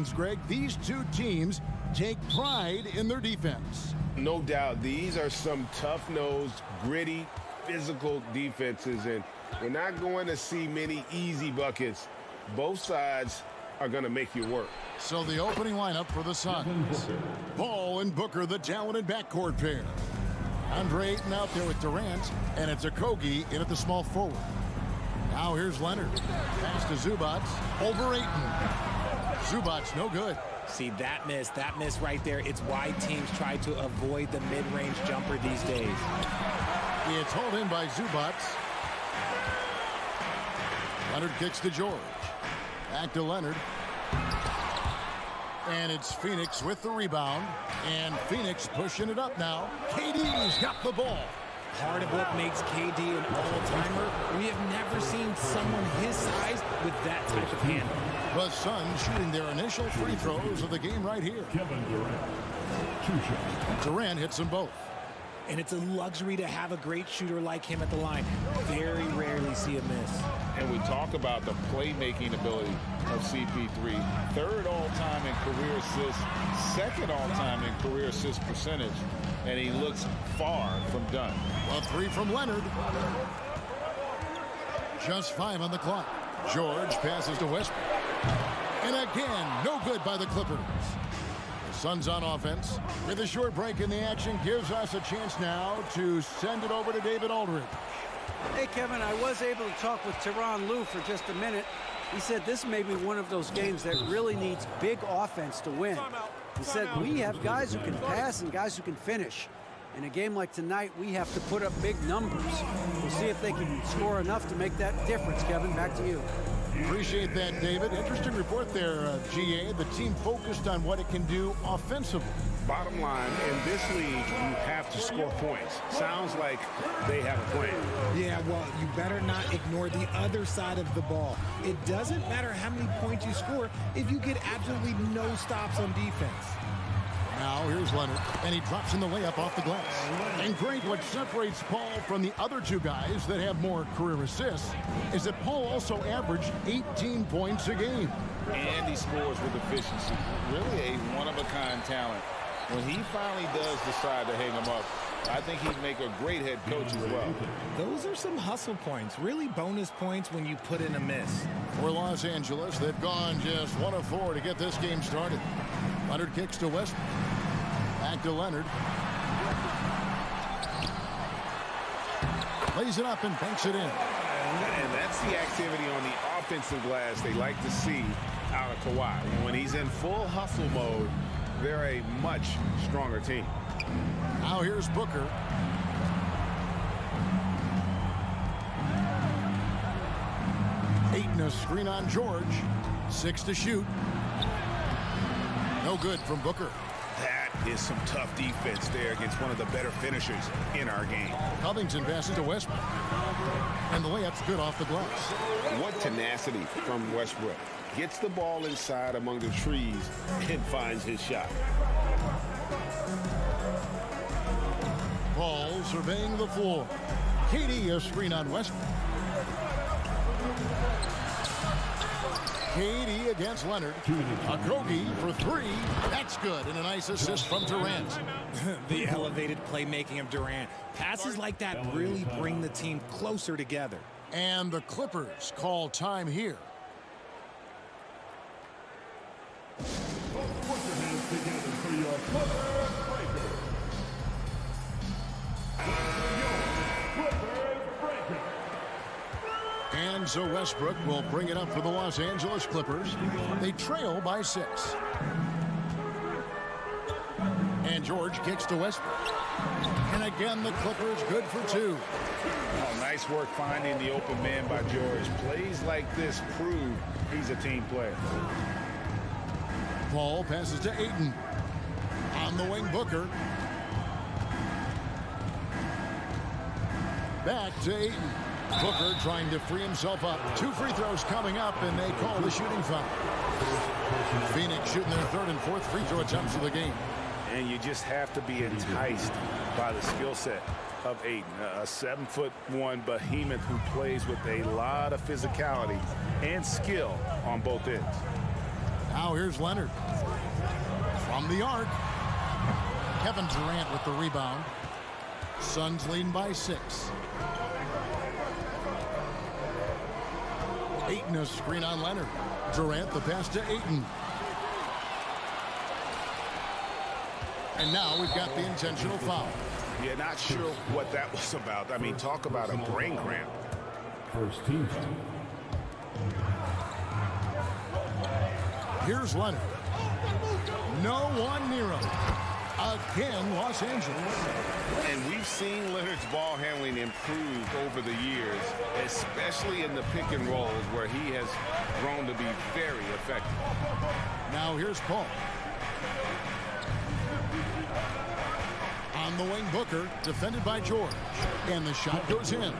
offense, Greg, these two teams take pride in their defense. No doubt, these are some tough-nosed, gritty, physical defenses, and we're not going to see many easy buckets. Both sides are going to make you work. So the opening lineup for the Suns. Paul and Booker, the talented backcourt pair. Andre Ayton out there with Durant, and it's Okogie in at the small forward. Now here's Leonard. Pass to Zubac. Over Ayton. Zubac, no good. See, that miss right there, it's why teams try to avoid the mid-range jumper these days. It's hauled in by Zubac. Leonard kicks to George. Back to Leonard. And it's Phoenix with the rebound. And Phoenix pushing it up now. KD's got the ball. Part of what makes KD an all-timer, we have never seen someone his size with that type of handle. The Suns shooting their initial free throws of the game right here. Kevin Durant. 2 shots. Durant hits them both. And it's a luxury to have a great shooter like him at the line. Very rarely see a miss. And we talk about the playmaking ability of CP3. 3rd all-time in career assists, 2nd all-time in career assist percentage, and he looks far from done. A 3 from Leonard. Just 5 on the clock. George passes to Westbrook. And again, no good by the Clippers. The Suns on offense. With a short break in the action, gives us a chance now to send it over to David Aldridge. Hey, Kevin, I was able to talk with Tyronn Lue for just a minute. He said this may be one of those games that really needs big offense to win. He said we have guys who can pass and guys who can finish. In a game like tonight, we have to put up big numbers. We'll see if they can score enough to make that difference. Kevin, back to you. Appreciate that, David. Interesting report there, GA. The team focused on what it can do offensively. Bottom line, in this league, you have to score points. Sounds like they have a plan. Yeah, well, you better not ignore the other side of the ball. It doesn't matter how many points you score if you get absolutely no stops on defense. Now here's Leonard, and he drops in the layup off the glass. And great, what separates Paul from the other two guys that have more career assists is that Paul also averaged 18 points a game. And he scores with efficiency. Really a one-of-a-kind talent. When he finally does decide to hang him up, I think he'd make a great head coach as well. Those are some hustle points, really bonus points when you put in a miss. For Los Angeles, they've gone just 1 of 4 to get this game started. Leonard kicks to Westbrook. Back to Leonard. Lays it up and banks it in. And that's the activity on the offensive glass they like to see out of Kawhi. When he's in full hustle mode, they're a much stronger team. Now here's Booker. Ayton a screen on George. 6 to shoot. No good from Booker. That is some tough defense there against one of the better finishers in our game. Covington passes to Westbrook. And the layup's good off the glass. What tenacity from Westbrook. Gets the ball inside among the trees and finds his shot. Paul surveying the floor. KD a screen on Westbrook. KD against Leonard. Okogie for 3. That's good. And a nice assist from Durant. The elevated playmaking of Durant. Passes like that really bring the team closer together. And the Clippers call time here. And so Westbrook will bring it up for the Los Angeles Clippers. They trail by 6. And George kicks to Westbrook. And again, the Clippers good for 2. Oh, nice work finding the open man by George. Plays like this prove he's a team player. Paul passes to Ayton. On the wing, Booker. Back to Ayton. Booker trying to free himself up. 2 free throws coming up, and they call the shooting foul. Phoenix shooting their 3rd and 4th free throw attempts of the game. And you just have to be enticed by the skill set of Ayton. A 7'1" behemoth who plays with a lot of physicality and skill on both ends. Now here's Leonard. From the arc. Kevin Durant with the rebound. Suns leading by 6. Ayton a screen on Leonard. Durant the pass to Ayton. And now we've got the intentional foul. Yeah, not sure what that was about. I mean, talk about a brain cramp. First team foul. Here's Leonard. No one near him. Again, Los Angeles. And we've seen Leonard's ball handling improve over the years, especially in the pick and rolls where he has grown to be very effective. Now here's Paul. On the wing, Booker, defended by George. And the shot goes in.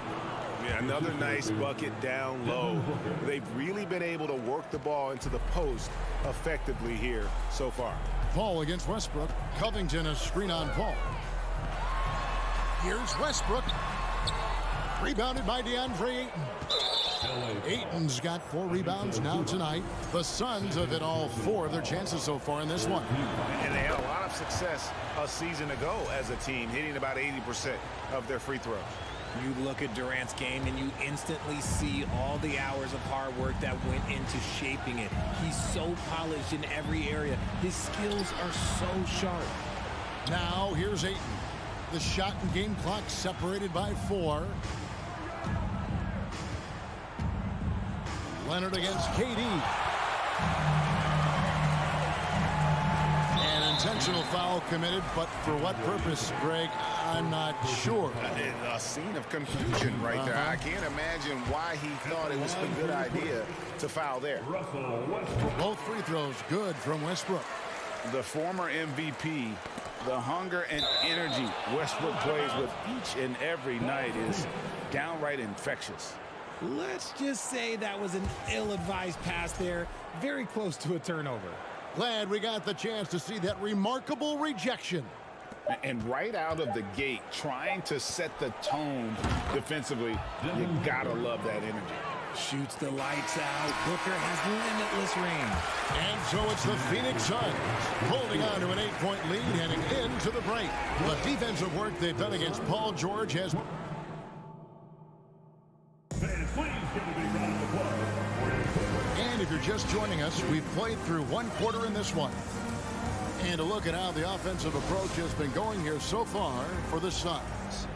Yeah, another nice bucket down low. They've really been able to work the ball into the post effectively here so far. Paul against Westbrook. Covington a screen on Paul. Here's Westbrook. Rebounded by DeAndre Ayton. Ayton's got 4 rebounds now tonight. The Suns have hit all 4 of their chances so far in this one. And they had a lot of success a season ago as a team, hitting about 80% of their free throws. You look at Durant's game and you instantly see all the hours of hard work that went into shaping it. He's so polished in every area. His skills are so sharp. Now here's Ayton. The shot and game clock separated by 4. Leonard against KD. An intentional foul committed, but for what purpose, Greg? I'm not sure. A scene of confusion right there. I can't imagine why he thought it was a good idea to foul there. Both free throws good from Westbrook. The former MVP, the hunger and energy Westbrook plays with each and every night is downright infectious. Let's just say that was an ill-advised pass there. Very close to a turnover. Glad we got the chance to see that remarkable rejection. And right out of the gate, trying to set the tone defensively, you gotta love that energy. Shoots the lights out. Booker has limitless range. And so it's the Phoenix Suns holding on to an 8-point lead heading into the break. The defensive work they've done against Paul George has... And if you're just joining us, we've played through 1 quarter in this one. And a look at how the offensive approach has been going here so far for the Suns.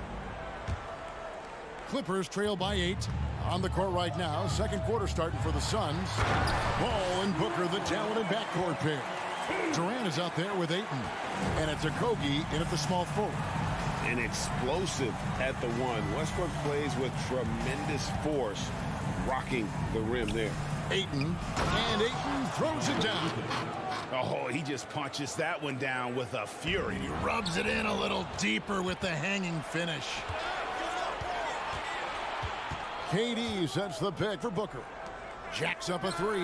Clippers trail by 8. On the court right now, 2nd quarter starting for the Suns. Ball and Booker, the talented backcourt pair. Durant is out there with Ayton. And it's Okogie in at the small forward. An explosive at the 1. Westbrook plays with tremendous force, rocking the rim there. Ayton, and Ayton throws it down. Oh, he just punches that one down with a fury. He rubs it in a little deeper with the hanging finish. KD sets the pick for Booker. Jacks up a 3,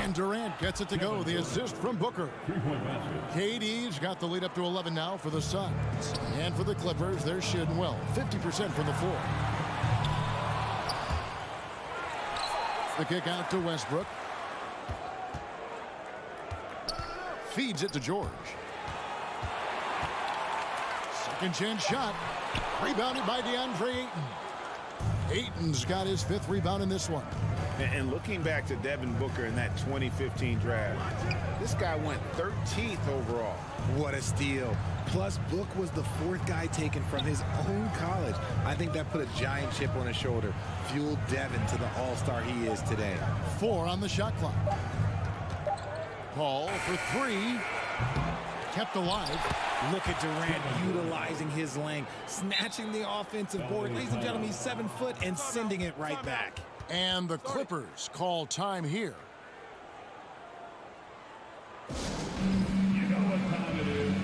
and Durant gets it to go. The assist from Booker. KD's got the lead up to 11 now for the Suns. And for the Clippers, they're shooting well, 50% from the floor. The kick out to Westbrook. Feeds it to George. Second chance shot. Rebounded by DeAndre Ayton. Ayton's got his 5th rebound in this one. And looking back to Devin Booker in that 2015 draft, this guy went 13th overall. What a steal. Plus, Book was the 4th guy taken from his own college. I think that put a giant chip on his shoulder, fueled Devin to the all-star he is today. 4 on the shot clock. Paul for 3. Kept alive. Look at Durant utilizing his length, snatching the offensive board. Ladies and gentlemen, he's 7 foot and sending it right back. And the Clippers call time here. You know what time it is.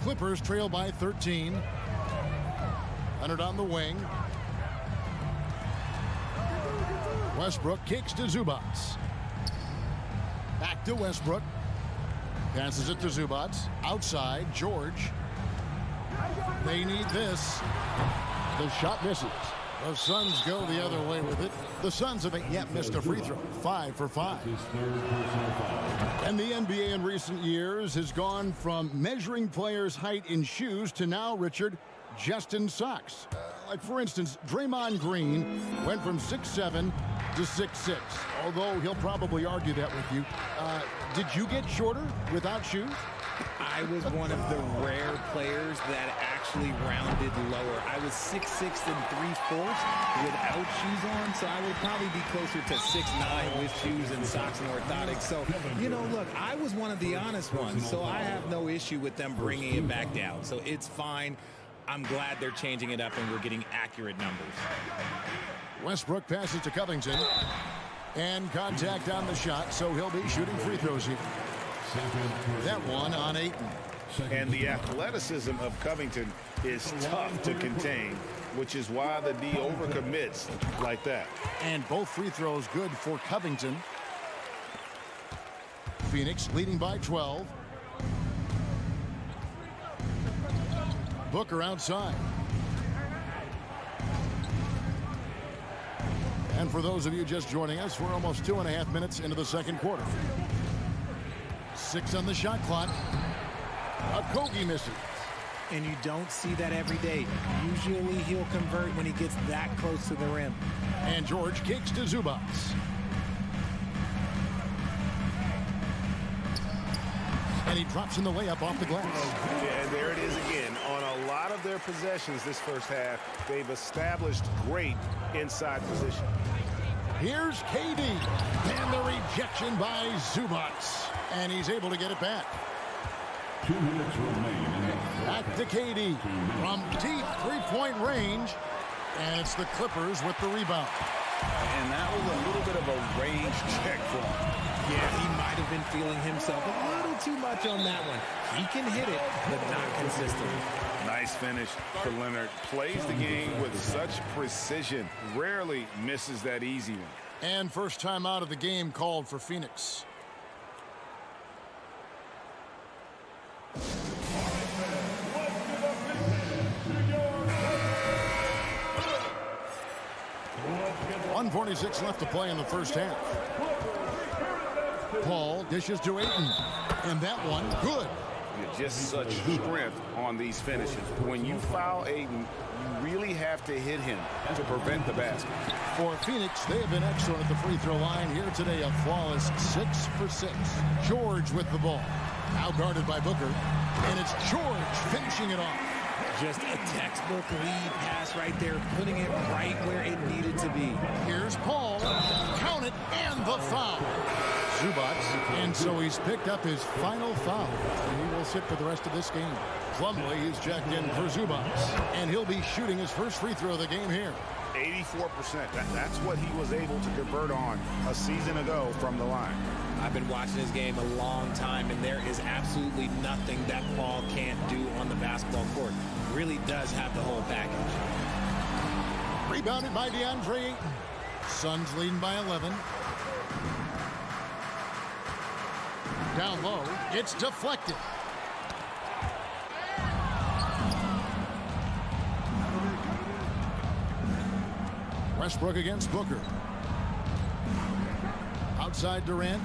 Clippers trail by 13. Leonard on the wing. Westbrook kicks to Zubac. Back to Westbrook. Passes it to Zubac. Outside, George. They need this. The shot misses. The Suns go the other way with it. The Suns haven't yet missed a free throw. 5 for 5. And the NBA in recent years has gone from measuring players' height in shoes to now, Richard, just in socks. Like, for instance, Draymond Green went from 6'7" to 6'6", although he'll probably argue that with you. Did you get shorter without shoes? I was one of the rare players that actually rounded lower. I was 6'6" and 3/4 without shoes on, so I would probably be closer to 6'9" with shoes and socks and orthotics. So, you know, look, I was one of the honest ones, so I have no issue with them bringing it back down. So it's fine. I'm glad they're changing it up and we're getting accurate numbers. Westbrook passes to Covington. And contact on the shot, so he'll be shooting free throws here. That one on Ayton. And the athleticism of Covington is tough to contain, which is why the D overcommits like that. And both free throws good for Covington. Phoenix leading by 12. Booker outside. And for those of you just joining us, we're almost 2.5 minutes into the second quarter. 6 on the shot clock. Okogie misses. And you don't see that every day. Usually he'll convert when he gets that close to the rim. And George kicks to Zubac. And he drops in the layup off the glass. Yeah, and there it is again. On a lot of their possessions this first half, they've established great inside position. Here's KD. And the rejection by Zubac. And he's able to get it back. 2 minutes remaining. Back to KD from deep three-point range. And it's the Clippers with the rebound. And that was a little bit of a range check for him. Yeah, he might have been feeling himself a little too much on that one. He can hit it, but not consistently. Nice finish for Leonard. Plays the game with such precision. Rarely misses that easy one. And first time out of the game called for Phoenix. .146 left to play in the first half. Paul dishes to Ayton. And that one, good. Just such strength on these finishes. When you foul Ayton, you really have to hit him to prevent the basket. For Phoenix, they have been excellent at the free throw line here today. A flawless 6 for 6. George with the ball. Now guarded by Booker. And it's George finishing it off. Just a textbook lead pass right there, putting it right where it needed to be. Here's Paul. Count it, and the foul. Zubac, and so he's picked up his final foul. And he will sit for the rest of this game. Plumlee is checked in for Zubac, and he'll be shooting his first free throw of the game here. 84%. That's what he was able to convert on a season ago from the line. I've been watching this game a long time, and there is absolutely nothing that Paul can't do on the basketball court. Really does have the whole package. Rebounded by DeAndre Ayton. Suns leading by 11. Down low, it's deflected. Westbrook against Booker. Outside Durant.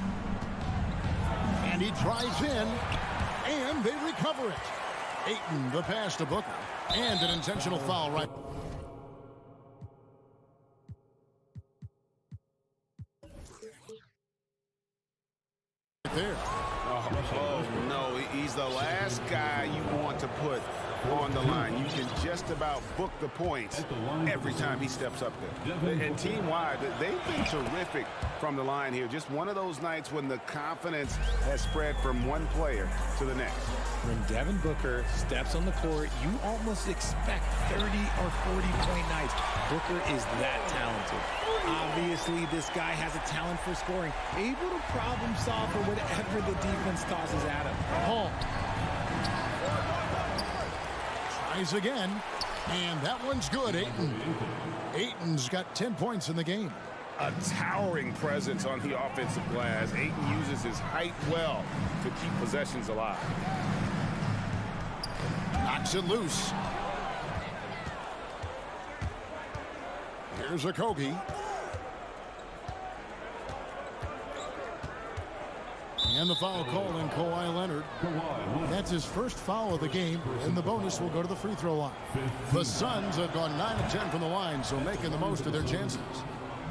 And he drives in, and they recover it. Ayton, the pass to Booker, and an intentional foul right there. Oh, no, he's the last guy you want to put on the line. You can just about book the points every time he steps up there. And team-wide, they've been terrific from the line here. Just one of those nights when the confidence has spread from one player to the next. When Devin Booker steps on the court, you almost expect 30 or 40-point nights. Booker is that talented. Obviously, this guy has a talent for scoring, able to problem solve for whatever the defense tosses at him. Paul tries again, and that one's good. Ayton's got 10 points in the game. A towering presence on the offensive glass. Ayton uses his height well to keep possessions alive. Knocks it loose. Here's a Kogi. And the foul call in Kawhi Leonard. That's his first foul of the game, and the bonus will go to the free throw line. The Suns have gone 9 of 10 from the line, so making the most of their chances.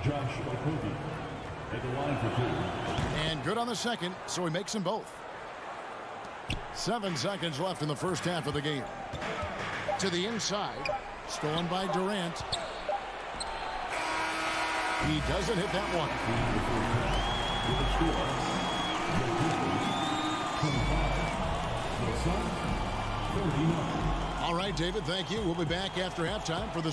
Josh Okogie at the line for 2. And good on the second, so he makes them both. 7 seconds left in the first half of the game. To the inside, stolen by Durant. He doesn't hit that one. All right, David, thank you. We'll be back after halftime for the...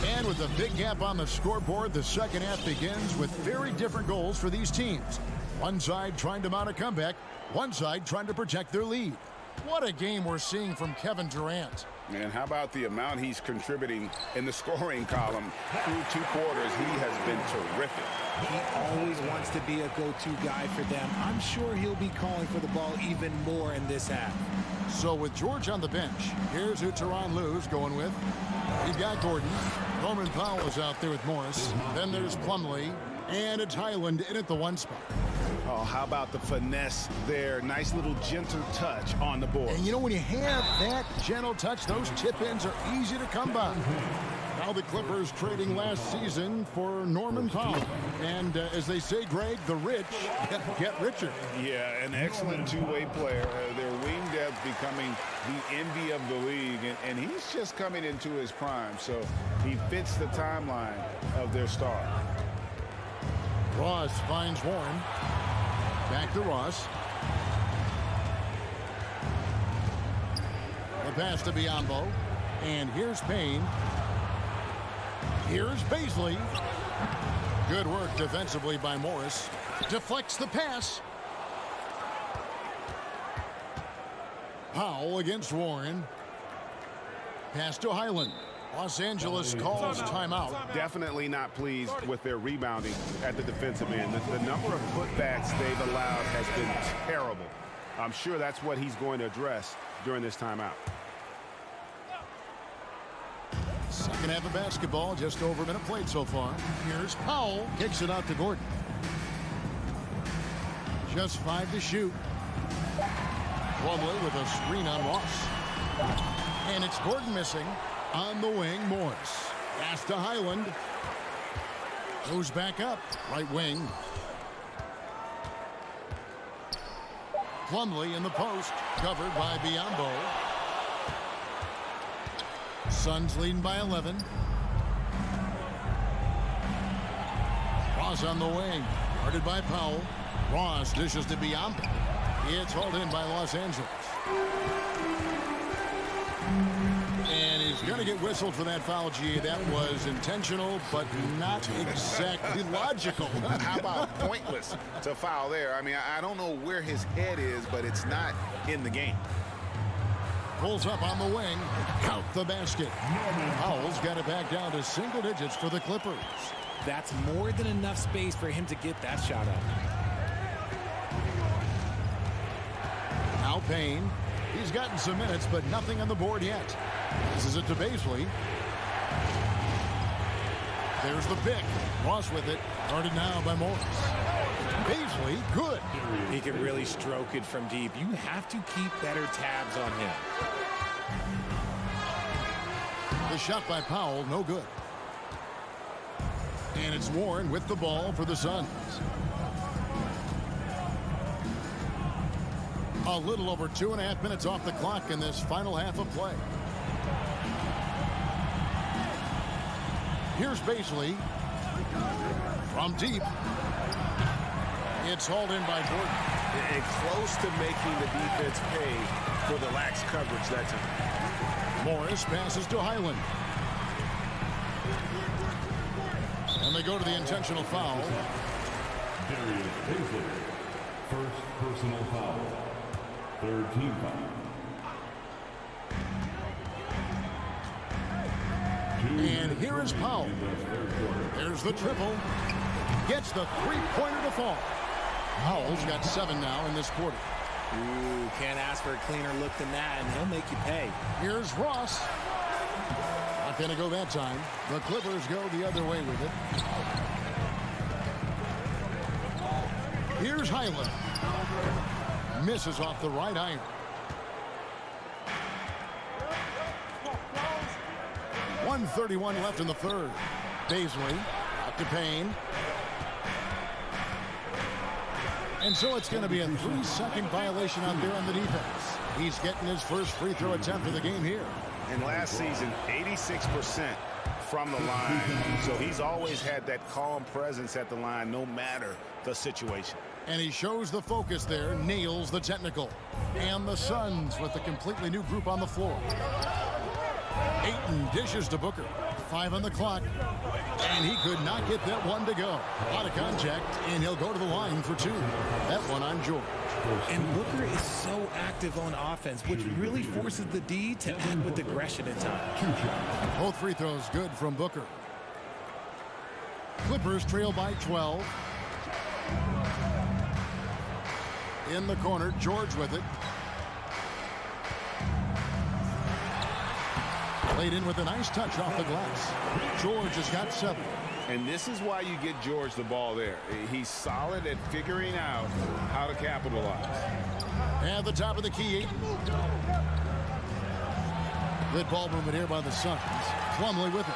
And with a big gap on the scoreboard, the second half begins with very different goals for these teams. One side trying to mount a comeback, one side trying to protect their lead. What a game we're seeing from Kevin Durant. And how about the amount he's contributing in the scoring column through 2 quarters? He has been terrific. He always wants to be a go-to guy for them. I'm sure he'll be calling for the ball even more in this half. So with George on the bench, here's who Tyronn Lue's going with. He's got Gordon. Norman Powell is out there with Morris. Then there's Plumlee. And it's Highland in at the 1 spot. Oh, how about the finesse there? Nice little gentle touch on the board. And you know, when you have that gentle touch, those tip-ins are easy to come by. Now the Clippers trading last season for Norman Powell. And as they say, Greg, the rich get richer. Yeah, an excellent two-way player. Their wing depth becoming the envy of the league. And he's just coming into his prime. So he fits the timeline of their star. Ross finds Warren. Back to Ross. The pass to Biyombo. And here's Payne. Here's Baisley. Good work defensively by Morris. Deflects the pass. Powell against Warren. Pass to Highland. Los Angeles calls timeout. Definitely not pleased with their rebounding at the defensive end. The number of putbacks they've allowed has been terrible. I'm sure that's what he's going to address during this timeout. Second half of basketball, just over a minute played so far. Here's Powell, kicks it out to Gordon. Just 5 to shoot. Plumlee with a screen on Ross. And it's Gordon missing. On the wing, Morris. Pass to Highland. Goes back up. Right wing. Plumlee in the post. Covered by Biyombo. Suns leading by 11. Ross on the wing. Guarded by Powell. Ross dishes to Biyombo. It's hauled in by Los Angeles. And he's going to get whistled for that foul, G. That was intentional, but not exactly logical. How about pointless to foul there? I mean, I don't know where his head is, but it's not in the game. Pulls up on the wing. Count the basket. Powell's got it back down to single digits for the Clippers. That's more than enough space for him to get that shot up. Now Payne. He's gotten some minutes, but nothing on the board yet. This is it to Baisley. There's the pick. Ross with it. Guarded now by Morris. Baisley, good. He can really stroke it from deep. You have to keep better tabs on him. The shot by Powell, no good. And it's Warren with the ball for the Suns. A little over 2.5 minutes off the clock in this final half of play. Here's Baisley. From deep. It's hauled in by Gordon. And close to making the defense pay for the lax coverage that time. Morris passes to Highland. And they go to the intentional foul. Darius Baisley, first personal foul. Third team foul. And here is Powell. There's the triple. Gets the three-pointer to fall. Powell's got 7 now in this quarter. Ooh, can't ask for a cleaner look than that, and he'll make you pay. Here's Ross. Not going to go that time. The Clippers go the other way with it. Here's Highland. Misses off the right iron. .131 left in the third. Baisley up to Payne. And so it's going to be a 3-second violation out there on the defense. He's getting his first free throw attempt of the game here. And last season, 86% from the line. So he's always had that calm presence at the line no matter the situation. And he shows the focus there, nails the technical. And the Suns with a completely new group on the floor. Ayton dishes to Booker. 5 on the clock. And he could not get that one to go. Out of contact, and he'll go to the line for 2. That one on George. And Booker is so active on offense, which really forces the D to end with aggression at times. Both free throws good from Booker. Clippers trail by 12. In the corner, George with it. Played in with a nice touch off the glass. George has got 7. And this is why you get George the ball there. He's solid at figuring out how to capitalize. At the top of the key, Ayton. Good ball movement here by the Suns. Plumlee with it.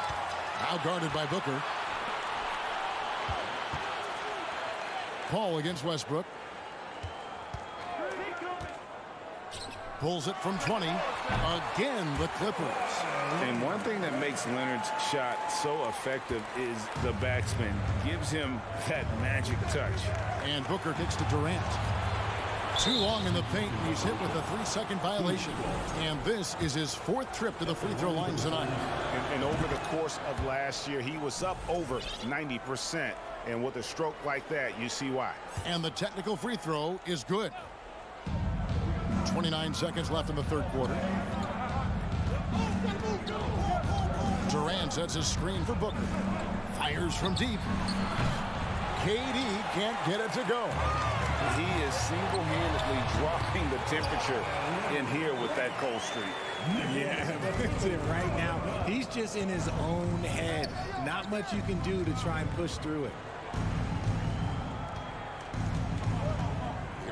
Now guarded by Booker. Paul against Westbrook. Pulls it from 20. Again, the Clippers. And one thing that makes Leonard's shot so effective is the backspin. Gives him that magic touch. And Booker kicks to Durant. Too long in the paint. He's hit with a 3-second violation. And this is his 4th trip to the free throw line tonight. And over the course of last year, he was up over 90%. And with a stroke like that, you see why. And the technical free throw is good. 29 seconds left in the third quarter. Durant sets a screen for Booker. Fires from deep. KD can't get it to go. He is single-handedly dropping the temperature in here with that cold streak. Yeah, that's it right now. He's just in his own head. Not much you can do to try and push through it.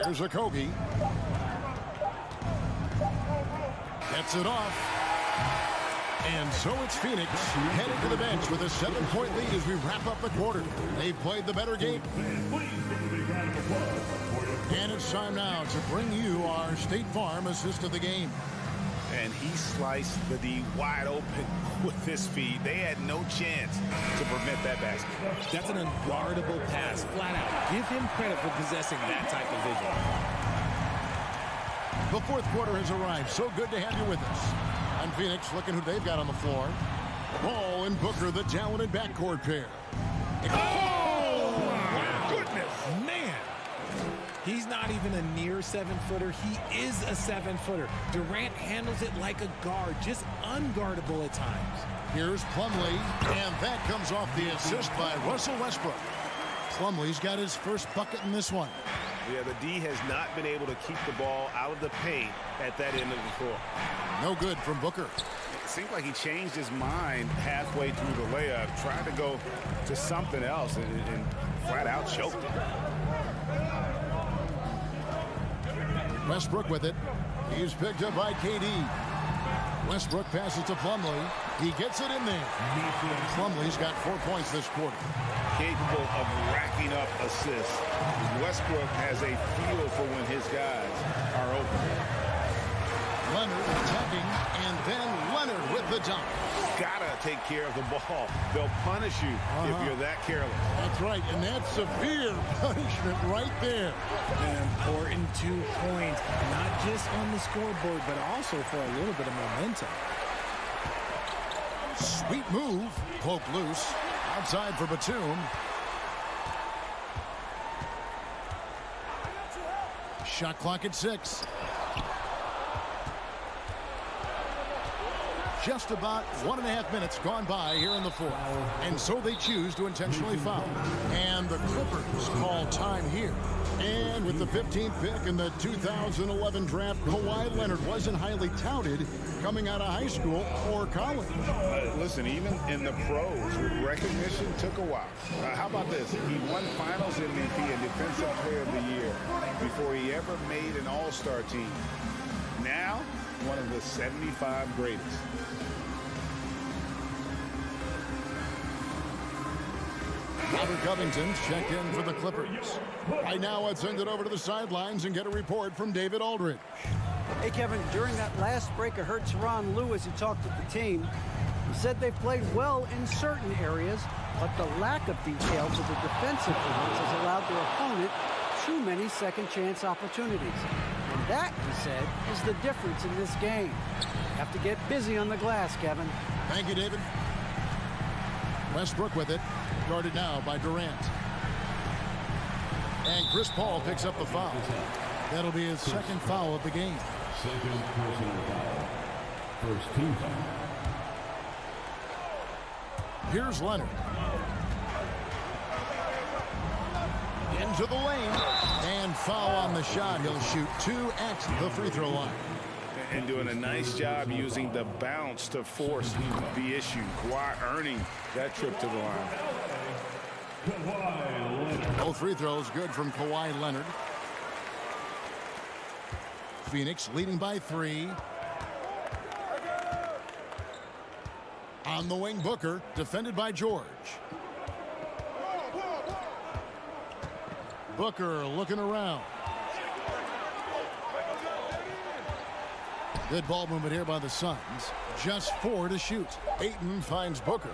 Here's a Kobe. Gets it off. And so it's Phoenix headed to the bench with a 7-point lead as we wrap up the quarter. They've played the better game. And it's time now to bring you our State Farm assist of the game. And he sliced the D wide open with his feet. They had no chance to prevent that basket. That's an unguardable pass, flat out. Give him credit for possessing that type of vision. The fourth quarter has arrived. So good to have you with us. And Phoenix looking who they've got on the floor. Ball and Booker, the talented backcourt pair. Oh, my goodness, man. He's not even a near 7-footer. He is a 7-footer. Durant handles it like a guard, just unguardable at times. Here's Plumlee, and that comes off the assist by Russell Westbrook. Plumlee's got his first bucket in this one. Yeah, the D has not been able to keep the ball out of the paint at that end of the floor. No good from Booker. It seemed like he changed his mind halfway through the layup, tried to go to something else, and flat out choked it. Westbrook with it. He's picked up by KD. Westbrook passes to Plumlee. He gets it in there. Plumlee's got 4 points this quarter. Capable of racking up assists. Westbrook has a feel for when his guys are open. Leonard attacking, and then Leonard with the dunk. Gotta take care of the ball. They'll punish you if you're that careless. That's right, and that's severe punishment right there. An important 2 points, not just on the scoreboard, but also for a little bit of momentum. Sweet move. Poke loose. Outside for Batum. Shot clock at 6. Just about 1.5 minutes gone by here in the fourth. And so they choose to intentionally foul. And the Clippers call time here. And with the 15th pick in the 2011 draft, Kawhi Leonard wasn't highly touted coming out of high school or college. Listen, even in the pros, recognition took a while. How about this? He won Finals MVP and Defensive Player of the Year before he ever made an All-Star team. Now, one of the 75 greatest. Robert Covington's checked in for the Clippers. Right now, let's send it over to the sidelines and get a report from David Aldridge. Hey, Kevin, during that last break, I heard Teron Lewis, who talked with the team. He said they've played well in certain areas, but the lack of details of the defensive efforts has allowed their opponent too many second-chance opportunities. And that, he said, is the difference in this game. Have to get busy on the glass, Kevin. Thank you, David. Westbrook with it. Guarded now by Durant. And Chris Paul picks up the foul. That'll be his second foul of the game. Second personal foul. First team foul. Here's Leonard. Into the lane. And foul on the shot. He'll shoot 2 at the free throw line. And doing a nice job using the bounce to force the issue. Kawhi earning that trip to the line. Both free throws good from Kawhi Leonard. Phoenix leading by 3. On the wing, Booker, defended by George. Booker looking around. Good ball movement here by the Suns. Just 4 to shoot. Ayton finds Booker.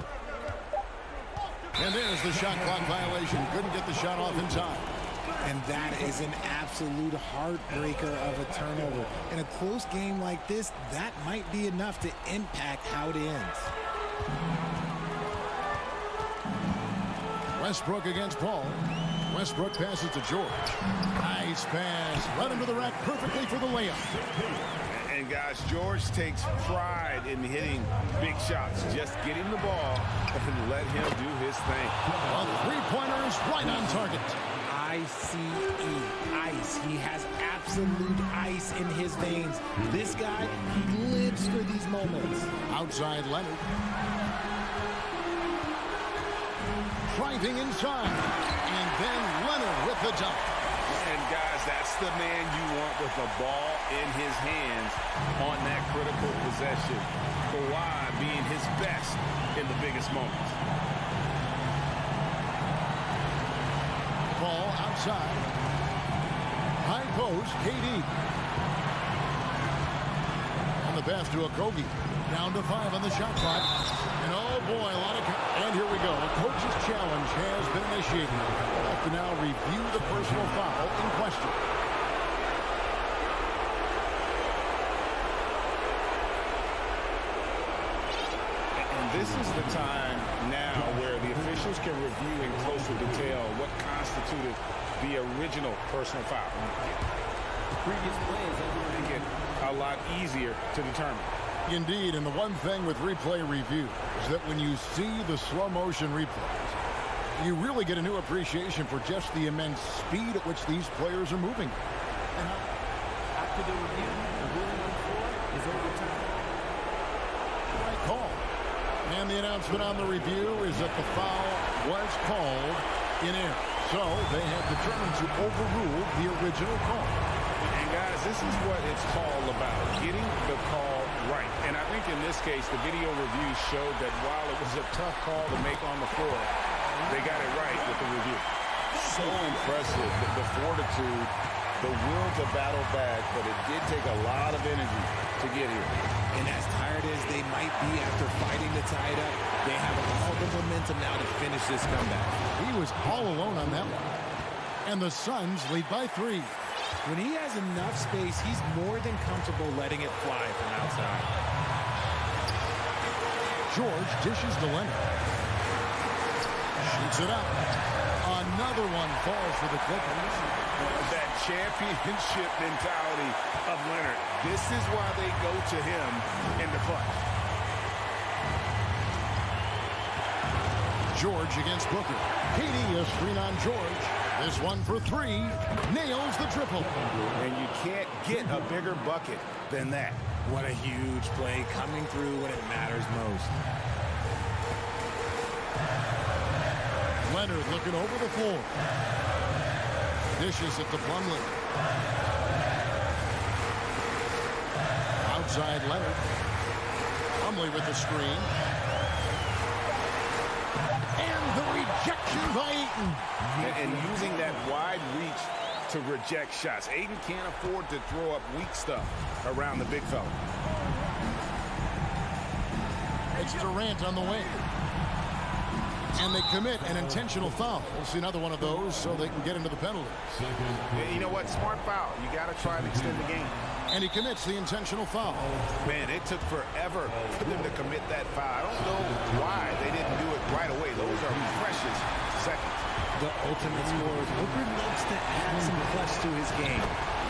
And there's the shot clock violation. Couldn't get the shot off in time. And that is an absolute heartbreaker of a turnover. In a close game like this, that might be enough to impact how it ends. Westbrook against Paul. Westbrook passes to George. Nice pass. Right into the rack perfectly for the layup. And guys, George takes pride in hitting big shots. Just get him the ball and let him do his thing. A three-pointer is right on target. ICE, ice. He has absolute ice in his veins. This guy, he lives for these moments. Outside Leonard. Driving inside. And then Leonard with the dunk. And guys, that's the man you want with the ball in his hands on that critical possession. Kawhi being his best in the biggest moments. Ball outside. High post, KD. On the pass to Okogie. Down to 5 on the shot clock. And oh boy, a lot of... And here we go. A coach's challenge has been initiated. We'll have to now review the personal foul in question. And this is the time now where the officials can review in closer detail what constituted the original personal foul. Previous plays make it a lot easier to determine. Indeed, and the one thing with replay review is that when you see the slow motion replays, you really get a new appreciation for just the immense speed at which these players are moving. after the review, the ruling on the floor is overtime. Right call. And the announcement on the review is that the foul was called in error. So they have determined to overrule the original call. And guys, this is what it's all about, getting the call right. And I think in this case, the video review showed that while it was a tough call to make on the floor, they got it right with the review. So impressive, the fortitude, the will to battle back, but it did take a lot of energy to get here. And as tired as they might be after fighting to tie it up, they have all the momentum now to finish this comeback. He was all alone on that one. And the Suns lead by 3. When he has enough space, he's more than comfortable letting it fly from outside. George dishes to Leonard. Shoots it up. Another one falls for the Clippers. That championship mentality of Leonard. This is why they go to him in the clutch. George against Booker. KD has screen on George. This one for three. Nails the triple. And you can't get a bigger bucket than that. What a huge play coming through when it matters most. Leonard looking over the floor. Dishes it to Plumlee. Outside Leonard. Plumlee with the screen. And the rejection by Ayton. And using that wide reach to reject shots. Ayton can't afford to throw up weak stuff around the big fella. It's Durant on the wing. And they commit an intentional foul. We'll see another one of those so they can get into the penalties. You know what? Smart foul. You got to try and extend the game. And he commits the intentional foul. Man, it took forever for them to commit that foul. I don't know why they didn't do it right away. Those are precious seconds. The ultimate scorer. Booker loves to add some clutch to his game.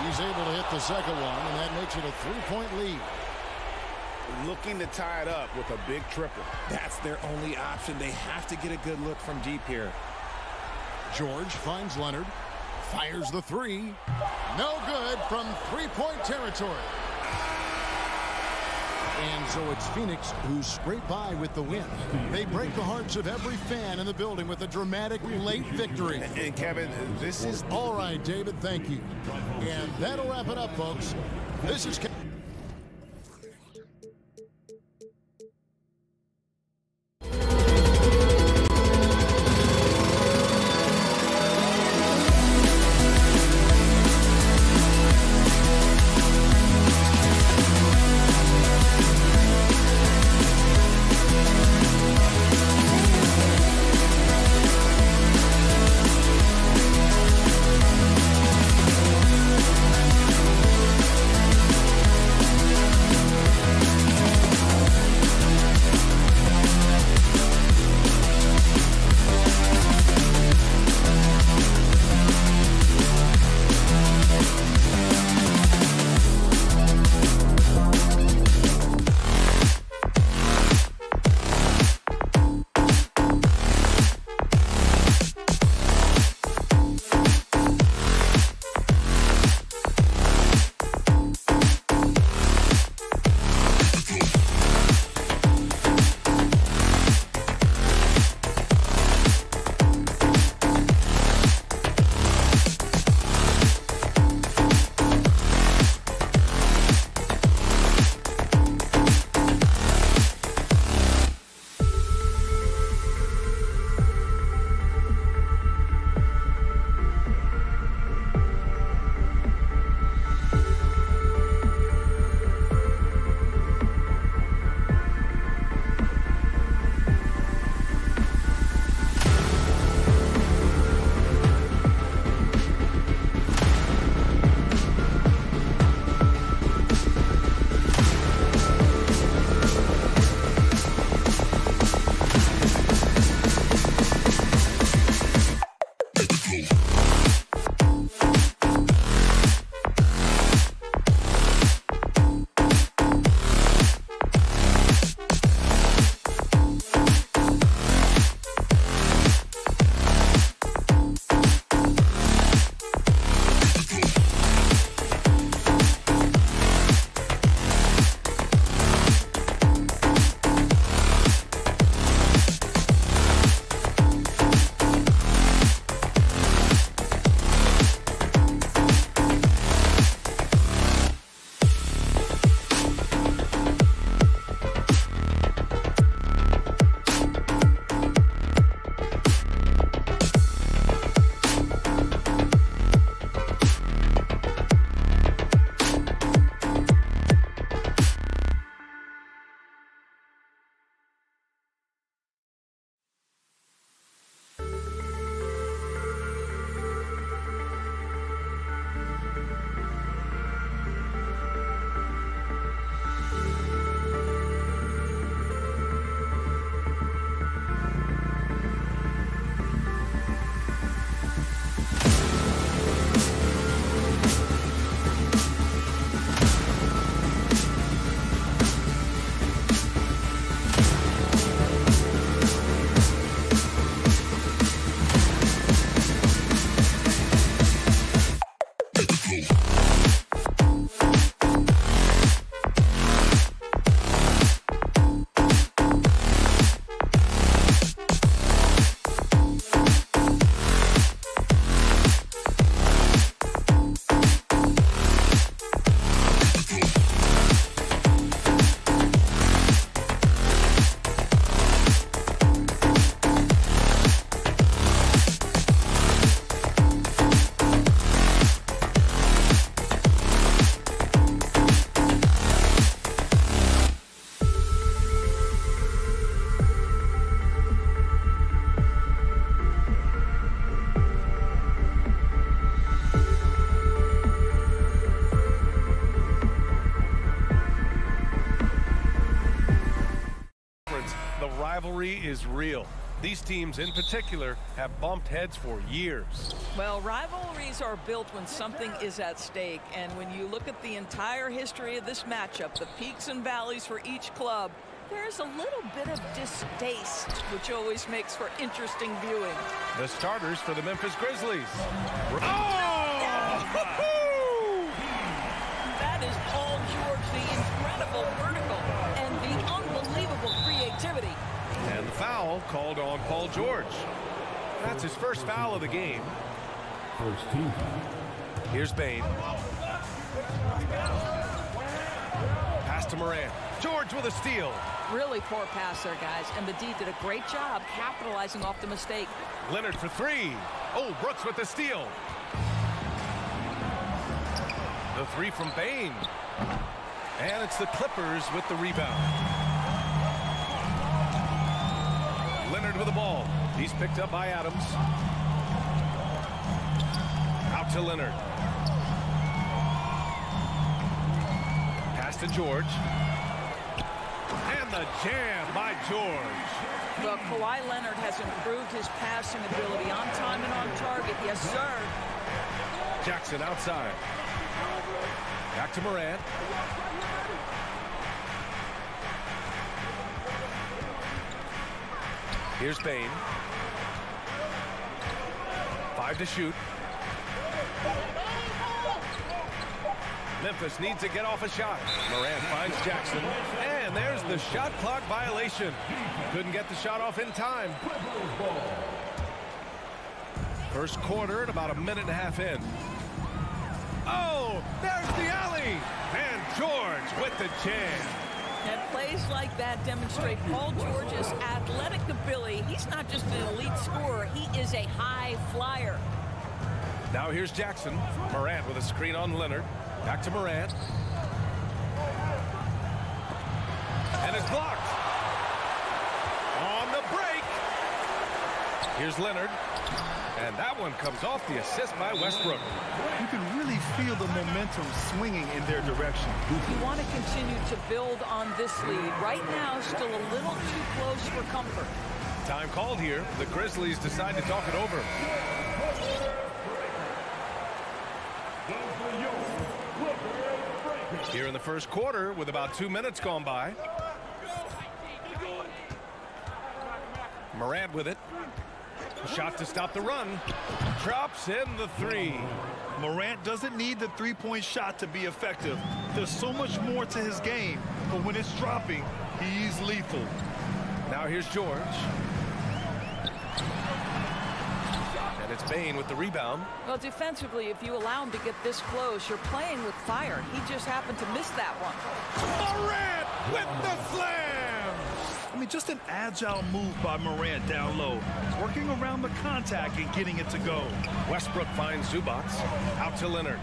He's able to hit the second one, and that makes it a three-point lead. Looking to tie it up with a big triple. That's their only option. They have to get a good look from deep here. George finds Leonard. Fires the three. No good from three-point territory. And so it's Phoenix who scrape by with the win. They break the hearts of every fan in the building with a dramatic late victory. And Kevin, this is... All right, David, thank you. And that'll wrap it up, folks. This is... is real. These teams in particular have bumped heads for years. Well, rivalries are built when something is at stake. And when you look at the entire history of this matchup, the peaks and valleys for each club, there's a little bit of distaste, which always makes for interesting viewing. The starters for the Memphis Grizzlies. That is Paul George, the incredible vertical and the unbelievable creativity. And the foul called on Paul George. That's his first foul of the game. First team. Here's Bain. Pass to Morant. George with a steal. Really poor pass there, guys. And the D did a great job capitalizing off the mistake. Leonard for three. Oh, Brooks with the steal. The three from Bain. And it's the Clippers with the rebound. Leonard with the ball. He's picked up by Adams. Out to Leonard. Pass to George. And the jam by George. Well, Kawhi Leonard has improved his passing ability on time and on target. Yes, sir. Jackson outside. Back to Morant. Here's Bain. 5 to shoot. Memphis needs to get off a shot. Morant finds Jackson. And there's the shot clock violation. Couldn't get the shot off in time. First quarter at about a minute and a half in. Oh, there's the alley. And George with the jam. And plays like that demonstrate Paul George's athletic ability. He's not just an elite scorer, he is a high flyer. Now here's Jackson. Morant with a screen on Leonard. Back to Morant. And it's blocked. On the break. Here's Leonard. And that one comes off the assist by Westbrook. You can really feel the momentum swinging in their direction. You want to continue to build on this lead. Right now, still a little too close for comfort. Time called here. The Grizzlies decide to talk it over. Here in the first quarter with about 2 minutes gone by. Morant with it. Shot to stop the run. Drops in the three. Morant doesn't need the three-point shot to be effective. There's so much more to his game, but when it's dropping, he's lethal. Now here's George. And it's Bain with the rebound. Well, defensively, if you allow him to get this close, you're playing with fire. He just happened to miss that one. Morant with the slam! I mean, just an agile move by Morant down low, working around the contact and getting it to go. Westbrook finds Zubac. Out to Leonard.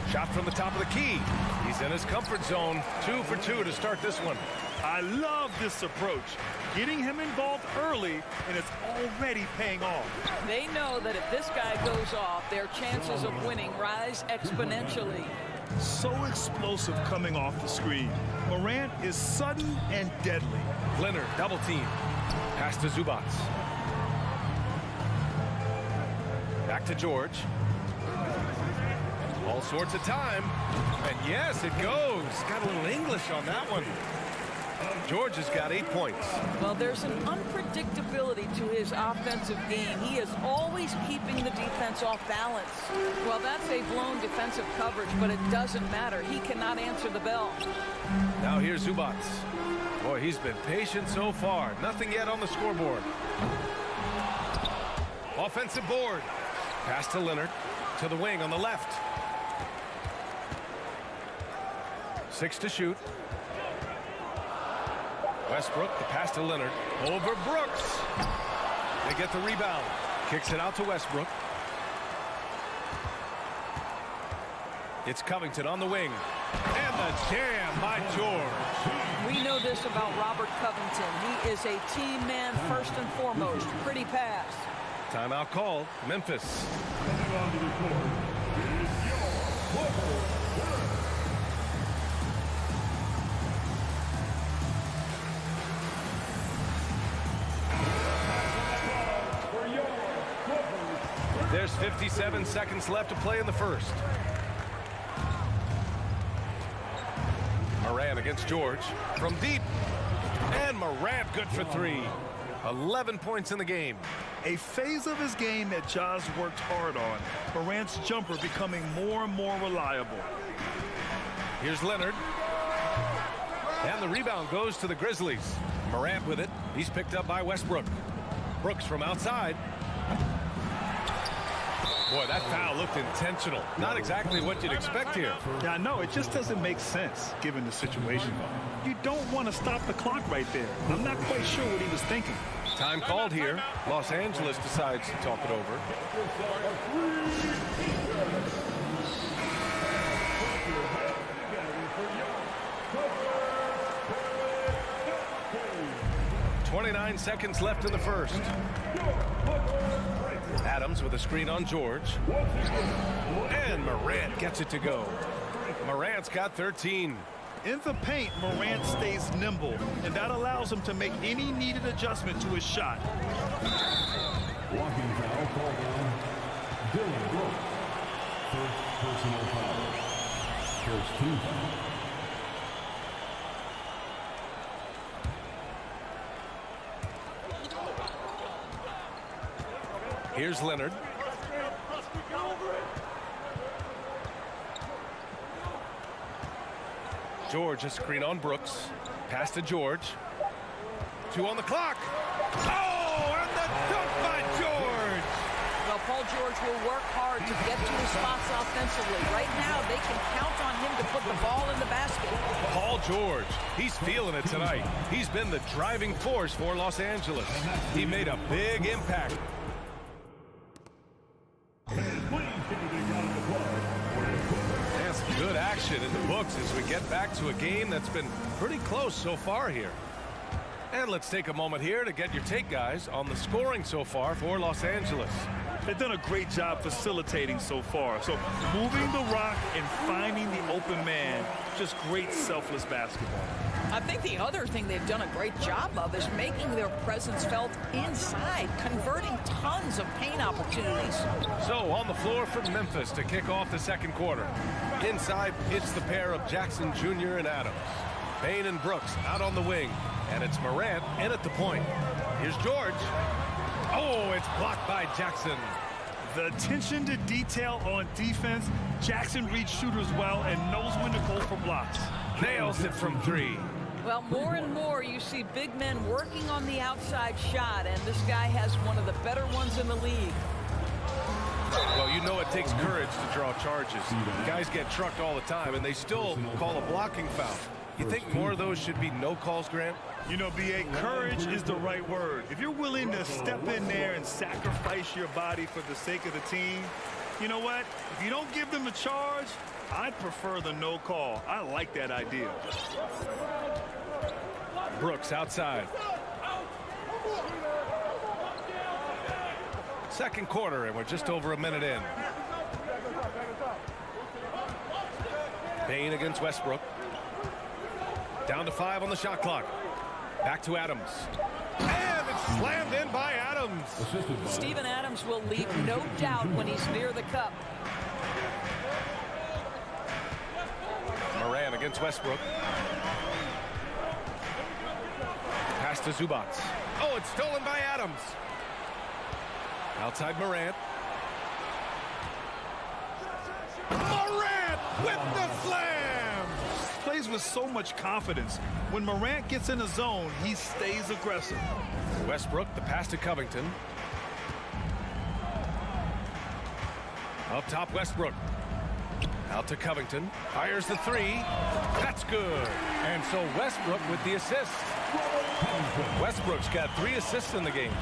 Shot from the top of the key. He's in his comfort zone. 2 for 2 to start this one. I love this approach. Getting him involved early, and it's already paying off. They know that if this guy goes off, their chances of winning rise exponentially. So explosive coming off the screen. Morant is sudden and deadly. Leonard, double team. Pass to Zubac. Back to George. All sorts of time. And yes, it goes. Got a little English on that one. George has got 8 points. Well, there's an unpredictability to his offensive game. He is always keeping the defense off balance. Well, that's a blown defensive coverage, but it doesn't matter. He cannot answer the bell. Now here's Zubac. Boy, he's been patient so far. Nothing yet on the scoreboard. Offensive board. Pass to Leonard. To the wing on the left. 6 to shoot. Westbrook, the pass to Leonard. Over Brooks. They get the rebound. Kicks it out to Westbrook. It's Covington on the wing. And the jam by George. We know this about Robert Covington. He is a team man first and foremost. Pretty pass. Timeout called. Memphis. There's 57 seconds left to play in the first. Morant against George from deep. And Morant good for 3. 11 points in the game. A phase of his game that Ja's worked hard on. Morant's jumper becoming more and more reliable. Here's Leonard. And the rebound goes to the Grizzlies. Morant with it. He's picked up by Westbrook. Brooks from outside. Boy, that foul looked intentional. Not exactly what you'd expect here. Yeah, I know. It just doesn't make sense given the situation. You don't want to stop the clock right there. I'm not quite sure what he was thinking. Time called here. Los Angeles decides to talk it over. .29 seconds left in the first. Adams with a screen on George. And Morant gets it to go. Morant's got 13. In the paint, Morant stays nimble, and that allows him to make any needed adjustment to his shot. Walking foul called on Dylan Brooks. First personal foul. First team foul. Here's Leonard. George, a screen on Brooks. Pass to George. 2 on the clock. Oh, and the dunk by George. Well, Paul George will work hard to get to his spots offensively. Right now, they can count on him to put the ball in the basket. Paul George, he's feeling it tonight. He's been the driving force for Los Angeles. He made a big impact. That's good action in the books as we get back to a game that's been pretty close so far here. And let's take a moment here to get your take, guys, on the scoring so far for Los Angeles. They've done a great job facilitating so far. So moving the rock and finding the open man, just great selfless basketball. I think the other thing they've done a great job of is making their presence felt inside, converting tons of paint opportunities. So on the floor for Memphis to kick off the second quarter. Inside, it's the pair of Jackson Jr. and Adams. Payne and Brooks out on the wing. And it's Morant in at the point. Here's George. Oh, it's blocked by Jackson. The attention to detail on defense. Jackson reads shooters well and knows when to go for blocks. Nails it from 3. Well, more and more you see big men working on the outside shot, and this guy has one of the better ones in the league. Well, you know it takes courage to draw charges. Guys get trucked all the time, and they still call a blocking foul. You think more of those should be no calls, Grant? You know, B.A., courage is the right word. If you're willing to step in there and sacrifice your body for the sake of the team, you know what? If you don't give them a charge, I'd prefer the no call. I like that idea. Brooks outside. Second quarter, and we're just over a minute in. Payne against Westbrook. Down to 5 on the shot clock. Back to Adams. And it's slammed in by Adams. Steven Adams will leave no doubt when he's near the cup. Morant against Westbrook. Pass to Zubac. Oh, it's stolen by Adams. Outside Morant. Morant with the slam! Plays with so much confidence. When Morant gets in the zone, he stays aggressive. Westbrook, the pass to Covington. Up top, Westbrook. Out to Covington. Fires the 3. That's good. And so Westbrook with the assist. Westbrook's got 3 assists in the game.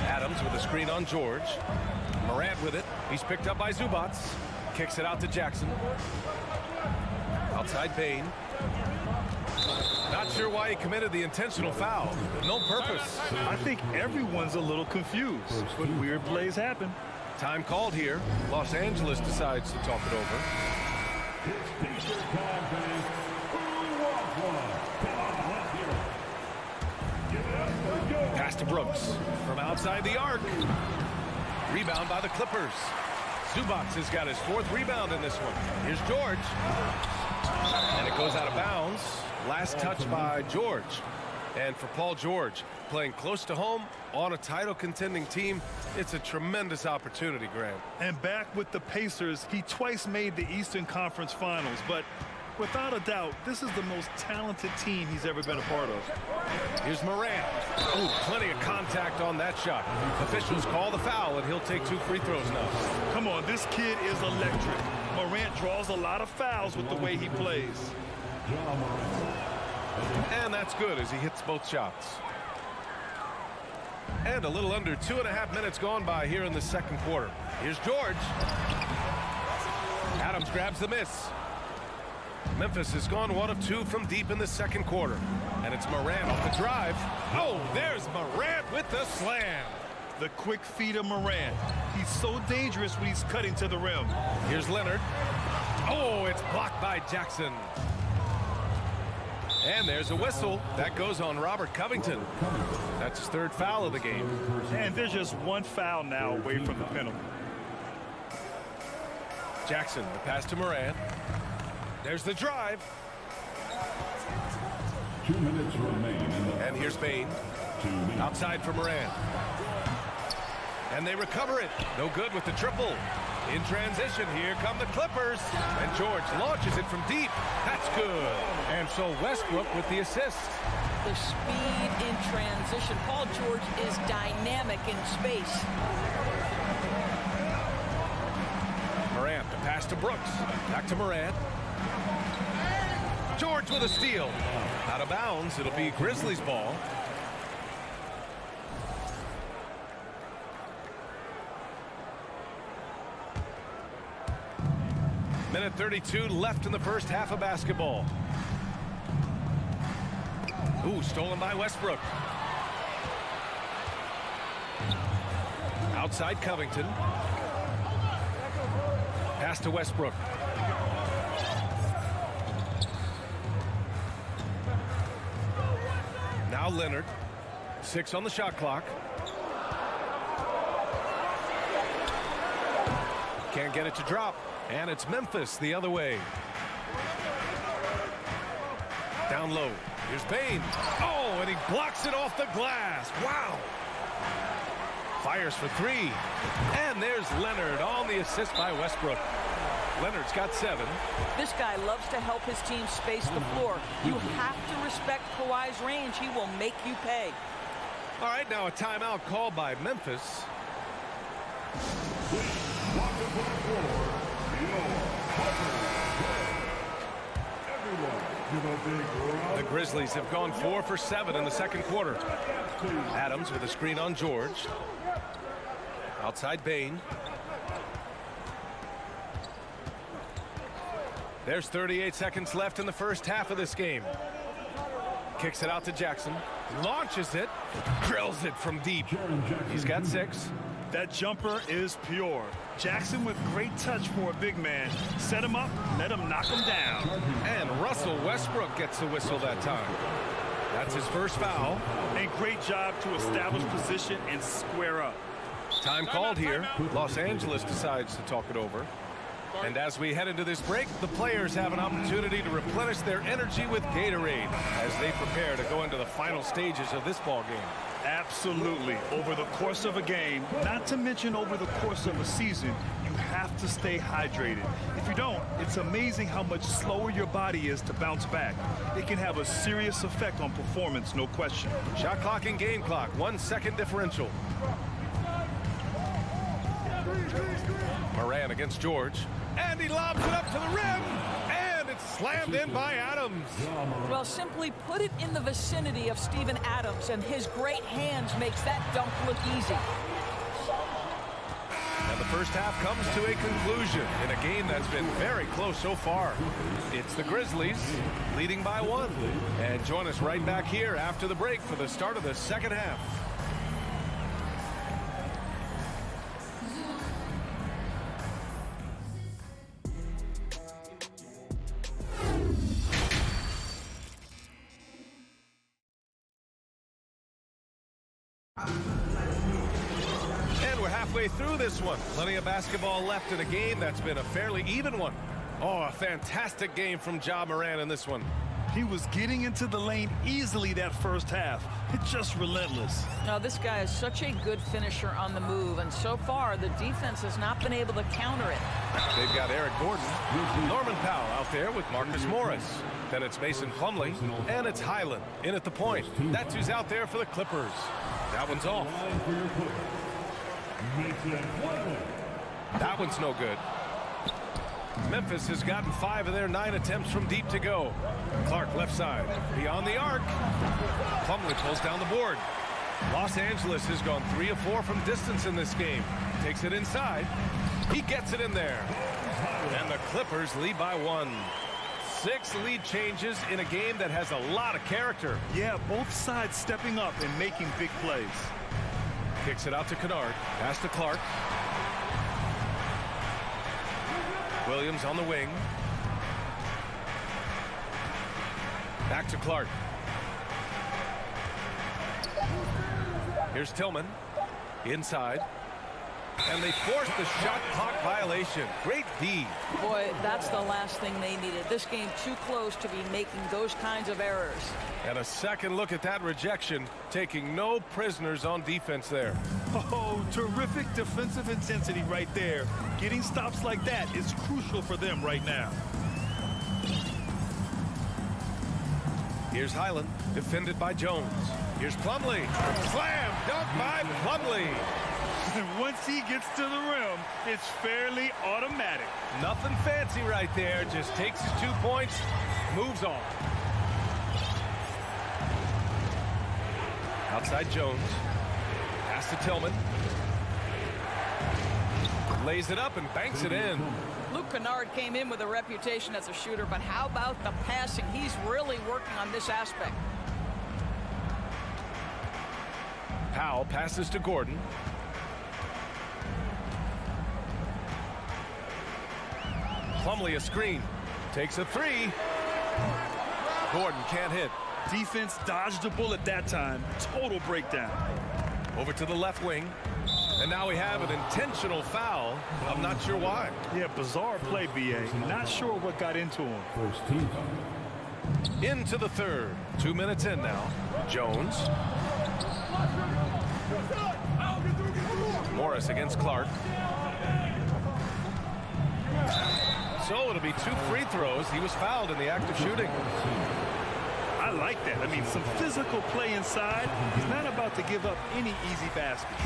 Adams with a screen on George. Morant with it. He's picked up by Zubac. Kicks it out to Jackson. Outside Payne. Not sure why he committed the intentional foul. No purpose. I think everyone's a little confused, but weird plays happen. Time called here. Los Angeles decides to talk it over. Pass to Brooks from outside the arc. Rebound by the Clippers. Zubac has got his 4th rebound in this one. Here's George. And it goes out of bounds. Last touch by George. And for Paul George, playing close to home on a title contending team, it's a tremendous opportunity, Graham. And back with the Pacers, he twice made the Eastern Conference Finals, but without a doubt, this is the most talented team he's ever been a part of. Here's Morant. Ooh, plenty of contact on that shot. Officials call the foul, and he'll take 2 free throws now. Come on, this kid is electric. Morant draws a lot of fouls with the way he plays. And that's good as he hits both shots. And a little under 2.5 minutes gone by here in the second quarter. Here's George. Adams grabs the miss. Memphis has gone 1 of 2 from deep in the second quarter. And it's Morant off the drive. Oh, there's Morant with the slam. The quick feet of Morant. He's so dangerous when he's cutting to the rim. Here's Leonard. Oh, it's blocked by Jackson. And there's a whistle. That goes on Robert Covington. That's his 3rd foul of the game. And there's just 1 foul now away from the penalty. Jackson, the pass to Morant. There's the drive. 2 minutes remain. And here's Bain. Outside for Morant. And they recover it. No good with the triple. In transition, here come the Clippers. And George launches it from deep. That's good. And so Westbrook with the assist. The speed in transition. Paul George is dynamic in space. Morant, the pass to Brooks. Back to Morant. George with a steal. Out of bounds. It'll be Grizzlies ball. Minute 32 left in the first half of basketball. Ooh, stolen by Westbrook. Outside Covington. Pass to Westbrook. Now Leonard. 6 on the shot clock. Can't get it to drop. And it's Memphis the other way. Down low. Here's Bain. Oh, and he blocks it off the glass. Wow. Fires for 3. And there's Leonard on the assist by Westbrook. Leonard's got 7. This guy loves to help his team space the floor. You have to respect Kawhi's range. He will make you pay. All right, now a timeout called by Memphis. The Grizzlies have gone 4 for 7 in the second quarter. Adams with a screen on George. Outside Bain. There's 38 seconds left in the first half of this game. Kicks it out to Jackson. Launches it. Drills it from deep. He's got 6. That jumper is pure. Jackson with great touch for a big man. Set him up, let him knock him down. And Russell Westbrook gets the whistle that time. That's his first foul. And great job to establish position and square up. Time called here. Los Angeles decides to talk it over. And as we head into this break, the players have an opportunity to replenish their energy with Gatorade as they prepare to go into the final stages of this ball game. Absolutely. Over the course of a game, not to mention over the course of a season, you have to stay hydrated. If you don't, it's amazing how much slower your body is to bounce back. It can have a serious effect on performance, no question. Shot clock and game clock, 1 second differential. Morant against George. And he lobs it up to the rim. And it's slammed in by Adams. Well, simply put it in the vicinity of Steven Adams, and his great hands makes that dunk look easy. And the first half comes to a conclusion in a game that's been very close so far. It's the Grizzlies leading by 1. And join us right back here after the break for the start of the second half. midway through this one. Plenty of basketball left in a game that's been a fairly even one. Oh, a fantastic game from Ja Morant in this one. He was getting into the lane easily that first half. It's just relentless. Now, this guy is such a good finisher on the move, and so far, the defense has not been able to counter it. They've got Eric Gordon, Norman Powell out there with Marcus Morris. Then it's Mason Plumlee, and it's Highland in at the point. That's who's out there for the Clippers. That one's off. That one's no good. Memphis has gotten 5 of their 9 attempts from deep to go. Clark left side, beyond the arc. Plumlee pulls down the board. Los Angeles has gone 3 of 4 from distance in this game. Takes it inside. He gets it in there. And the Clippers lead by 1. 6 lead changes in a game that has a lot of character. Yeah, both sides stepping up and making big plays. Kicks it out to Kennard. Pass to Clark. Williams on the wing. Back to Clark. Here's Tillman. Inside. And they forced the shot clock violation. Great D. Boy, that's the last thing they needed. This game too close to be making those kinds of errors. And a second look at that rejection, taking no prisoners on defense there. Oh, terrific defensive intensity right there. Getting stops like that is crucial for them right now. Here's Highland, defended by Jones. Here's Plumlee. Slam dunk by Plumlee. And once he gets to the rim, it's fairly automatic. Nothing fancy right there. Just takes his 2 points, moves on. Outside Jones. Pass to Tillman. Lays it up and banks it in. Luke Kennard came in with a reputation as a shooter, but how about the passing? He's really working on this aspect. Powell passes to Gordon. Plumlee a screen. Takes a 3. Gordon can't hit. Defense dodged a bullet that time. Total breakdown. Over to the left wing. And now we have an intentional foul. I'm not sure why. Yeah, bizarre play, BA. Not sure what got into him. Into the third. 2 minutes in now. Jones. Morris against Clark. So it'll be 2 free throws. He was fouled in the act of shooting. I like that. I mean, some physical play inside. He's not about to give up any easy baskets.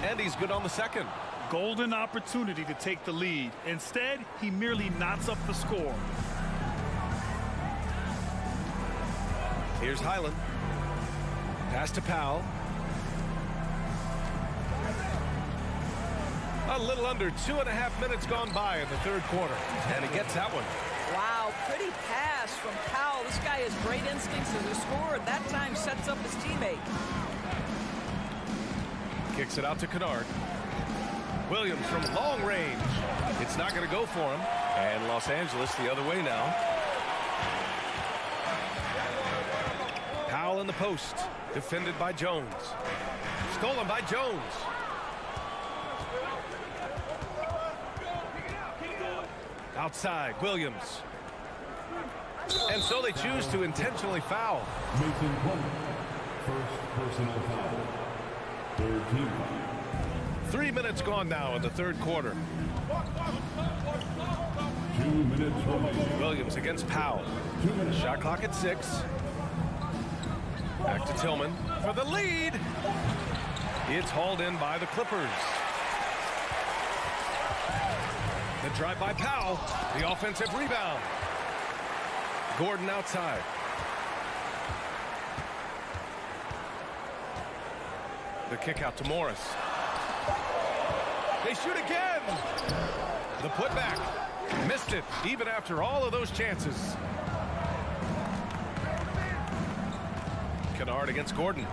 And he's good on the second. Golden opportunity to take the lead. Instead, he merely knots up the score. Here's Highland. Pass to Powell. A little under 2.5 minutes gone by in the third quarter. And he gets that one. Wow, pretty pass from Powell. This guy has great instincts as a scorer. That time sets up his teammate. Kicks it out to Kennard. Williams from long range. It's not going to go for him. And Los Angeles the other way now. Powell in the post. Defended by Jones. Stolen by Jones. Outside, Williams. And so they choose to intentionally foul. Mason Plumlee, first personal foul. Third team foul. 3 minutes gone now in the third quarter. 2 minutes remaining. Williams against Powell. Shot clock at 6. Back to Tillman for the lead. It's hauled in by the Clippers. The drive by Powell. The offensive rebound. Gordon outside. The kick out to Morris. They shoot again. The putback. Missed it, even after all of those chances. Kennard against Gordon.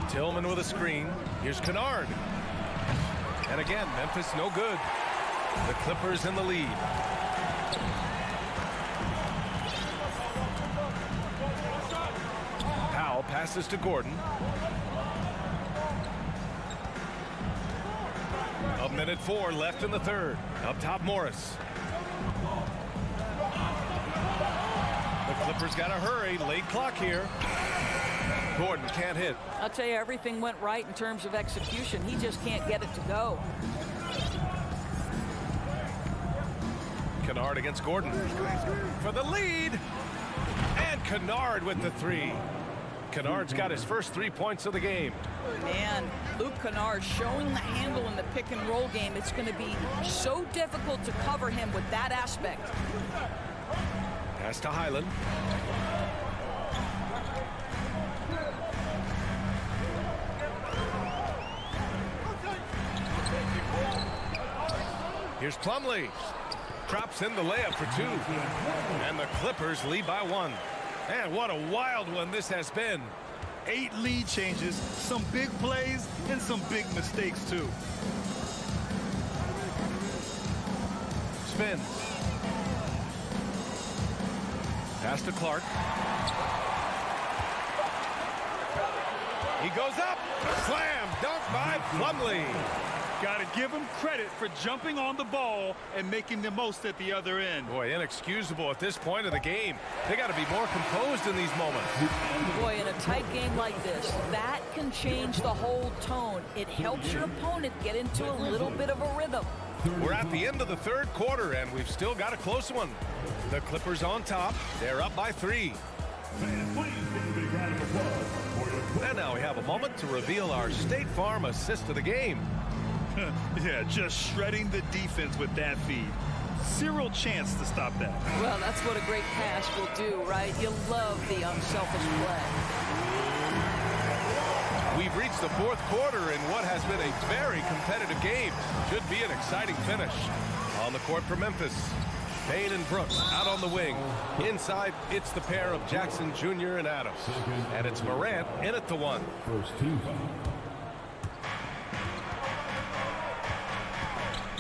Tillman with a screen. Here's Kennard. And again, Memphis no good. The Clippers in the lead. Powell passes to Gordon. A minute 4 left in the third. Up top, Morris. The Clippers got to hurry. Late clock here. Gordon can't hit. I'll tell you, everything went right in terms of execution. He just can't get it to go. Kennard against Gordon for the lead. And Kennard with the 3. Kennard's got his first 3 points of the game. Man, Luke Kennard showing the handle in the pick and roll game. It's going to be so difficult to cover him with that aspect. Pass to Highland. Here's Plumlee. Drops in the layup for 2. And the Clippers lead by 1. And what a wild one this has been. 8 lead changes, some big plays, and some big mistakes, too. Spins. Pass to Clark. He goes up. Slam dunk by Plumlee. Got to give him credit for jumping on the ball and making the most at the other end. Boy, inexcusable at this point of the game. They got to be more composed in these moments. Boy, in a tight game like this, that can change the whole tone. It helps your opponent get into a little bit of a rhythm. We're at the end of the third quarter, and we've still got a close one. The Clippers on top. They're up by 3. And now we have a moment to reveal our State Farm assist of the game. Yeah, just shredding the defense with that feed. Zero chance to stop that. Well, that's what a great pass will do, right? You love the unselfish play. We've reached the fourth quarter in what has been a very competitive game. Should be an exciting finish. On the court for Memphis, Payne and Brooks out on the wing. Inside, it's the pair of Jackson Jr. and Adams. And it's Morant in at the 1.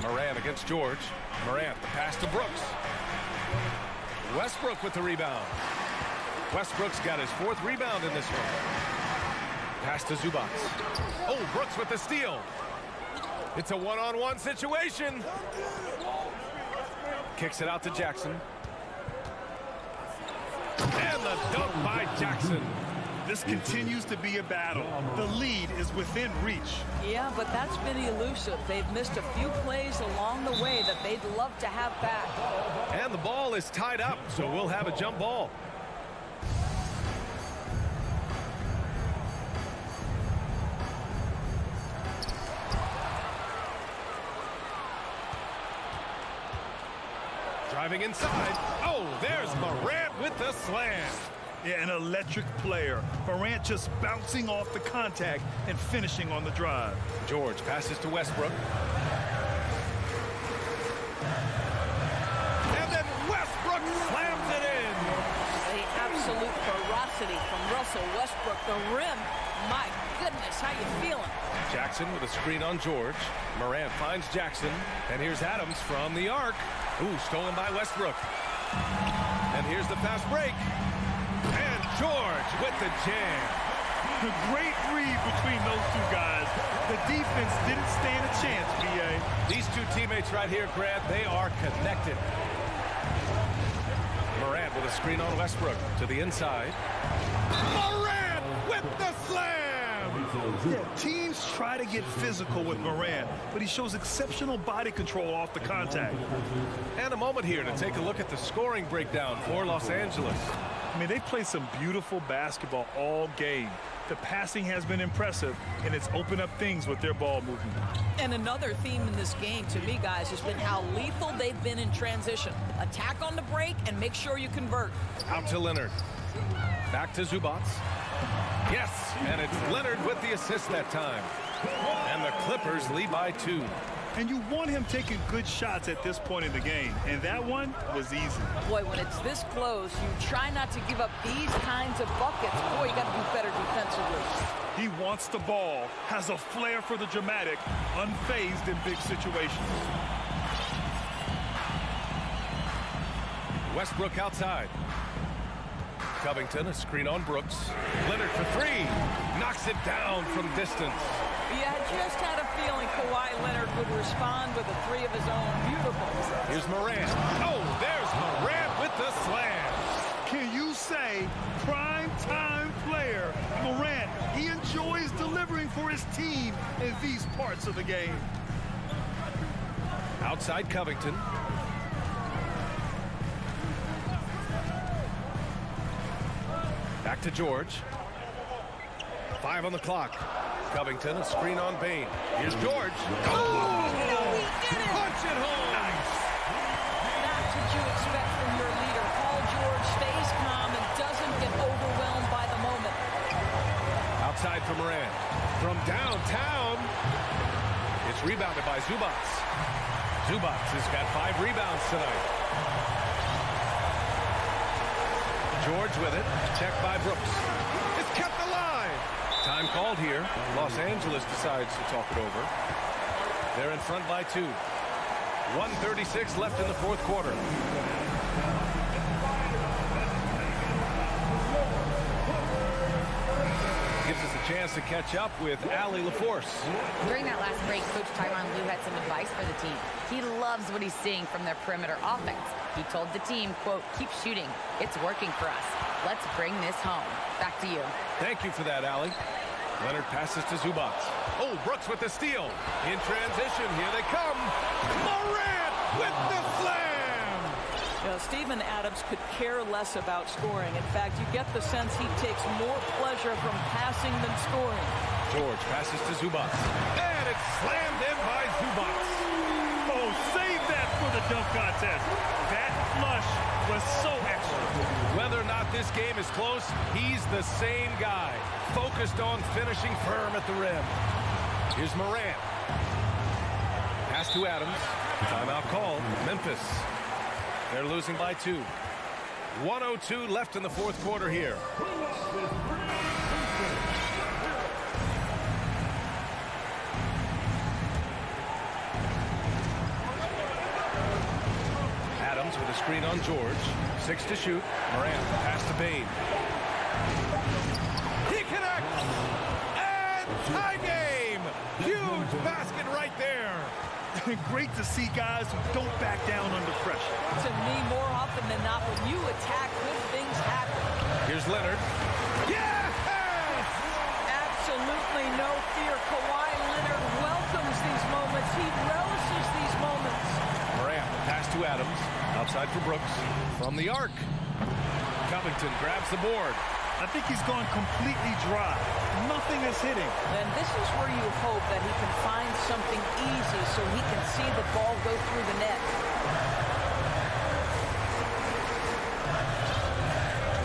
Morant against George. Morant, the pass to Brooks. Westbrook with the rebound. Westbrook's got his 4th rebound in this one. Pass to Zubac. Oh, Brooks with the steal. It's a one-on-one situation. Kicks it out to Jackson. And the dunk by Jackson. This continues to be a battle. The lead is within reach. Yeah, but that's been elusive. They've missed a few plays along the way that they'd love to have back. And the ball is tied up, so we'll have a jump ball. Driving inside. Oh, there's Morant with the slam. Yeah, an electric player. Morant just bouncing off the contact and finishing on the drive. George passes to Westbrook. And then Westbrook slams it in. The absolute ferocity from Russell Westbrook. The rim, my goodness, how you feeling? Jackson with a screen on George. Morant finds Jackson. And here's Adams from the arc. Ooh, stolen by Westbrook. And here's the fast break. And George with the jam. The great read between those two guys. The defense didn't stand a chance, B.A. These two teammates right here, Grant, they are connected. Morant with a screen on Westbrook to the inside. Morant with the slam! Yeah, teams try to get physical with Morant, but he shows exceptional body control off the contact. And a moment here to take a look at the scoring breakdown for Los Angeles. I mean, they've played some beautiful basketball all game. The passing has been impressive, and it's opened up things with their ball movement. And another theme in this game, to me, guys, has been how lethal they've been in transition. Attack on the break and make sure you convert. Out to Leonard. Back to Zubac. Yes, and it's Leonard with the assist that time. And the Clippers lead by 2. And you want him taking good shots at this point in the game, and that one was easy. Boy, when it's this close, you try not to give up these kinds of buckets. Boy, you got to do better defensively. He wants the ball, has a flair for the dramatic, unfazed in big situations. Westbrook outside. Covington, a screen on Brooks. Leonard for three. Knocks it down from distance. Yeah, I just had a feeling Kawhi Leonard would respond with a three of his own. Beautiful. Here's Morant. Oh, there's Morant with the slam. Can you say prime time player Morant? He enjoys delivering for his team in these parts of the game. Outside Covington. Back to George. 5 on the clock. Covington, a screen on Bain. Here's George. Oh, no, he did it. Punch it home. Nice. That's what you expect from your leader. Paul George stays calm and doesn't get overwhelmed by the moment. Outside for Morant. From downtown. It's rebounded by Zubats. Zubats has got 5 rebounds tonight. George with it. Checked by Brooks. It's kept alive. Time called here. Los Angeles decides to talk it over. They're in front by 2. 1:36 left in the fourth quarter. Gives us a chance to catch up with Allie LaForce. During that last break, Coach Tyronn Lue had some advice for the team. He loves what he's seeing from their perimeter offense. He told the team, quote, keep shooting. It's working for us. Let's bring this home. Back to you. Thank you for that, Allie. Leonard passes to Zubats. Oh, Brooks with the steal. In transition, here they come. Morant with the slam! Well, Steven Adams could care less about scoring. In fact, you get the sense he takes more pleasure from passing than scoring. George passes to Zubats. And it's slammed in by Zubats. Oh, save that for the dunk contest. That flush was so extra. Whether or not this game is close, he's the same guy. Focused on finishing firm at the rim. Here's Morant. Pass to Adams. Timeout called. Memphis. They're losing by 2. 1:02 left in the fourth quarter here. Adams with a screen on George. 6 to shoot. Morant pass to Bain. He connects! And tie game! Huge basket right there! Great to see guys who don't back down under pressure. To me, more often than not, when you attack, good things happen. Here's Leonard. Yes! Absolutely no fear. Kawhi Leonard welcomes these moments. He relishes these moments. Morant, pass to Adams. Outside for Brooks. From the arc. Covington grabs the board. I think he's gone completely dry. Nothing is hitting. And this is where you hope that he can find something easy so he can see the ball go through the net.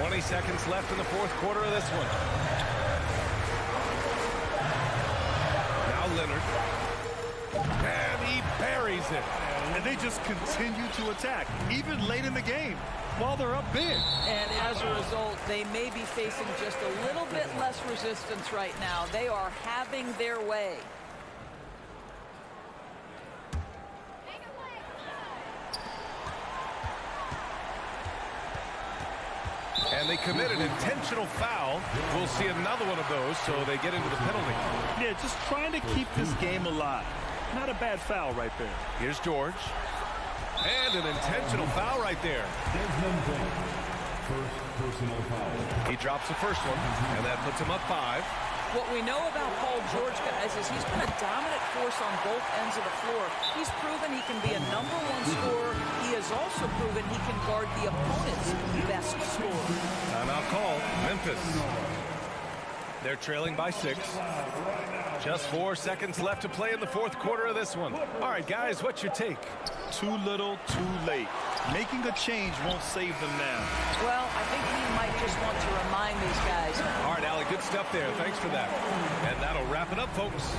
20 seconds left in the fourth quarter of this one. Now Leonard. And he buries it. And they just continue to attack, even late in the game, while they're up big. And as a result, they may be facing just a little bit less resistance right now. They are having their way. And they commit an intentional foul. We'll see another one of those, so they get into the penalty. Yeah, just trying to keep this game alive. Not a bad foul right there. Here's George. And an intentional foul right there. First personal foul. He drops the first one, and that puts him up 5. What we know about Paul George, guys, is he's been a dominant force on both ends of the floor. He's proven he can be a #1 scorer. He has also proven he can guard the opponent's best scorer. Timeout call. Memphis. They're trailing by 6. Just 4 seconds left to play in the fourth quarter of this one. All right, guys, what's your take? Too little, too late. Making a change won't save them now. Well, I think he might just want to remind these guys. All right, Allie, good stuff there. Thanks for that. And that'll wrap it up, folks.